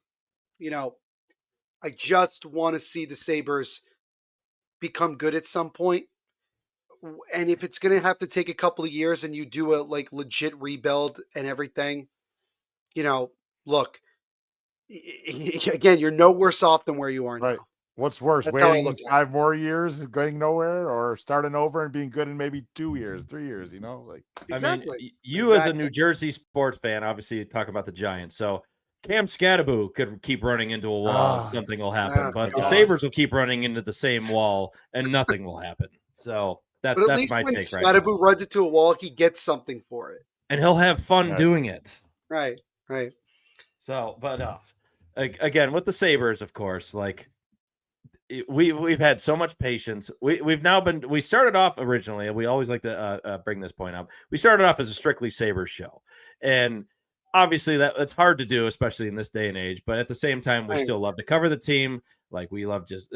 want to see the Sabres become good at some point. And if it's going to have to take a couple of years, and you do a like legit rebuild and everything, look, again, you're no worse off than where you are now. What's worse, waiting 5 more years and going nowhere, or starting over and being good in maybe 2 years, 3 years? Exactly. I mean, you as a New Jersey sports fan, obviously you talk about the Giants. So Cam Scatterbo could keep running into a wall and something will happen, but the Sabres will keep running into the same wall and nothing will happen. So that's my take right now. But at least when Scatterbo runs into a wall, he gets something for it, and he'll have fun doing it. Right. So, but again, with the Sabres, of course, like. We've had so much patience. We started off originally, and we always like to bring this point up. We started off as a strictly Sabres show, and obviously that's hard to do, especially in this day and age. But at the same time, we still love to cover the team. Like we love just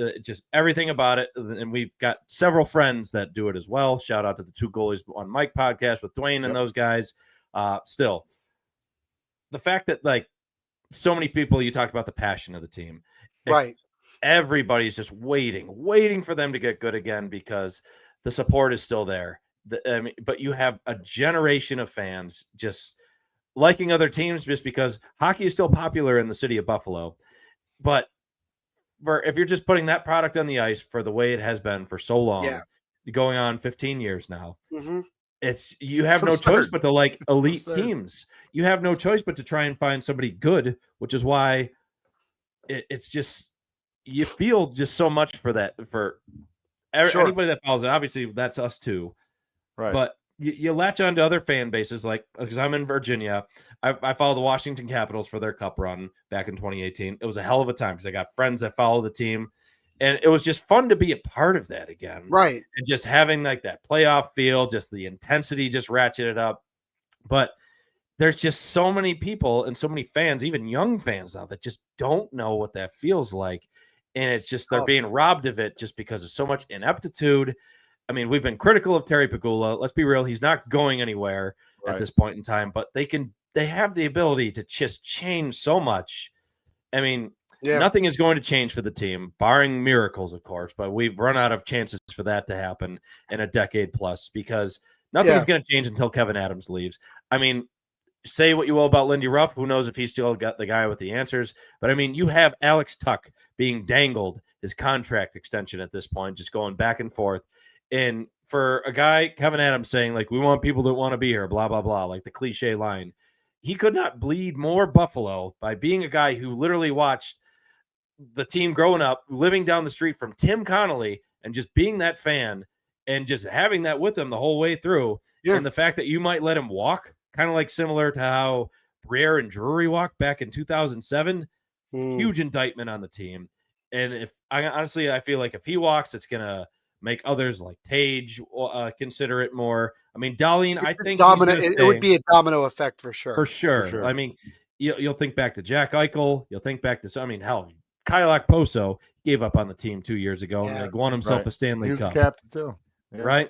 everything about it, and we've got several friends that do it as well. Shout out to the 2 Goalies on Mike podcast with Dwayne and those guys. Still, the fact that like so many people, you talked about the passion of the team, right? Everybody's just waiting for them to get good again because the support is still there. But you have a generation of fans just liking other teams just because hockey is still popular in the city of Buffalo. But if you're just putting that product on the ice for the way it has been for so long, going on 15 years now. Mm-hmm. You have no choice but to like elite teams. You have no choice but to try and find somebody good, which is why it's just, you feel just so much for that, for anybody that follows it. Obviously, that's us too. Right. But you latch on to other fan bases, like, because I'm in Virginia. I follow the Washington Capitals for their cup run back in 2018. It was a hell of a time because I got friends that follow the team. And it was just fun to be a part of that again. Right. And just having like that playoff feel, just the intensity just ratcheted up. But there's just so many people and so many fans, even young fans now, that just don't know what that feels like. And it's just, they're being robbed of it just because of so much ineptitude. I mean, we've been critical of Terry Pegula. Let's be real. He's not going anywhere at this point in time, but they have the ability to just change so much. I mean, nothing is going to change for the team, barring miracles, of course, but we've run out of chances for that to happen in a decade plus, because nothing is going to change until Kevin Adams leaves. I mean, say what you will about Lindy Ruff. Who knows if he's still got the guy with the answers? But I mean, you have Alex Tuck being dangled his contract extension at this point, just going back and forth. And for a guy, Kevin Adams, saying like, we want people that want to be here, blah, blah, blah, like the cliche line. He could not bleed more Buffalo by being a guy who literally watched the team growing up, living down the street from Tim Connolly, and just being that fan and just having that with him the whole way through. And the fact that you might let him walk, kind of like similar to how Briere and Drury walked back in 2007, huge indictment on the team. And if honestly, I feel like if he walks, it's going to make others like Tage consider it more. I mean, Dahlin, I think it would be a domino effect for sure. For sure. I mean, you'll think back to Jack Eichel. You'll think back to, I mean, hell, Kyle Okposo gave up on the team 2 years ago and like won himself a Stanley Cup. He was the captain too. Yeah. Right?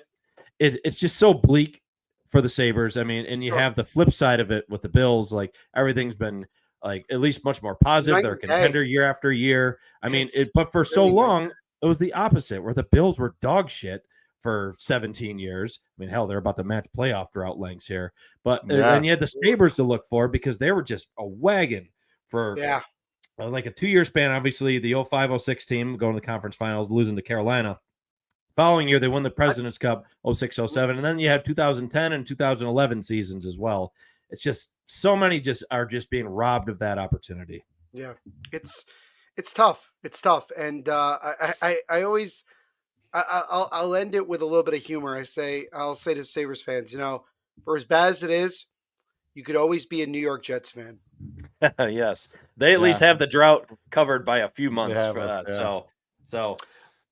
It's just so bleak for the Sabres. I mean, and you have the flip side of it with the Bills. Like, everything's been like at least much more positive. They're a contender year after year. I mean, but for so long, it was the opposite, where the Bills were dog shit for 17 years. I mean, hell, they're about to match playoff drought lengths here. But then you had the Sabres to look for, because they were just a wagon for like a 2-year span. Obviously, the 05-06 team going to the conference finals, losing to Carolina. Following year, they won the President's Cup 06-07. And then you had 2010 and 2011 seasons as well. It's just so many are being robbed of that opportunity. Yeah, it's tough. It's tough. And I always, I'll end it with a little bit of humor. I'll say to Sabres fans, for as bad as it is, you could always be a New York Jets fan. Yes. They at least have the drought covered by a few months. So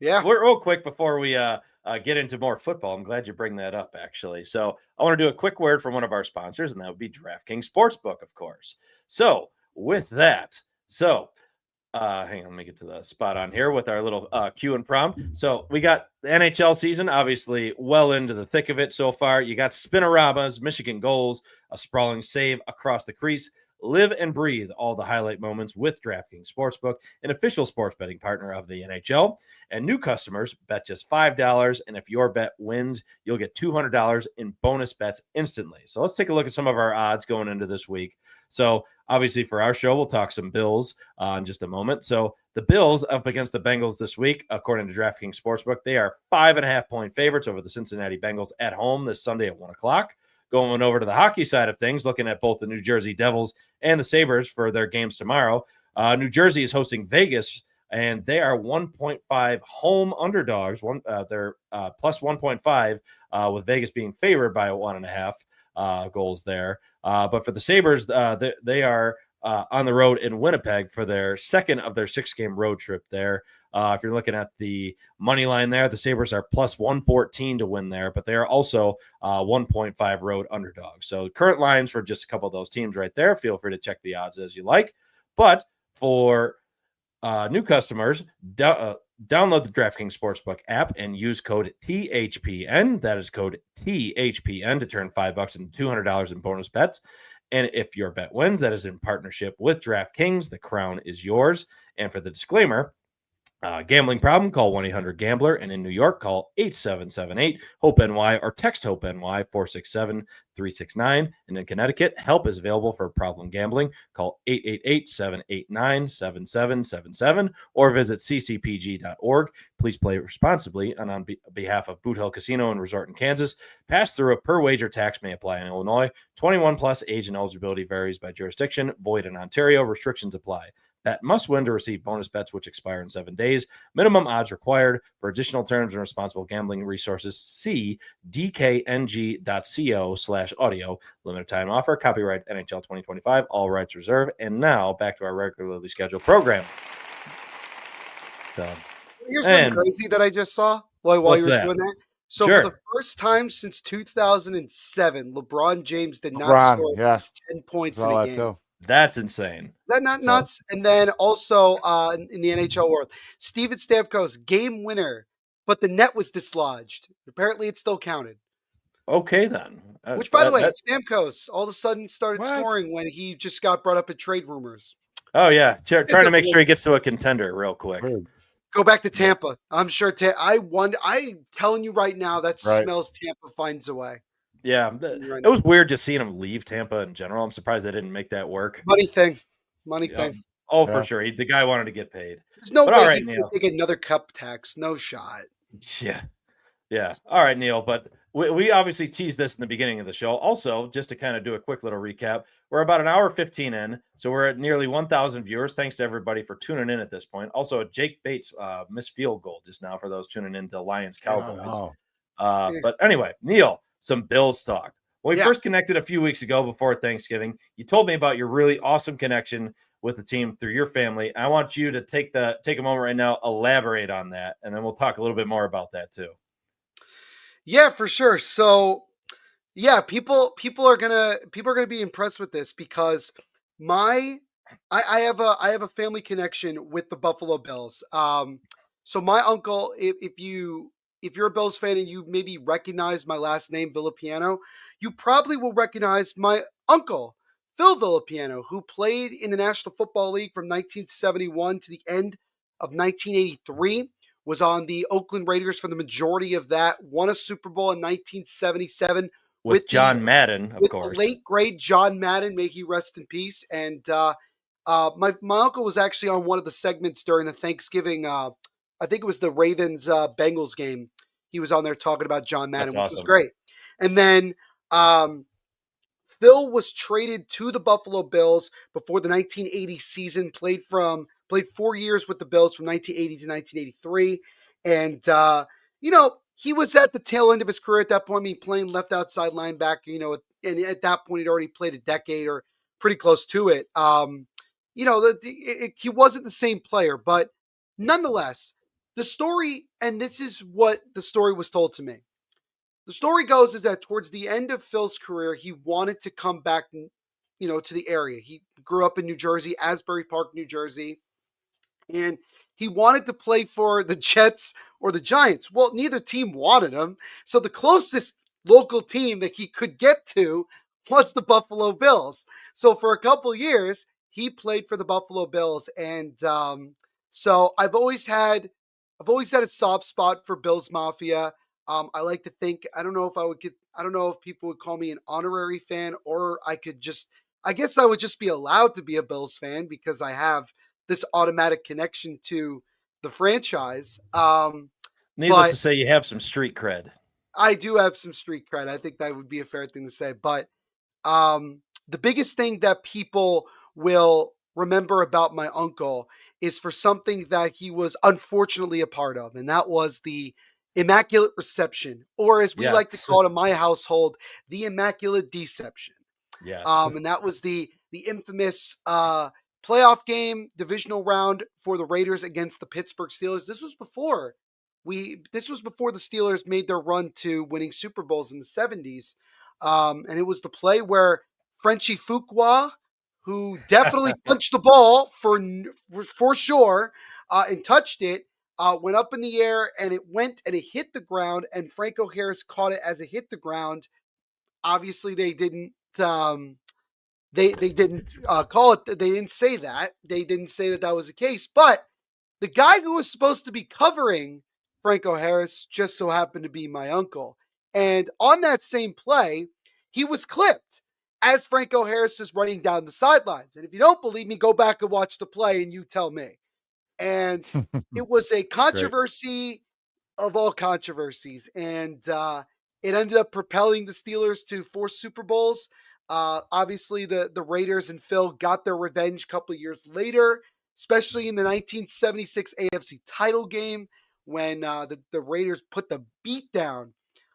we're real quick before we get into more football. I'm glad you bring that up, actually. So I want to do a quick word from one of our sponsors, and that would be DraftKings Sportsbook, of course. So with that, hang on, let me get to the spot on here with our little cue and prompt. So we got the NHL season, obviously well into the thick of it so far. You got spinoramas, Michigan goals, a sprawling save across the crease. Live and breathe all the highlight moments with DraftKings Sportsbook, an official sports betting partner of the NHL. And new customers bet just $5, and if your bet wins, you'll get $200 in bonus bets instantly. So let's take a look at some of our odds going into this week. So obviously for our show, we'll talk some Bills in just a moment. So the Bills up against the Bengals this week, according to DraftKings Sportsbook, they are 5.5-point favorites over the Cincinnati Bengals at home this Sunday at 1 o'clock. Going over to the hockey side of things, looking at both the New Jersey Devils and the Sabres for their games tomorrow. New Jersey is hosting Vegas, and they are 1.5 home underdogs. They're plus 1.5, with Vegas being favored by 1.5 goals there. But for the Sabres, they are on the road in Winnipeg for their second of their 6-game road trip there. If you're looking at the money line there, the Sabres are plus 114 to win there, but they are also 1.5 road underdogs. So current lines for just a couple of those teams right there. Feel free to check the odds as you like. But for new customers, download the DraftKings Sportsbook app and use code THPN. That is code THPN to turn $5 into $200 in bonus bets. And if your bet wins, that is in partnership with DraftKings. The crown is yours. And for the disclaimer, Gambling problem, call 1-800-GAMBLER, and in New York, call 8778-HOPE-NY or text HOPE-NY 467-369. And in Connecticut, help is available for problem gambling. Call 888-789-7777 or visit ccpg.org. Please play responsibly, and on behalf of Boot Hill Casino and Resort in Kansas, pass through a per wager tax may apply in Illinois. 21 plus, age and eligibility varies by jurisdiction. Void in Ontario. Restrictions apply. Bet must win to receive bonus bets, which expire in 7 days. Minimum odds required. For additional terms and responsible gambling resources, see dkng.co/audio. Limited time offer. Copyright NHL 2025. All rights reserved. And now back to our regularly scheduled program. So, here's something crazy that I just saw while you were doing that. So for the first time since 2007, LeBron James did not score at least 10 points in a game. Too. That's insane. That not nuts. And then also in the NHL world, Steven Stamkos game winner, but the net was dislodged. Apparently, it still counted. Okay, then. Which, by the way, Stamkos all of a sudden started scoring when he just got brought up in trade rumors. Oh yeah, trying to make sure he gets to a contender real quick. Go back to Tampa. I'm sure. I'm telling you right now, that smells Tampa finds a way. Yeah, it was weird just seeing him leave Tampa in general. I'm surprised they didn't make that work. Money thing. Oh, for sure. The guy wanted to get paid. There's no way he's going to take another cup tax. No shot. Yeah. All right, Neil. But we obviously teased this in the beginning of the show. Also, just to kind of do a quick little recap, we're about an hour 15 in, so we're at nearly 1,000 viewers. Thanks to everybody for tuning in at this point. Also, Jake Bates missed field goal just now for those tuning in to Lions Cowboys. But anyway, Neil, some Bills talk. When we first connected a few weeks ago before Thanksgiving, you told me about your really awesome connection with the team through your family. I want you to take a moment right now, elaborate on that, and then we'll talk a little bit more about that too. Yeah, for sure. So, yeah, people are gonna be impressed with this because I have a family connection with the Buffalo Bills. So my uncle, if you're a Bills fan and you maybe recognize my last name, Villapiano, you probably will recognize my uncle, Phil Villapiano, who played in the National Football League from 1971 to the end of 1983, was on the Oakland Raiders for the majority of that, won a Super Bowl in 1977 with John Madden, of course. The late, great John Madden, may he rest in peace. And my uncle was actually on one of the segments during the Thanksgiving, I think it was the Ravens-Bengals game. He was on there talking about John Madden, which was great. And then Phil was traded to the Buffalo Bills before the 1980 season, played 4 years with the Bills from 1980 to 1983. And, he was at the tail end of his career at that point. I mean, playing left outside linebacker, and at that point he'd already played a decade or pretty close to it. He wasn't the same player, but nonetheless, the story, and this is what the story was told to me. The story goes is that towards the end of Phil's career, he wanted to come back, to the area. He grew up in New Jersey, Asbury Park, New Jersey, and he wanted to play for the Jets or the Giants. Well, neither team wanted him, so the closest local team that he could get to was the Buffalo Bills. So for a couple years, he played for the Buffalo Bills, and so I've always had a soft spot for Bills Mafia. I like to think, I don't know if people would call me an honorary fan, or I guess I would just be allowed to be a Bills fan because I have this automatic connection to the franchise. Needless to say, you have some street cred. I do have some street cred. I think that would be a fair thing to say. But the biggest thing that people will remember about my uncle is for something that he was unfortunately a part of, and that was the Immaculate Reception, or as we like to call it in my household, the Immaculate Deception. Yes. And that was the infamous playoff game, divisional round for the Raiders against the Pittsburgh Steelers. This was before the Steelers made their run to winning Super Bowls in the 70s. And it was the play where Frenchie Fuqua, who definitely punched the ball for sure, and touched it, went up in the air, and it hit the ground, and Franco Harris caught it as it hit the ground. Obviously, they didn't they didn't call it. They didn't say that. They didn't say that was the case. But The guy who was supposed to be covering Franco Harris just so happened to be my uncle. And on that same play, he was clipped as Franco Harris is running down the sidelines. And if you don't believe me, go back and watch the play and you tell me. And it was a controversy of all controversies. And it ended up propelling the Steelers to 4 Super Bowls. Obviously, the Raiders and Phil got their revenge a couple of years later, especially in the 1976 AFC title game when the Raiders put the beat down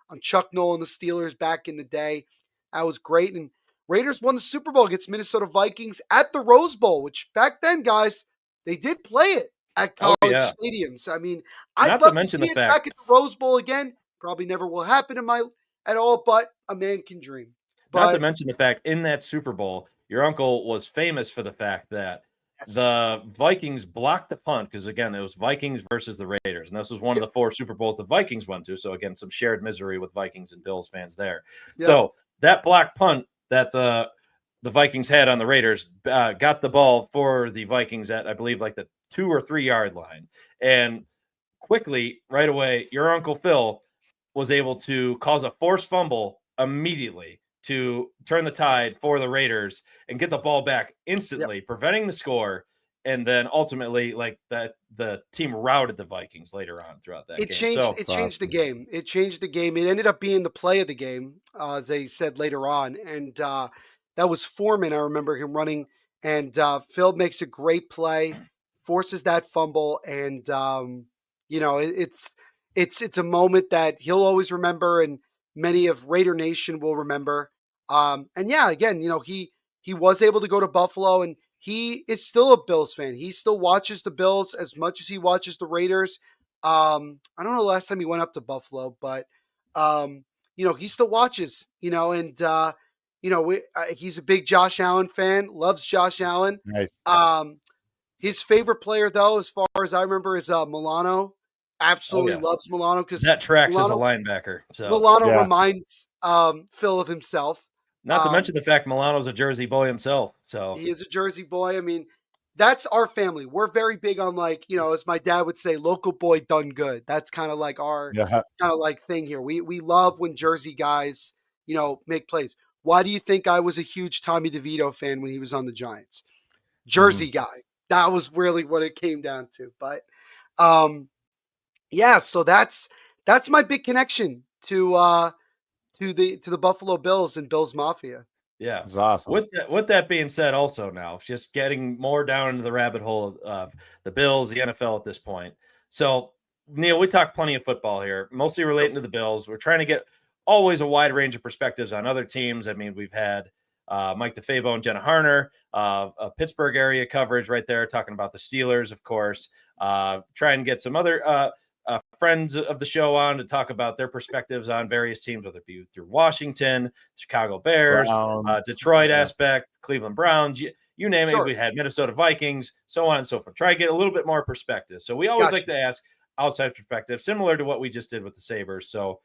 on Chuck Noll and the Steelers back in the day. That was great. And Raiders won the Super Bowl against Minnesota Vikings at the Rose Bowl, which back then, guys, they did play it at college stadiums. I mean, I'd love to see it back at the Rose Bowl again. Probably never will happen at all, but a man can dream. Not to mention the fact in that Super Bowl, your uncle was famous for the fact that the Vikings blocked the punt because, again, it was Vikings versus the Raiders. And this was one of the 4 Super Bowls the Vikings went to. So, again, some shared misery with Vikings and Bills fans there. Yep. So that blocked punt that the Vikings had on the Raiders got the ball for the Vikings at, I believe, like the 2 or 3 yard line. And quickly, right away, your Uncle Phil was able to cause a forced fumble immediately to turn the tide for the Raiders and get the ball back instantly, preventing the score. And then ultimately, like that, the team routed the Vikings later on throughout that game. It changed the game. It changed the game. It ended up being the play of the game, as they said later on. And that was Foreman. I remember him running. And Phil makes a great play, forces that fumble. And, it's a moment that he'll always remember. And many of Raider Nation will remember. Again, he was able to go to Buffalo, and he is still a Bills fan. He still watches the Bills as much as he watches the Raiders. I don't know the last time he went up to Buffalo, but he still watches. He's a big Josh Allen fan. Loves Josh Allen. Nice. His favorite player, though, as far as I remember, is Milano. Absolutely loves Milano because that tracks as a linebacker. So Milano reminds Phil of himself. Not to mention the fact Milano's a Jersey boy himself. So he is a Jersey boy. I mean, that's our family. We're very big on, like, as my dad would say, local boy done good. That's kind of like our kind of like thing here. We love when Jersey guys, make plays. Why do you think I was a huge Tommy DeVito fan when he was on the Giants? Jersey guy. That was really what it came down to. But so that's my big connection to the Buffalo Bills and Bills Mafia. Yeah, that's awesome. With that being said, also now just getting more down into the rabbit hole of the Bills, the NFL at this point. So, Neil, we talk plenty of football here, mostly relating to the Bills. We're trying to get always a wide range of perspectives on other teams. I mean, we've had Mike DeFabo and Jenna Harner, Pittsburgh area coverage right there, talking about the Steelers, of course. Try and get some other friends of the show on to talk about their perspectives on various teams, whether it be through Washington, Chicago Bears, Detroit aspect, Cleveland Browns, you name it. We had Minnesota Vikings, so on and so forth. Try to get a little bit more perspective. So we always like to ask outside perspective, similar to what we just did with the Sabres. So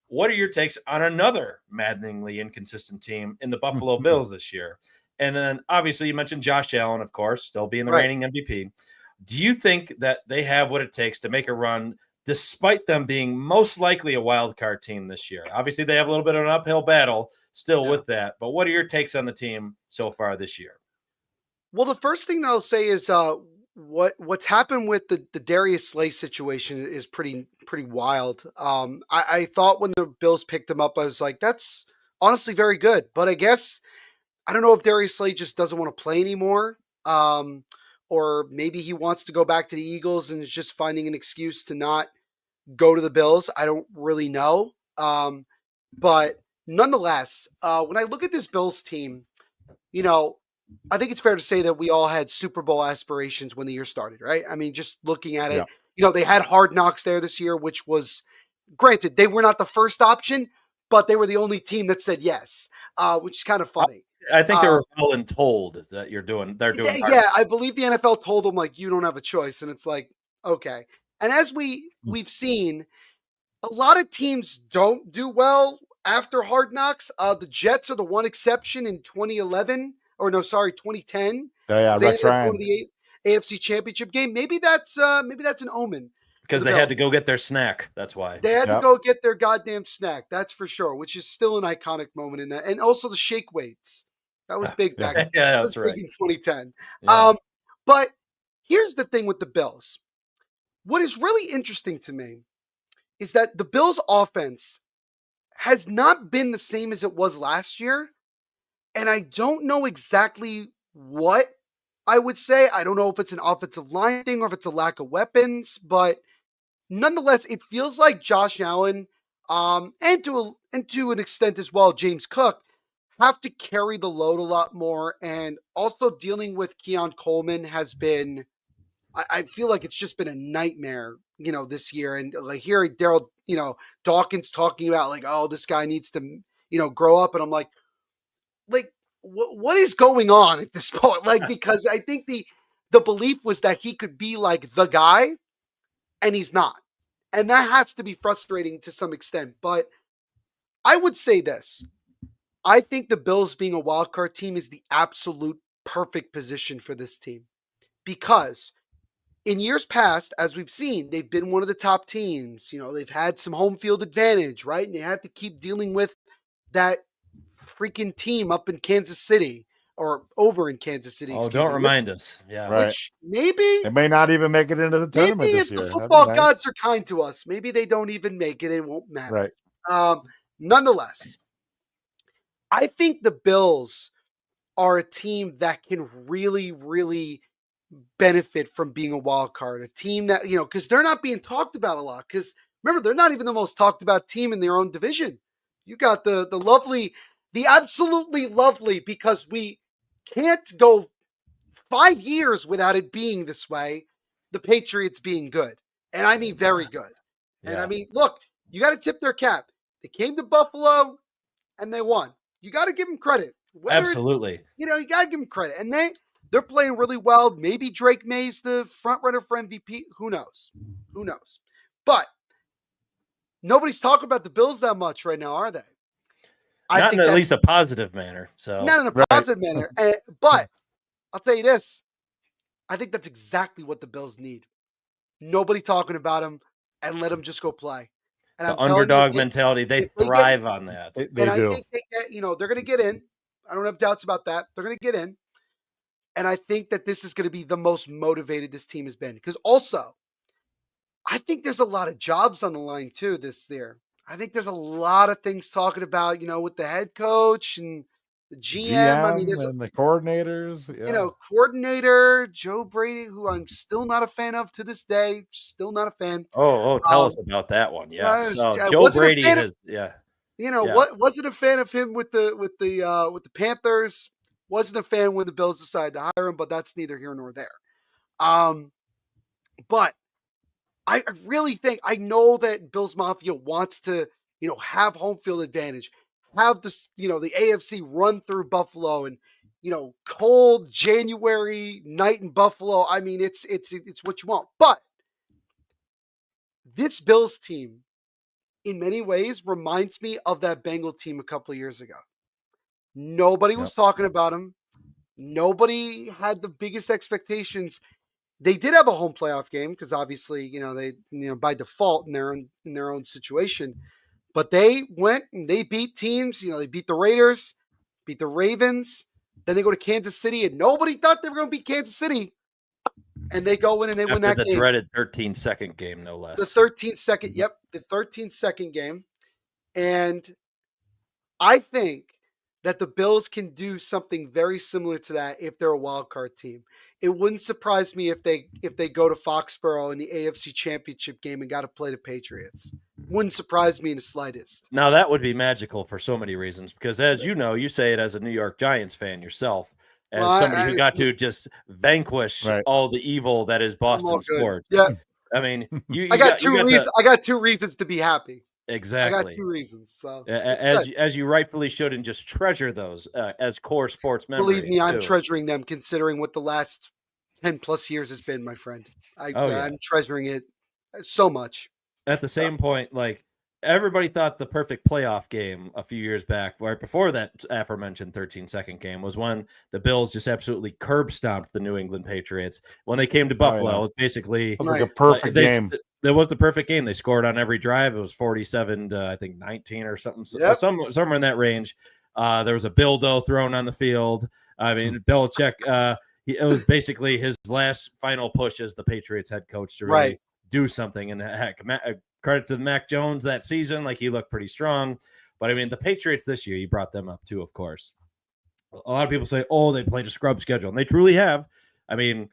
what are your takes on another maddeningly inconsistent team in the Buffalo Bills this year? And then obviously you mentioned Josh Allen, of course, still being the reigning MVP. Do you think that they have what it takes to make a run, despite them being most likely a wild card team this year? Obviously, they have a little bit of an uphill battle still with that. But what are your takes on the team so far this year? Well, the first thing that I'll say is what's happened with the Darius Slay situation is pretty wild. I thought when the Bills picked him up, I was like, that's honestly very good. But I guess I don't know if Darius Slay just doesn't want to play anymore. Or maybe he wants to go back to the Eagles and is just finding an excuse to not go to the Bills. I don't really know. But nonetheless, when I look at this Bills team, I think it's fair to say that we all had Super Bowl aspirations when the year started, right? I mean, just looking at it, they had Hard Knocks there this year, which was, granted, they were not the first option, but they were the only team that said yes, which is kind of funny. I think they were well and told that they're doing. Yeah, I believe the NFL told them, like, you don't have a choice. And it's like, okay. And as we've seen, a lot of teams don't do well after Hard Knocks. The Jets are the one exception in 2010. Yeah, Rex Ryan. AFC Championship game. Maybe that's an omen. Because they had to go get their snack. That's why. They had to go get their goddamn snack. That's for sure, which is still an iconic moment in that. And also the shake weights. That was big back. Yeah, that's right. big in 2010. Yeah. But here's the thing with the Bills. What is really interesting to me is that the Bills' offense has not been the same as it was last year. And I don't know exactly what I would say. I don't know if it's an offensive line thing or if it's a lack of weapons, but nonetheless, it feels like Josh Allen, and to an extent as well, James Cook, have to carry the load a lot more. And also dealing with Keon Coleman has been, I feel like it's just been a nightmare, this year. And like hearing Daryl, Dawkins talking about like, oh, this guy needs to, grow up. And I'm like, what is going on at this point? Like, because I think the belief was that he could be like the guy, and he's not. And that has to be frustrating to some extent. But I would say this. I think the Bills being a wild card team is the absolute perfect position for this team. Because in years past, as we've seen, they've been one of the top teams. They've had some home field advantage, right? And they had to keep dealing with that freaking team up in Kansas City or over in Kansas City. Oh, don't remind us. Yeah. Right. Which maybe they may not even make it into the tournament maybe this if year. the football gods are kind to us, maybe they don't even make it. It won't matter. Right. Nonetheless, I think the Bills are a team that can really, really benefit from being a wild card. A team that, because they're not being talked about a lot. Because remember, they're not even the most talked about team in their own division. You got the lovely, the absolutely lovely, because we can't go 5 years without it being this way, the Patriots being good. And I mean very good. And I mean, look, you got to tip their cap. They came to Buffalo and they won. You got to give them credit. Absolutely. You got to give them credit. And they're playing really well. Maybe Drake May's the front runner for MVP. Who knows? But nobody's talking about the Bills that much right now, are they? Not in at least a positive manner. So not in a positive manner. But I'll tell you this. I think that's exactly what the Bills need. Nobody talking about them, and let them just go play. And the underdog mentality, they thrive on that. They do. I think they get, they're going to get in. I don't have doubts about that. They're going to get in. And I think that this is going to be the most motivated this team has been. Because also, I think there's a lot of jobs on the line too this year. I think there's a lot of things talking about, with the head coach and the GM. I mean, and the coordinators. Yeah. Coordinator Joe Brady, who I'm still not a fan of to this day. Still not a fan. Oh, tell us about that one. Yeah. So Joe Brady has, wasn't a fan of him with the Panthers. Wasn't a fan when the Bills decided to hire him, but that's neither here nor there. But I really think, I know that Bills Mafia wants to, have home field advantage, have this, the AFC run through Buffalo, and cold January night in Buffalo. I mean, it's what you want. But this Bills team, in many ways, reminds me of that Bengal team a couple of years ago. Nobody was talking about them. Nobody had the biggest expectations. They did have a home playoff game because obviously, they by default in their own situation. But they went and they beat teams. They beat the Raiders, beat the Ravens. Then they go to Kansas City, and nobody thought they were going to beat Kansas City. And they go in and they win that game. The dreaded 13-second game, no less. The 13-second game. And I think that the Bills can do something very similar to that if they're a wild card team. It wouldn't surprise me if they go to Foxborough in the AFC Championship game and got to play the Patriots. Wouldn't surprise me in the slightest. Now that would be magical for so many reasons, because as you know, you say it as a New York Giants fan yourself, as somebody who got to just vanquish all the evil that is Boston sports. Yeah. I mean, I got two reasons to be happy. Exactly. I got two reasons. So as you rightfully should, and just treasure those as core sports memories. Believe me, I'm treasuring them, considering what the last 10 plus years has been, my friend. I'm treasuring it so much. At the same point, like everybody thought the perfect playoff game a few years back, right before that aforementioned 13-second game, was when the Bills just absolutely curb stomped the New England Patriots. When they came to Buffalo, it was basically it was like a perfect game. That was the perfect game. They scored on every drive. It was 47 to I think 19 or something, somewhere in that range. There was a dildo thrown on the field. I mean, Belichick. It was basically his last final push as the Patriots head coach to really do something. And heck, credit to Mac Jones that season. Like, he looked pretty strong. But I mean, the Patriots this year, you brought them up too, of course. A lot of people say, oh, they played a scrub schedule. And they truly have. I mean,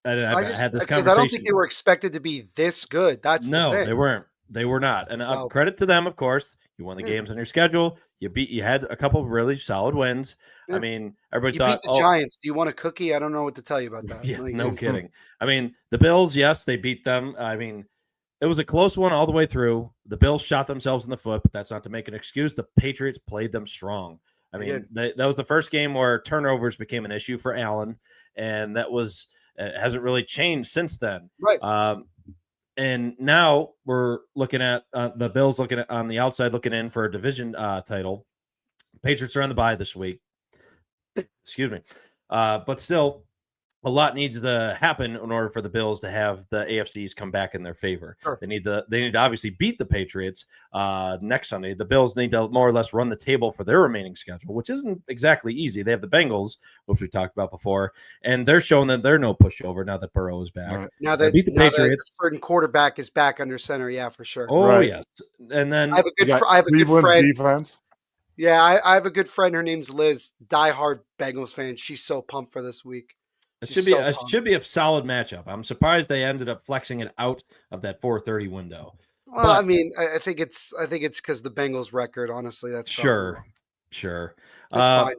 I've had this conversation. I don't think they were expected to be this good. That's the thing. They weren't. They were not. And credit to them, of course. You won the games on your schedule. You had a couple of really solid wins. I mean, everybody thought, beat the Giants. Do you want a cookie? I don't know what to tell you about that. Yeah, no kidding. I mean, the Bills, yes, they beat them. I mean, it was a close one all the way through. The Bills shot themselves in the foot, but that's not to make an excuse. The Patriots played them strong. I mean, that was the first game where turnovers became an issue for Allen, and that was hasn't really changed since then. Right. And now we're looking at the Bills looking at on the outside, looking in for a division title. Patriots are on the bye this week. Excuse me. But still, a lot needs to happen in order for the Bills to have the AFCs come back in their favor. Sure. They need to obviously beat the Patriots next Sunday. The Bills need to more or less run the table for their remaining schedule, which isn't exactly easy. They have the Bengals, which we talked about before, and they're showing that they're no pushover now that Burrow is back. Right. Now that beat the Patriots, a certain quarterback is back under center, yeah, for sure. Oh yes, and then I have a good friend. Defense. Yeah, I have a good friend. Her name's Liz, diehard Bengals fan. She's so pumped for this week. It should be a solid matchup. I'm surprised they ended up flexing it out of that 4:30 window. Well, I mean, I think it's because the Bengals record. Honestly, that's sure. That's fine.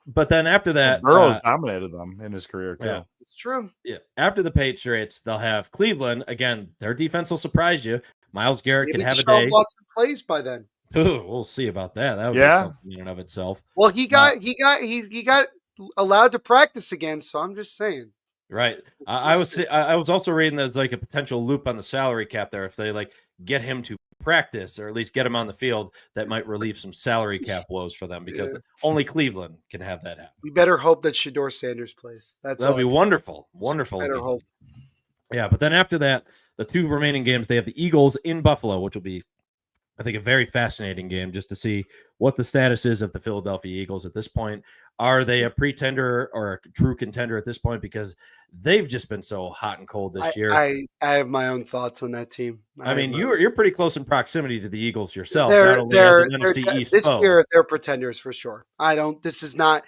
But then after that, Burrow's dominated them in his career too. Yeah, it's true. Yeah. After the Patriots, they'll have Cleveland again. Their defense will surprise you. Myles Garrett can have a day. Watson plays by then. Ooh, we'll see about that. That would be something in and of itself. Well, he got allowed to practice again, so I'm just saying. Right. I was also reading there's like a potential loop on the salary cap there. If they like get him to practice or at least get him on the field, that might relieve some salary cap woes for them because only Cleveland can have that happen. We better hope that Shedeur Sanders plays. That'll be wonderful. Wonderful. Better hope. Yeah, but then after that, the two remaining games, they have the Eagles in Buffalo, which will be, I think, a very fascinating game just to see what the status is of the Philadelphia Eagles at this point. Are they a pretender or a true contender at this point? Because they've just been so hot and cold this year. I have my own thoughts on that team. I mean, you're pretty close in proximity to the Eagles yourself. Year they're pretenders for sure. This is not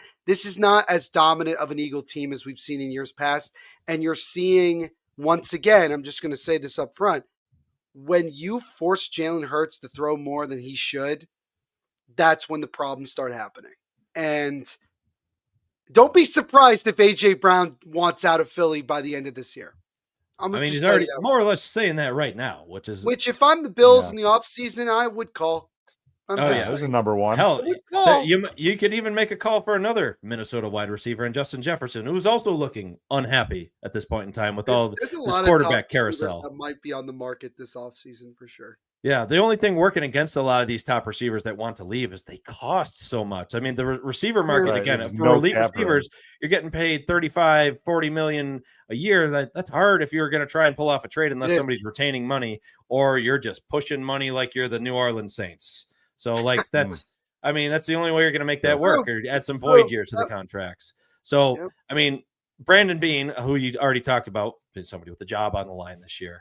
as dominant of an Eagle team as we've seen in years past. And you're seeing, once again, I'm just going to say this up front, when you force Jalen Hurts to throw more than he should, that's when the problems start happening. And don't be surprised if A.J. Brown wants out of Philly by the end of this year. He's already more or less saying that right now, which if I'm the Bills in the offseason, I would call. It was a number one. Hell, you could even make a call for another Minnesota wide receiver and Justin Jefferson, who's also looking unhappy at this point in time with all this quarterback carousel. That might be on the market this offseason for sure. Yeah, the only thing working against a lot of these top receivers that want to leave is they cost so much. I mean, the receiver market, again, for elite receivers, you're getting paid 35, 40 million a year. That's hard if you're going to try and pull off a trade unless somebody's retaining money or you're just pushing money like you're the New Orleans Saints. So, like, that's the only way you're going to make that work or add some void years to the contracts. So, I mean, Brandon Beane, who you already talked about, is somebody with a job on the line this year.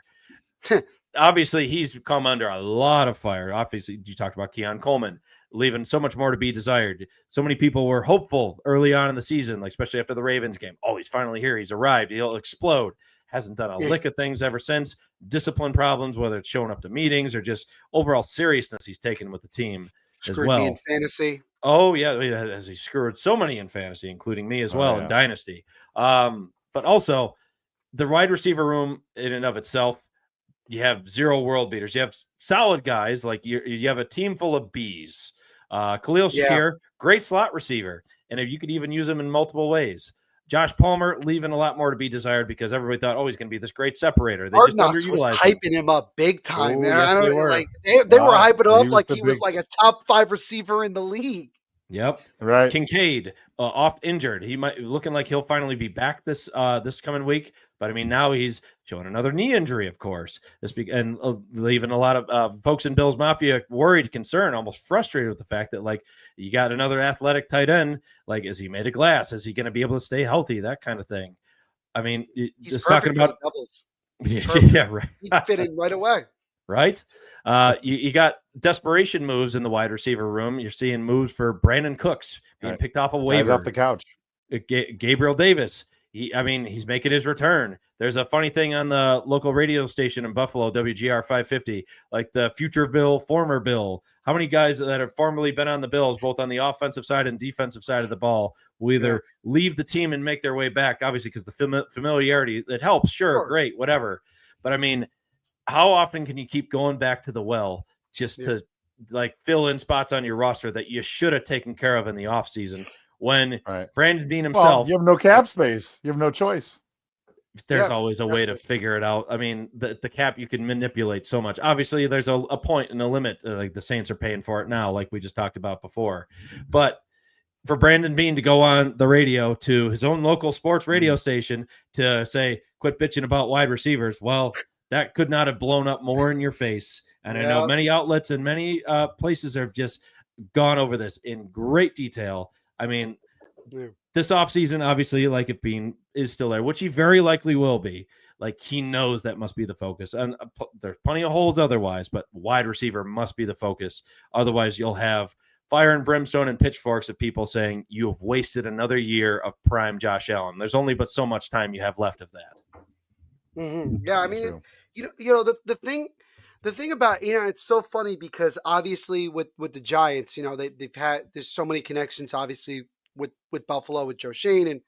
Obviously, he's come under a lot of fire. Obviously, you talked about Keon Coleman leaving so much more to be desired. So many people were hopeful early on in the season, like especially after the Ravens game. Oh, he's finally here. He's arrived. He'll explode. Hasn't done a lick of things ever since. Discipline problems, whether it's showing up to meetings or just overall seriousness he's taken with the team as well. In fantasy. Oh, yeah. As he screwed so many in fantasy, including me as well in Dynasty. But also, the wide receiver room in and of itself, you have zero world beaters. You have solid guys. Like you have a team full of bees. Khalil Shakir, great slot receiver. And if you could even use him in multiple ways. Josh Palmer leaving a lot more to be desired because everybody thought, oh, he's going to be this great separator. They Hard just Knocks was underutilized him. hyping him up big time, Oh, man. yes, I they don't were. like they were hyping him up like the he was like a top 5 receiver in the league. Yep. Right. Kincaid off injured. He might looking like he'll finally be back this coming week. But I mean, now he's showing another knee injury, of course. And leaving a lot of folks in Bills Mafia worried, concerned, almost frustrated with the fact that, like, you got another athletic tight end. Like, is he made of glass? Is he going to be able to stay healthy? That kind of thing. I mean, He's just perfect talking about for the yeah, yeah, right. He'd fit in right away. Right. You got desperation moves in the wide receiver room. You're seeing moves for Brandon Cooks being picked off a waiver. Guys off the couch. Gabriel Davis. He's making his return. There's a funny thing on the local radio station in Buffalo, WGR 550, like the future Bill, former Bill. How many guys that have formerly been on the Bills, both on the offensive side and defensive side of the ball, will either leave the team and make their way back, obviously, because the familiarity, it helps. Sure, great, whatever. But I mean, how often can you keep going back to the well just to like fill in spots on your roster that you should have taken care of in the offseason when Brandon Bean himself, you have no cap space. You have no choice. There's always a way to figure it out. I mean, the cap you can manipulate so much. Obviously, there's a point and a limit. Like the Saints are paying for it now, like we just talked about before. But for Brandon Bean to go on the radio to his own local sports radio station to say, quit bitching about wide receivers, well, that could not have blown up more in your face. And I know many outlets and many places have just gone over this in great detail. I mean, this offseason, obviously, like if Bean is still there, which he very likely will be, like he knows that must be the focus. And there's plenty of holes otherwise, but wide receiver must be the focus. Otherwise, you'll have fire and brimstone and pitchforks of people saying you have wasted another year of prime Josh Allen. There's only but so much time you have left of that. Mm-hmm. Yeah, I mean, the thing about, it's so funny because obviously with the Giants, they've had, there's so many connections obviously with Buffalo, with Joe Shane and,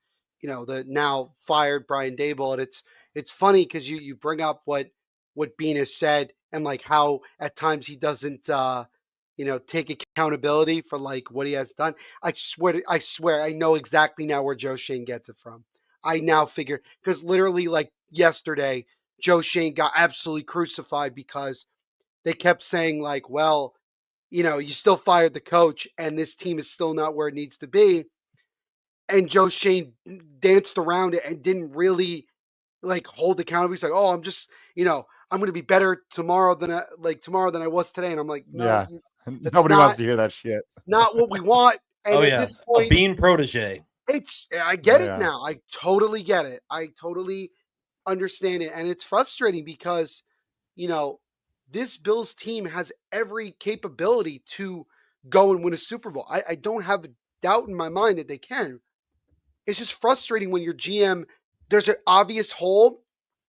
the now fired Brian Daboll. And it's funny because you bring up what Bean has said and like how at times he doesn't, take accountability for like what he has done. I swear, I know exactly now where Joe Shane gets it from. I now figure, because literally like yesterday, Joe Shane got absolutely crucified because they kept saying like, well, you still fired the coach and this team is still not where it needs to be. And Joe Shane danced around it and didn't really like hold accountability. He's like, oh, I'm just, I'm going to be better tomorrow than I was today. And I'm like, no, nobody wants to hear that shit. It's not what we want. And at this point, a Bean protege. I get it now. I totally get it. I totally understand it. And it's frustrating because, this Bills team has every capability to go and win a Super Bowl. I don't have a doubt in my mind that they can. It's just frustrating when your GM, there's an obvious hole,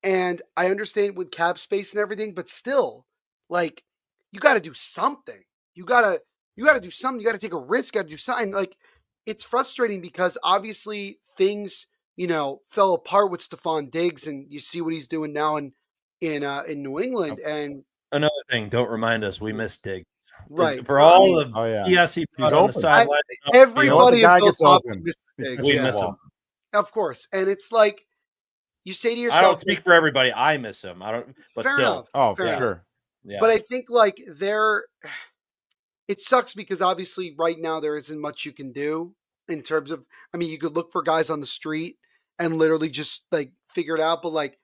and I understand with cap space and everything, but still, like, you got to do something. You got to do something. You got to take a risk. Got to do something. Like, it's frustrating because obviously things, fell apart with Stephon Diggs, and you see what he's doing now in New England. And another thing, don't remind us we missed Diggs. Right. For all the BS he put on the sideline. Everybody guy gets open. We miss him. Of course. And it's like, you say to yourself, I don't speak for everybody. I miss him. I don't, but fair still. enough. Oh, fair for enough. sure. Yeah. But I think like it sucks because obviously right now there isn't much you can do in terms of, you could look for guys on the street and literally just like figure it out. But like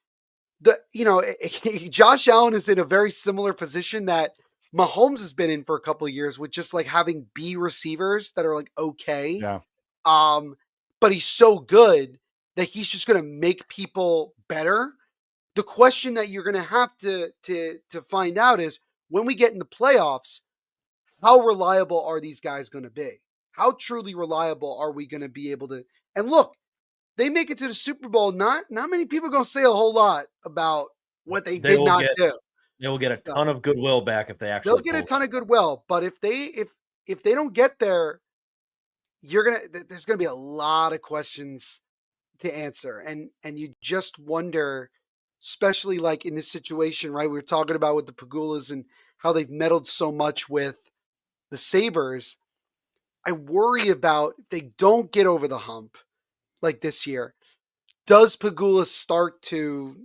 Josh Allen is in a very similar position that Mahomes has been in for a couple of years with just like having B receivers that are like, okay. Yeah. But he's so good that he's just going to make people better. The question that you're going to have to find out is when we get in the playoffs, how reliable are these guys going to be? How truly reliable are we going to be able to? And look, they make it to the Super Bowl. Not many people are going to say a whole lot about what they did not do. They will get a ton of goodwill back if they actually. They'll get a ton of goodwill, but if they don't get there, there's gonna be a lot of questions to answer, and you just wonder, especially like in this situation, right? We were talking about with the Pagulas and how they've meddled so much with the Sabres. I worry about if they don't get over the hump like this year. does Pagula start to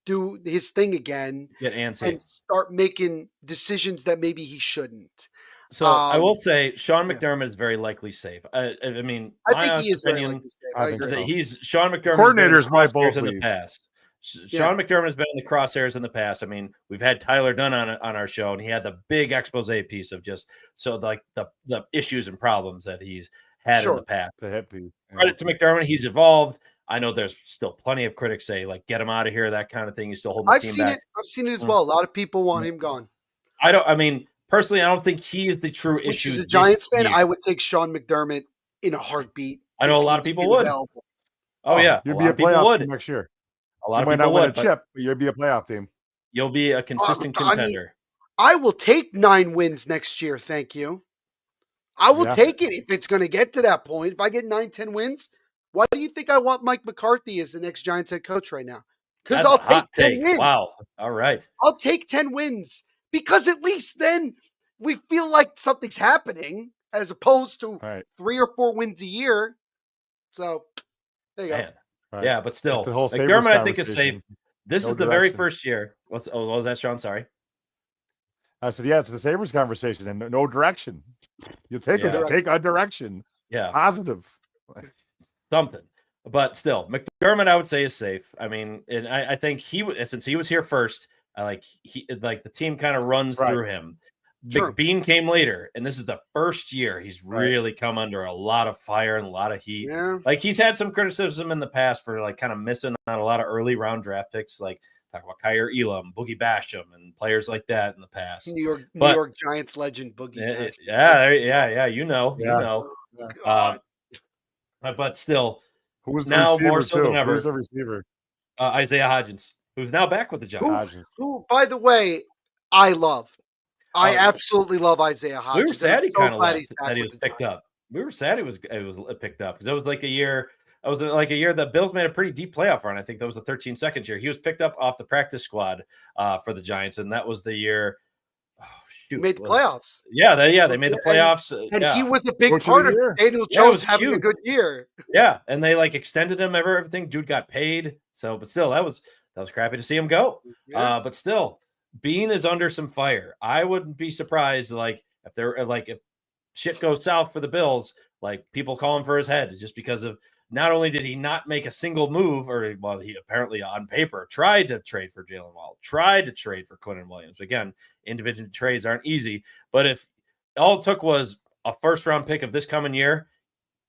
do his thing again Get antsy. and start making decisions that maybe he shouldn't? So I will say Sean yeah. McDermott is very likely safe. I mean, I my think honest he is very opinion likely safe. I I think agree. so. he's Sean McDermott. Coordinators might both in the leave. past. Yeah. Sean McDermott has been in the crosshairs in the past. I mean, we've had Tyler Dunn on our show, and he had the big expose piece of just the issues and problems that he's had in the past. The hit piece. Yeah. Credit to McDermott, he's evolved. I know there's still plenty of critics say like get him out of here, that kind of thing. He's still holding the team back. I've seen it as well. A lot of people want him gone. I mean, personally, I don't think he is the true issue. As a Giants fan, I would take Sean McDermott in a heartbeat. I know a lot of people would. Available. Oh yeah, you'd be a playoff team next year. A lot you of might people not win would, a chip, but you'll be a playoff team. You'll be a consistent contender. I will take 9 wins next year. Thank you. I will take it if it's going to get to that point. If I get 9, 10 wins, why do you think I want Mike McCarthy as the next Giants head coach right now? Because I'll take 10 wins. Wow. All right. I'll take 10 wins because at least then we feel like something's happening as opposed to 3 or 4 wins a year. So there you go. Right. Yeah, but still, the whole McDermott, I think, is safe. This is the very first year. What was that, Sean? Sorry. I said, yeah, it's the Sabres conversation and no direction. You take a direction. Yeah. Positive. Something. But still, McDermott, I would say, is safe. I mean, and I think since he was here first, the team kind of runs through him. Sure. McBean came later, and this is the first year he's really come under a lot of fire and a lot of heat. Yeah. Like he's had some criticism in the past for like kind of missing on a lot of early round draft picks, like talk about Kyer Elam, Boogie Basham, and players like that in the past. New York Giants legend Boogie Basham. Yeah, you know. Yeah. But still, who's now the receiver more so too? than ever? Who's the receiver? Isaiah Hodgins, who's now back with the Giants. Who, by the way, I love. I absolutely love Isaiah Hodgins. We were sad he kind of left that he was picked up. We were sad he was picked up because it was like a year. It was like a year that Bills made a pretty deep playoff run. I think that was the 13-second year. He was picked up off the practice squad for the Giants, and that was the year. Oh shoot! Made the playoffs. Yeah, they made the playoffs, and he was a big part of Daniel Jones having a good year. Yeah, and they like extended him. Everything, dude got paid. So, but still, that was crappy to see him go. Yeah. But still. Bean is under some fire. I wouldn't be surprised, if shit goes south for the Bills, like people calling for his head, just because of not only did he not make a single move, he apparently on paper tried to trade for Jalen Waddle, tried to trade for Quinnen Williams. Again, individual trades aren't easy, but if all it took was a first-round pick of this coming year,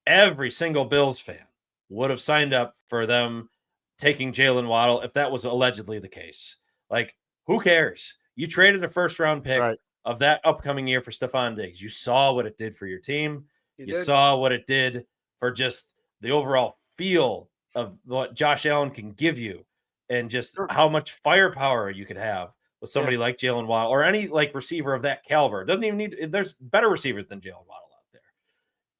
every single Bills fan would have signed up for them taking Jalen Waddle if that was allegedly the case. Like, who cares? You traded a first-round pick of that upcoming year for Stephon Diggs. You saw what it did for your team. You saw what it did for just the overall feel of what Josh Allen can give you and just how much firepower you could have with somebody like Jalen Waddle or any receiver of that caliber. It doesn't even need – there's better receivers than Jalen Waddle out there.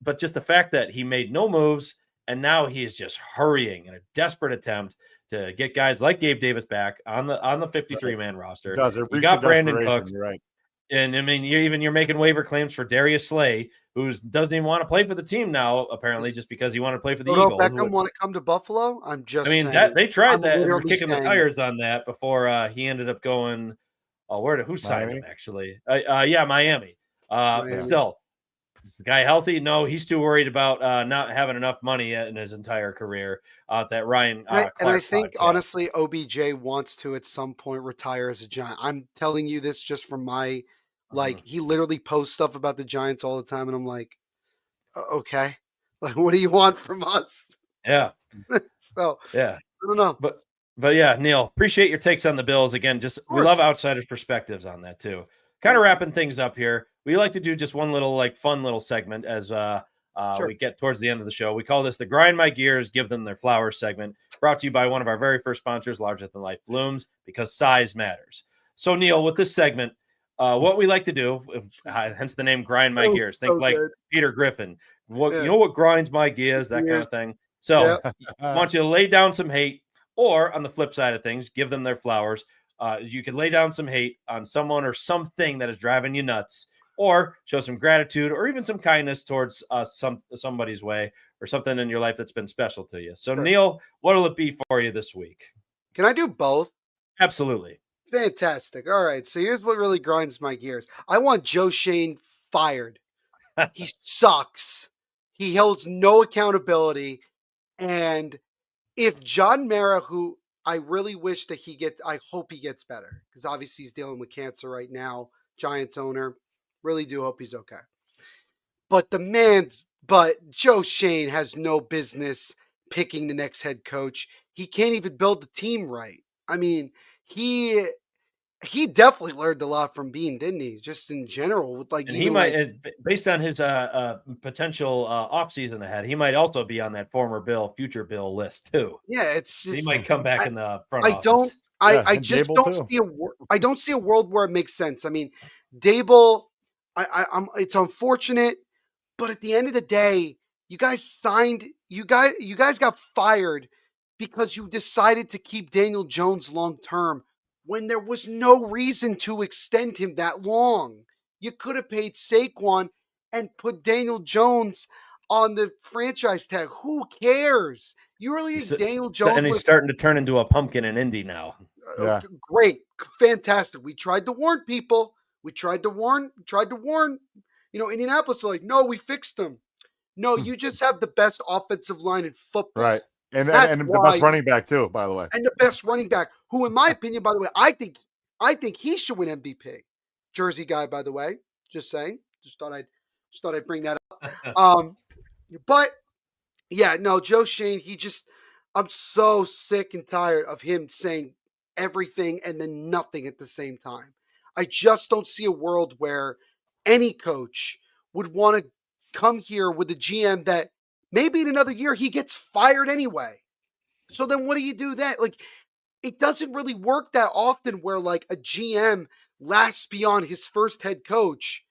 But just the fact that he made no moves and now he is just hurrying in a desperate attempt – to get guys like Gabe Davis back on the 53-man roster. You got Brandon Cooks. Right. And I mean, you're making waiver claims for Darius Slay, who doesn't even want to play for the team now, apparently, just because he wanted to play for the Eagles. Beckham want to come to Buffalo? Saying, they tried that and were kicking the tires on that before he ended up going. Who signed him actually? Miami. But still. Is the guy healthy? No, he's too worried about not having enough money in his entire career. That Ryan and I think honestly, OBJ wants to at some point retire as a Giant. I'm telling you this just from my he literally posts stuff about the Giants all the time, and I'm like, okay, like what do you want from us? Yeah. So yeah, I don't know, but yeah, Neil, appreciate your takes on the Bills again. Just we love outsiders' perspectives on that too. Kind of wrapping things up here. We like to do just one little fun little segment as we get towards the end of the show. We call this the Grind My Gears, Give Them Their Flowers segment, brought to you by one of our very first sponsors, Larger Than Life Blooms, because size matters. So, Neil, with this segment, what we like to do, hence the name Grind My Gears, think like Peter Griffin. You know what grinds my gears, that kind of thing. So I want you to lay down some hate, or on the flip side of things, give them their flowers. You can lay down some hate on someone or something that is driving you nuts. or show some gratitude or even some kindness towards somebody's way or something in your life that's been special to you. So, Sure. Neil, what'll it be for you this week? Can I do both? Absolutely. Fantastic. All right. So here's what really grinds my gears. I want Joe Shane fired. He sucks. He holds no accountability. And if John Mara, who I really wish that I hope he gets better because obviously he's dealing with cancer right now. Giants owner. Really do hope he's okay. But Joe Shane has no business picking the next head coach. He can't even build the team right. I mean, he definitely learned a lot from Bean, didn't he? Just in general, with and he might, based on his potential offseason ahead, he might also be on that former Bill, future Bill list too. Yeah, it's just, he might come back in the front I don't. office. I just don't see I don't see a world where it makes sense. I mean, Dable. It's unfortunate, but at the end of the day, you guys got fired because you decided to keep Daniel Jones long term when there was no reason to extend him that long. You could have paid Saquon and put Daniel Jones on the franchise tag. Who cares? You really think Daniel Jones? And he's starting to turn into a pumpkin in Indy now. Yeah. Great, fantastic. We tried to warn people. We tried to warn. Indianapolis are like, no, we fixed them. No, you just have the best offensive line in football. Right. And the best running back too, by the way. And the best running back, who in my opinion, by the way, I think he should win MVP. Jersey guy, by the way. Just saying. Just thought I'd bring that up. But yeah, no, Joe Shane, I'm so sick and tired of him saying everything and then nothing at the same time. I just don't see a world where any coach would want to come here with a GM that maybe in another year he gets fired anyway. So then what do you do then? Like, it doesn't really work that often where like a GM lasts beyond his first head coach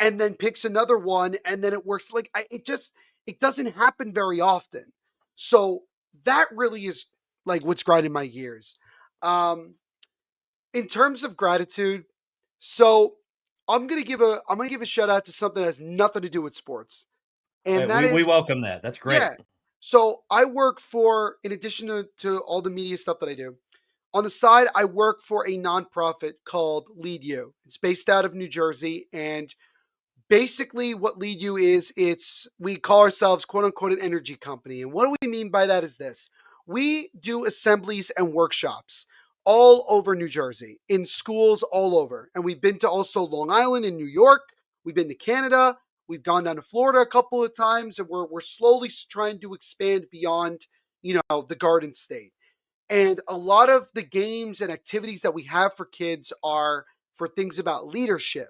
and then picks another one and then it works. Like, it doesn't happen very often. So that really is like what's grinding my gears. In terms of gratitude, so I'm gonna give a shout out to something that has nothing to do with sports, and we welcome that. That's great. Yeah. So I work for, in addition to all the media stuff that I do, on the side I work for a nonprofit called Lead You. It's based out of New Jersey, and basically what Lead You is, we call ourselves quote unquote an energy company, and what do we mean by that is this: we do assemblies and workshops all over New Jersey, in schools all over. And we've been to also Long Island in New York. We've been to Canada. We've gone down to Florida a couple of times. And we're slowly trying to expand beyond, the Garden State. And a lot of the games and activities that we have for kids are for things about leadership,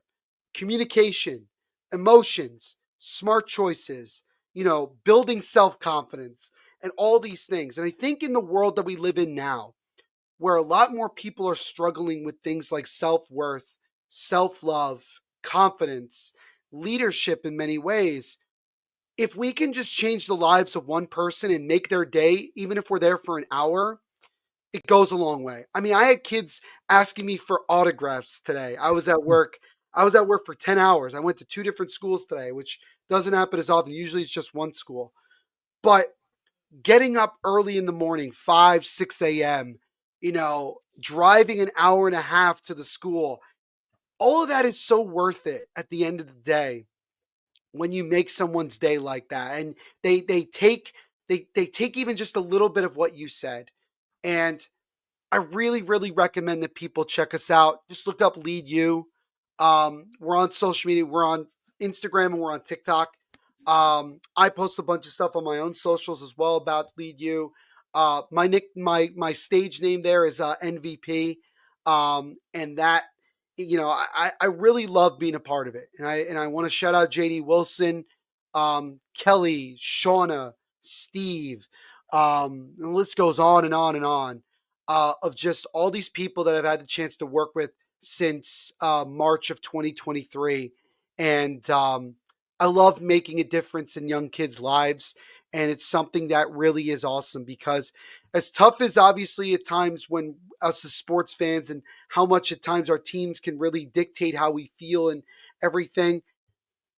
communication, emotions, smart choices, building self-confidence, and all these things. And I think in the world that we live in now, where a lot more people are struggling with things like self-worth, self-love, confidence, leadership in many ways, if we can just change the lives of one person and make their day, even if we're there for an hour, it goes a long way. I mean, I had kids asking me for autographs today. I was at work for 10 hours. I went to 2 different schools today, which doesn't happen as often. Usually it's just one school. But getting up early in the morning, 5, 6 a.m., driving an hour and a half to the school, all of that is so worth it at the end of the day when you make someone's day like that. And they take even just a little bit of what you said. And I really, really recommend that people check us out. Just look up Lead You. We're on social media. We're on Instagram and we're on TikTok. I post a bunch of stuff on my own socials as well about Lead You. My stage name there is NVP, and that I really love being a part of it, and I want to shout out JD Wilson, Kelly, Shauna, Steve, and the list goes on and on and on, of just all these people that I've had the chance to work with since March of 2023, and I love making a difference in young kids' lives. And it's something that really is awesome because as tough as obviously at times when us as sports fans and how much at times our teams can really dictate how we feel and everything.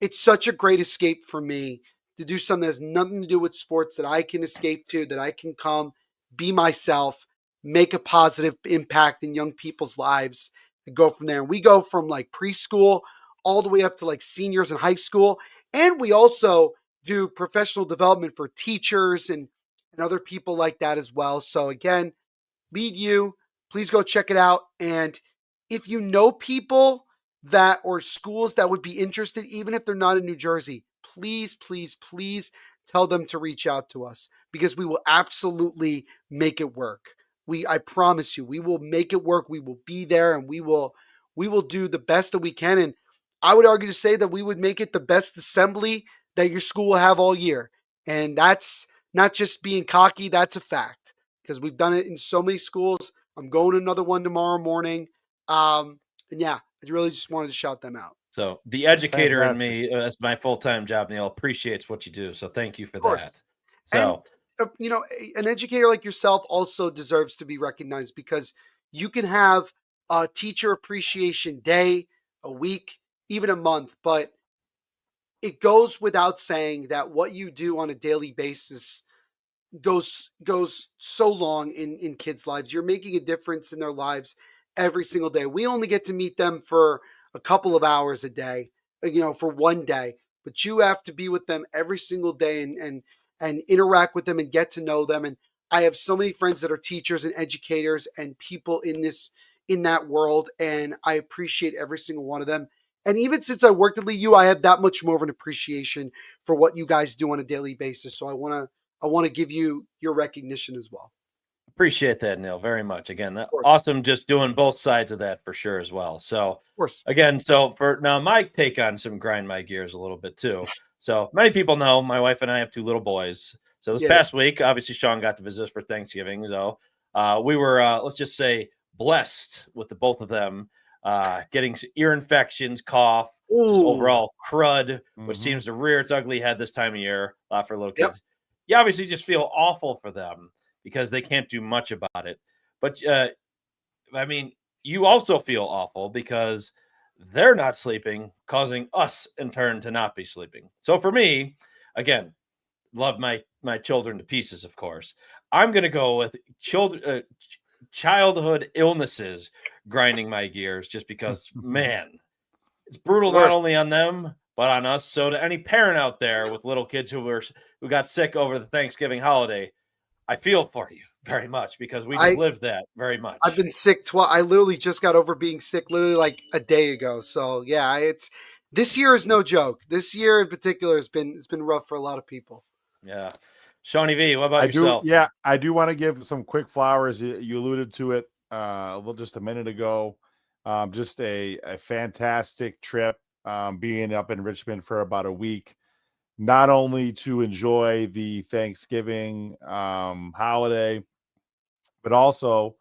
It's such a great escape for me to do something that has nothing to do with sports, that I can escape to, that I can come, be myself, make a positive impact in young people's lives, and go from there. And we go from like preschool all the way up to like seniors in high school. And we also do professional development for teachers and other people like that as well. So again, Lead You, please go check it out. And if you know people that or schools that would be interested, even if they're not in New Jersey, please, please, please tell them to reach out to us, because we will absolutely make it work. I promise you, we will make it work. We will be there, and we will do the best that we can. And I would argue to say that we would make it the best assembly that your school will have all year. And that's not just being cocky, that's a fact, because we've done it in so many schools. I'm going to another one tomorrow morning. And yeah, I really just wanted to shout them out. So the educator in me, as my full-time job, Neil, appreciates what you do. So thank you for that. So, and, an educator like yourself also deserves to be recognized, because you can have a teacher appreciation day, a week, even a month, but it goes without saying that what you do on a daily basis goes so long in kids' lives. You're making a difference in their lives every single day. We only get to meet them for a couple of hours a day, for one day, but you have to be with them every single day and interact with them and get to know them. And I have so many friends that are teachers and educators and people in that world, and I appreciate every single one of them. And even since I worked at LEU, I have that much more of an appreciation for what you guys do on a daily basis. So I want to give you your recognition as well. Appreciate that, Neil, very much. Again, awesome just doing both sides of that for sure as well. So, again, so for now, my take on some grind my gears a little bit too. So many people know my wife and I have two little boys. So this past week, obviously, Sean got to visit us for Thanksgiving. So we were, let's just say, blessed with the both of them getting ear infections, cough, just overall crud, which seems to rear its ugly head this time of year for little kids. You obviously just feel awful for them because they can't do much about it. But I mean, you also feel awful because they're not sleeping, causing us in turn to not be sleeping. So for me, again, love my children to pieces, of course. I'm going to go with childhood illnesses grinding my gears, just because, man, it's brutal not only on them, but on us. So to any parent out there with little kids who got sick over the Thanksgiving holiday, I feel for you very much, because we just lived that very much. I've been sick twice. I literally just got over being sick literally like a day ago. So yeah, this year is no joke. This year in particular has been rough for a lot of people. Yeah. Shawnee V, what about yourself? I do want to give some quick flowers. You alluded to it just a minute ago. Just a fantastic trip, being up in Richmond for about a week, not only to enjoy the Thanksgiving holiday, but also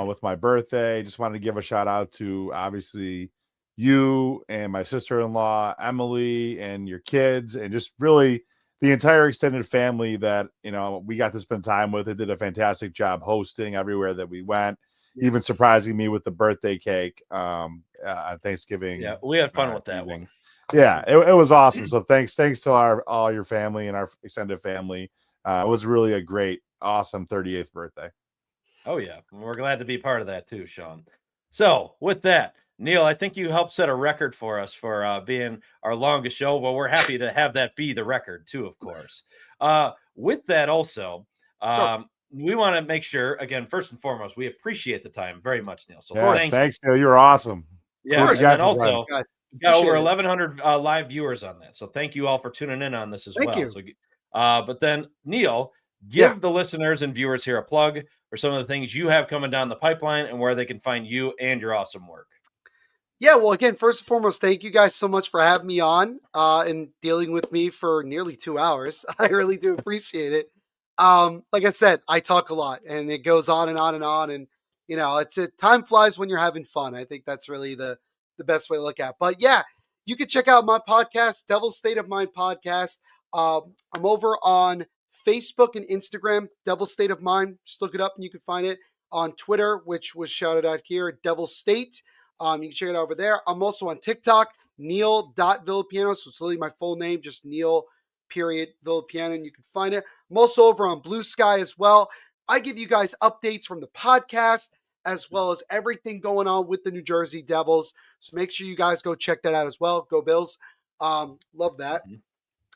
with my birthday. Just wanted to give a shout out to obviously you and my sister-in-law, Emily, and your kids, and just really the entire extended family that, we got to spend time with. They did a fantastic job hosting everywhere that we went, even surprising me with the birthday cake on Thanksgiving. Yeah, we had fun with that one. Yeah, it was awesome. So thanks to all your family and our extended family. It was really a great, awesome 38th birthday. Oh yeah, we're glad to be part of that too, Sean. So with that, Neil, I think you helped set a record for us for being our longest show. Well, we're happy to have that be the record too, of course. With that also, we want to make sure, again, first and foremost, we appreciate the time very much, Neil. So thanks, Neil. You're awesome. Yeah, and then also got over 1,100 live viewers on that. So thank you all for tuning in on this as well. You. So, but then Neil, give the listeners and viewers here a plug for some of the things you have coming down the pipeline and where they can find you and your awesome work. Yeah, well, again, first and foremost, thank you guys so much for having me on and dealing with me for nearly 2 hours. I really do appreciate it. Like I said, I talk a lot, and it goes on and on and on. And, time flies when you're having fun. I think that's really the best way to look at it. But yeah, you can check out my podcast, Devil's State of Mind podcast. I'm over on Facebook and Instagram, Devil's State of Mind. Just look it up and you can find it. On Twitter, which was shouted out here, Devil's State. You can check it out over there. I'm also on TikTok, Neil.Villapiano. So it's literally my full name, just Neil Villapiano, and you can find it. I'm also over on Blue Sky as well. I give you guys updates from the podcast as well as everything going on with the New Jersey Devils. So make sure you guys go check that out as well. Go Bills. Love that.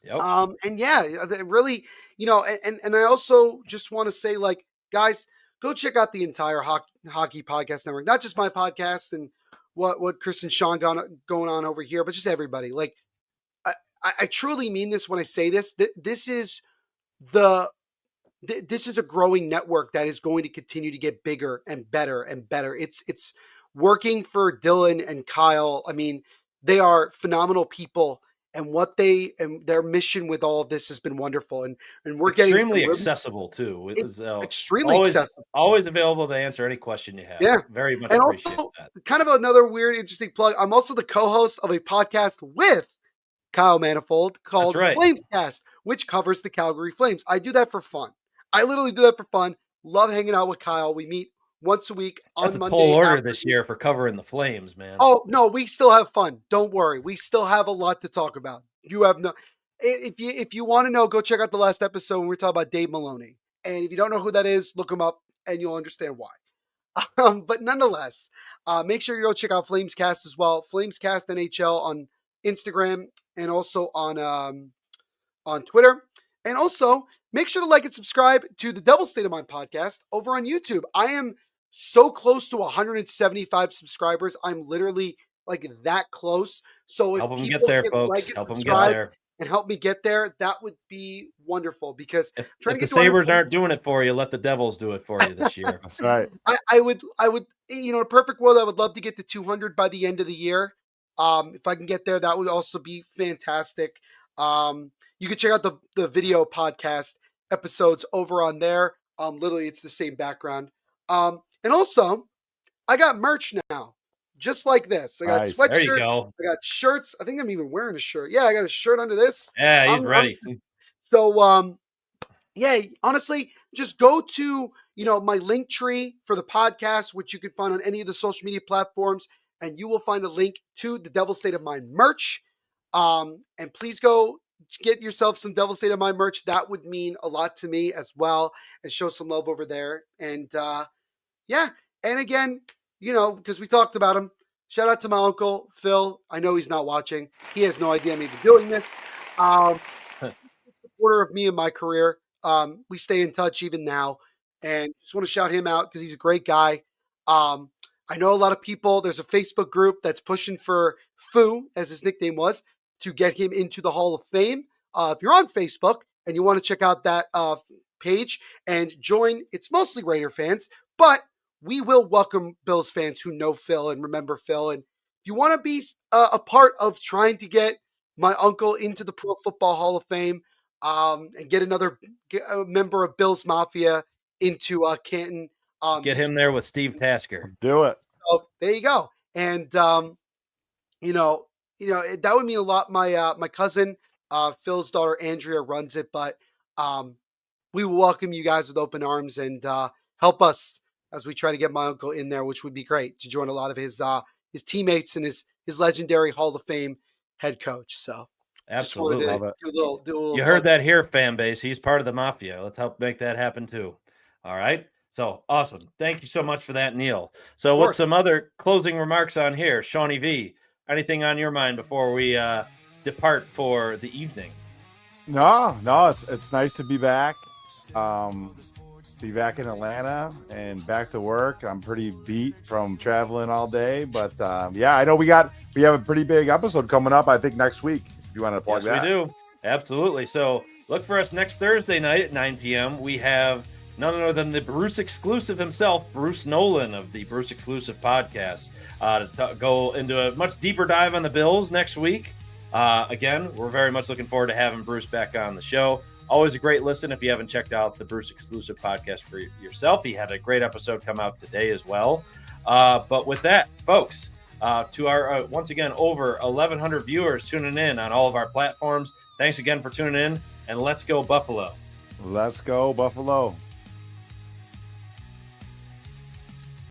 Yep. And yeah, really, and I also just want to say, like, guys, go check out the entire hockey podcast network, not just my podcast and what Chris and Sean going on over here, but just everybody. Like, I truly mean this when I say this. This is this is a growing network that is going to continue to get bigger and better and better. It's working for Dylan and Kyle. I mean, they are phenomenal people, and their mission with all of this has been wonderful. And we're extremely accessible too. It's extremely accessible. Always available to answer any question you have. Yeah, very much and appreciate also, that. Kind of another weird, interesting plug. I'm also the co-host of a podcast with Kyle Manifold called Flamescast, which covers the Calgary Flames. I do that for fun. I literally do that for fun. Love hanging out with Kyle. We meet once a week on Monday. That's a tall order this year for covering the Flames, man. Oh, no, we still have fun. Don't worry. We still have a lot to talk about. You have no... If you want to know, go check out the last episode when we talk about Dave Maloney. And if you don't know who that is, look him up and you'll understand why. But nonetheless, make sure you go check out Flamescast as well. Flamescast NHL on Instagram and also on Twitter. And also, make sure to like and subscribe to the Devil's State of Mind podcast over on YouTube. I am so close to 175 subscribers. I'm literally like that close. So if help them people get there, can folks. Like and help them subscribe get there. And help me get there, that would be wonderful. Because if the Sabres aren't doing it for you, let the Devils do it for you this year. That's right. I would, in a perfect world, I would love to get to 200 by the end of the year. If I can get there, that would also be fantastic. You can check out the video podcast episodes over on there. Literally, it's the same background. And also, I got merch now, just like this. I got sweatshirt. There you go. I got shirts. I think I'm even wearing a shirt. Yeah, I got a shirt under this. Yeah, he's ready. So, yeah, honestly, just go to, my link tree for the podcast, which you can find on any of the social media platforms, and you will find a link to the Devil's State of Mind merch. And please go get yourself some Devil's State of Mind merch. That would mean a lot to me as well, and show some love over there. And yeah, and again, because we talked about him, shout out to my uncle, Phil. I know he's not watching. He has no idea I'm even doing this. Supporter of me in my career. We stay in touch even now, and just want to shout him out because he's a great guy. I know a lot of people, there's a Facebook group that's pushing for Foo, as his nickname was, to get him into the Hall of Fame. If you're on Facebook and you want to check out that page and join, it's mostly Raider fans, but we will welcome Bills fans who know Phil and remember Phil. And if you want to be a part of trying to get my uncle into the Pro Football Hall of Fame and get another member of Bills Mafia into Canton, get him there with Steve Tasker. Do it. So there you go. And that would mean a lot. My cousin, Phil's daughter Andrea, runs it, but we will welcome you guys with open arms and help us as we try to get my uncle in there, which would be great to join a lot of his teammates and his legendary Hall of Fame head coach. So absolutely, do a little you heard that here, fan base. He's part of the Mafia. Let's help make that happen too. All right. So awesome. Thank you so much for that, Neil. So what's some other closing remarks on here? Shawnee V, anything on your mind before we depart for the evening? No, it's nice to be back. Be back in Atlanta and back to work. I'm pretty beat from traveling all day, but yeah, I know we have a pretty big episode coming up, I think next week, if you want to plug that. We do. Absolutely. So look for us next Thursday night at 9 p.m. We have none other than the Bruce exclusive himself, Bruce Nolan of the Bruce Exclusive podcast, to go into a much deeper dive on the Bills next week. Again, we're very much looking forward to having Bruce back on the show. Always a great listen if you haven't checked out the Bruce Exclusive podcast for yourself. He had a great episode come out today as well. But with that, folks, to our, once again, over 1,100 viewers tuning in on all of our platforms, thanks again for tuning in, and let's go Buffalo. Let's go Buffalo.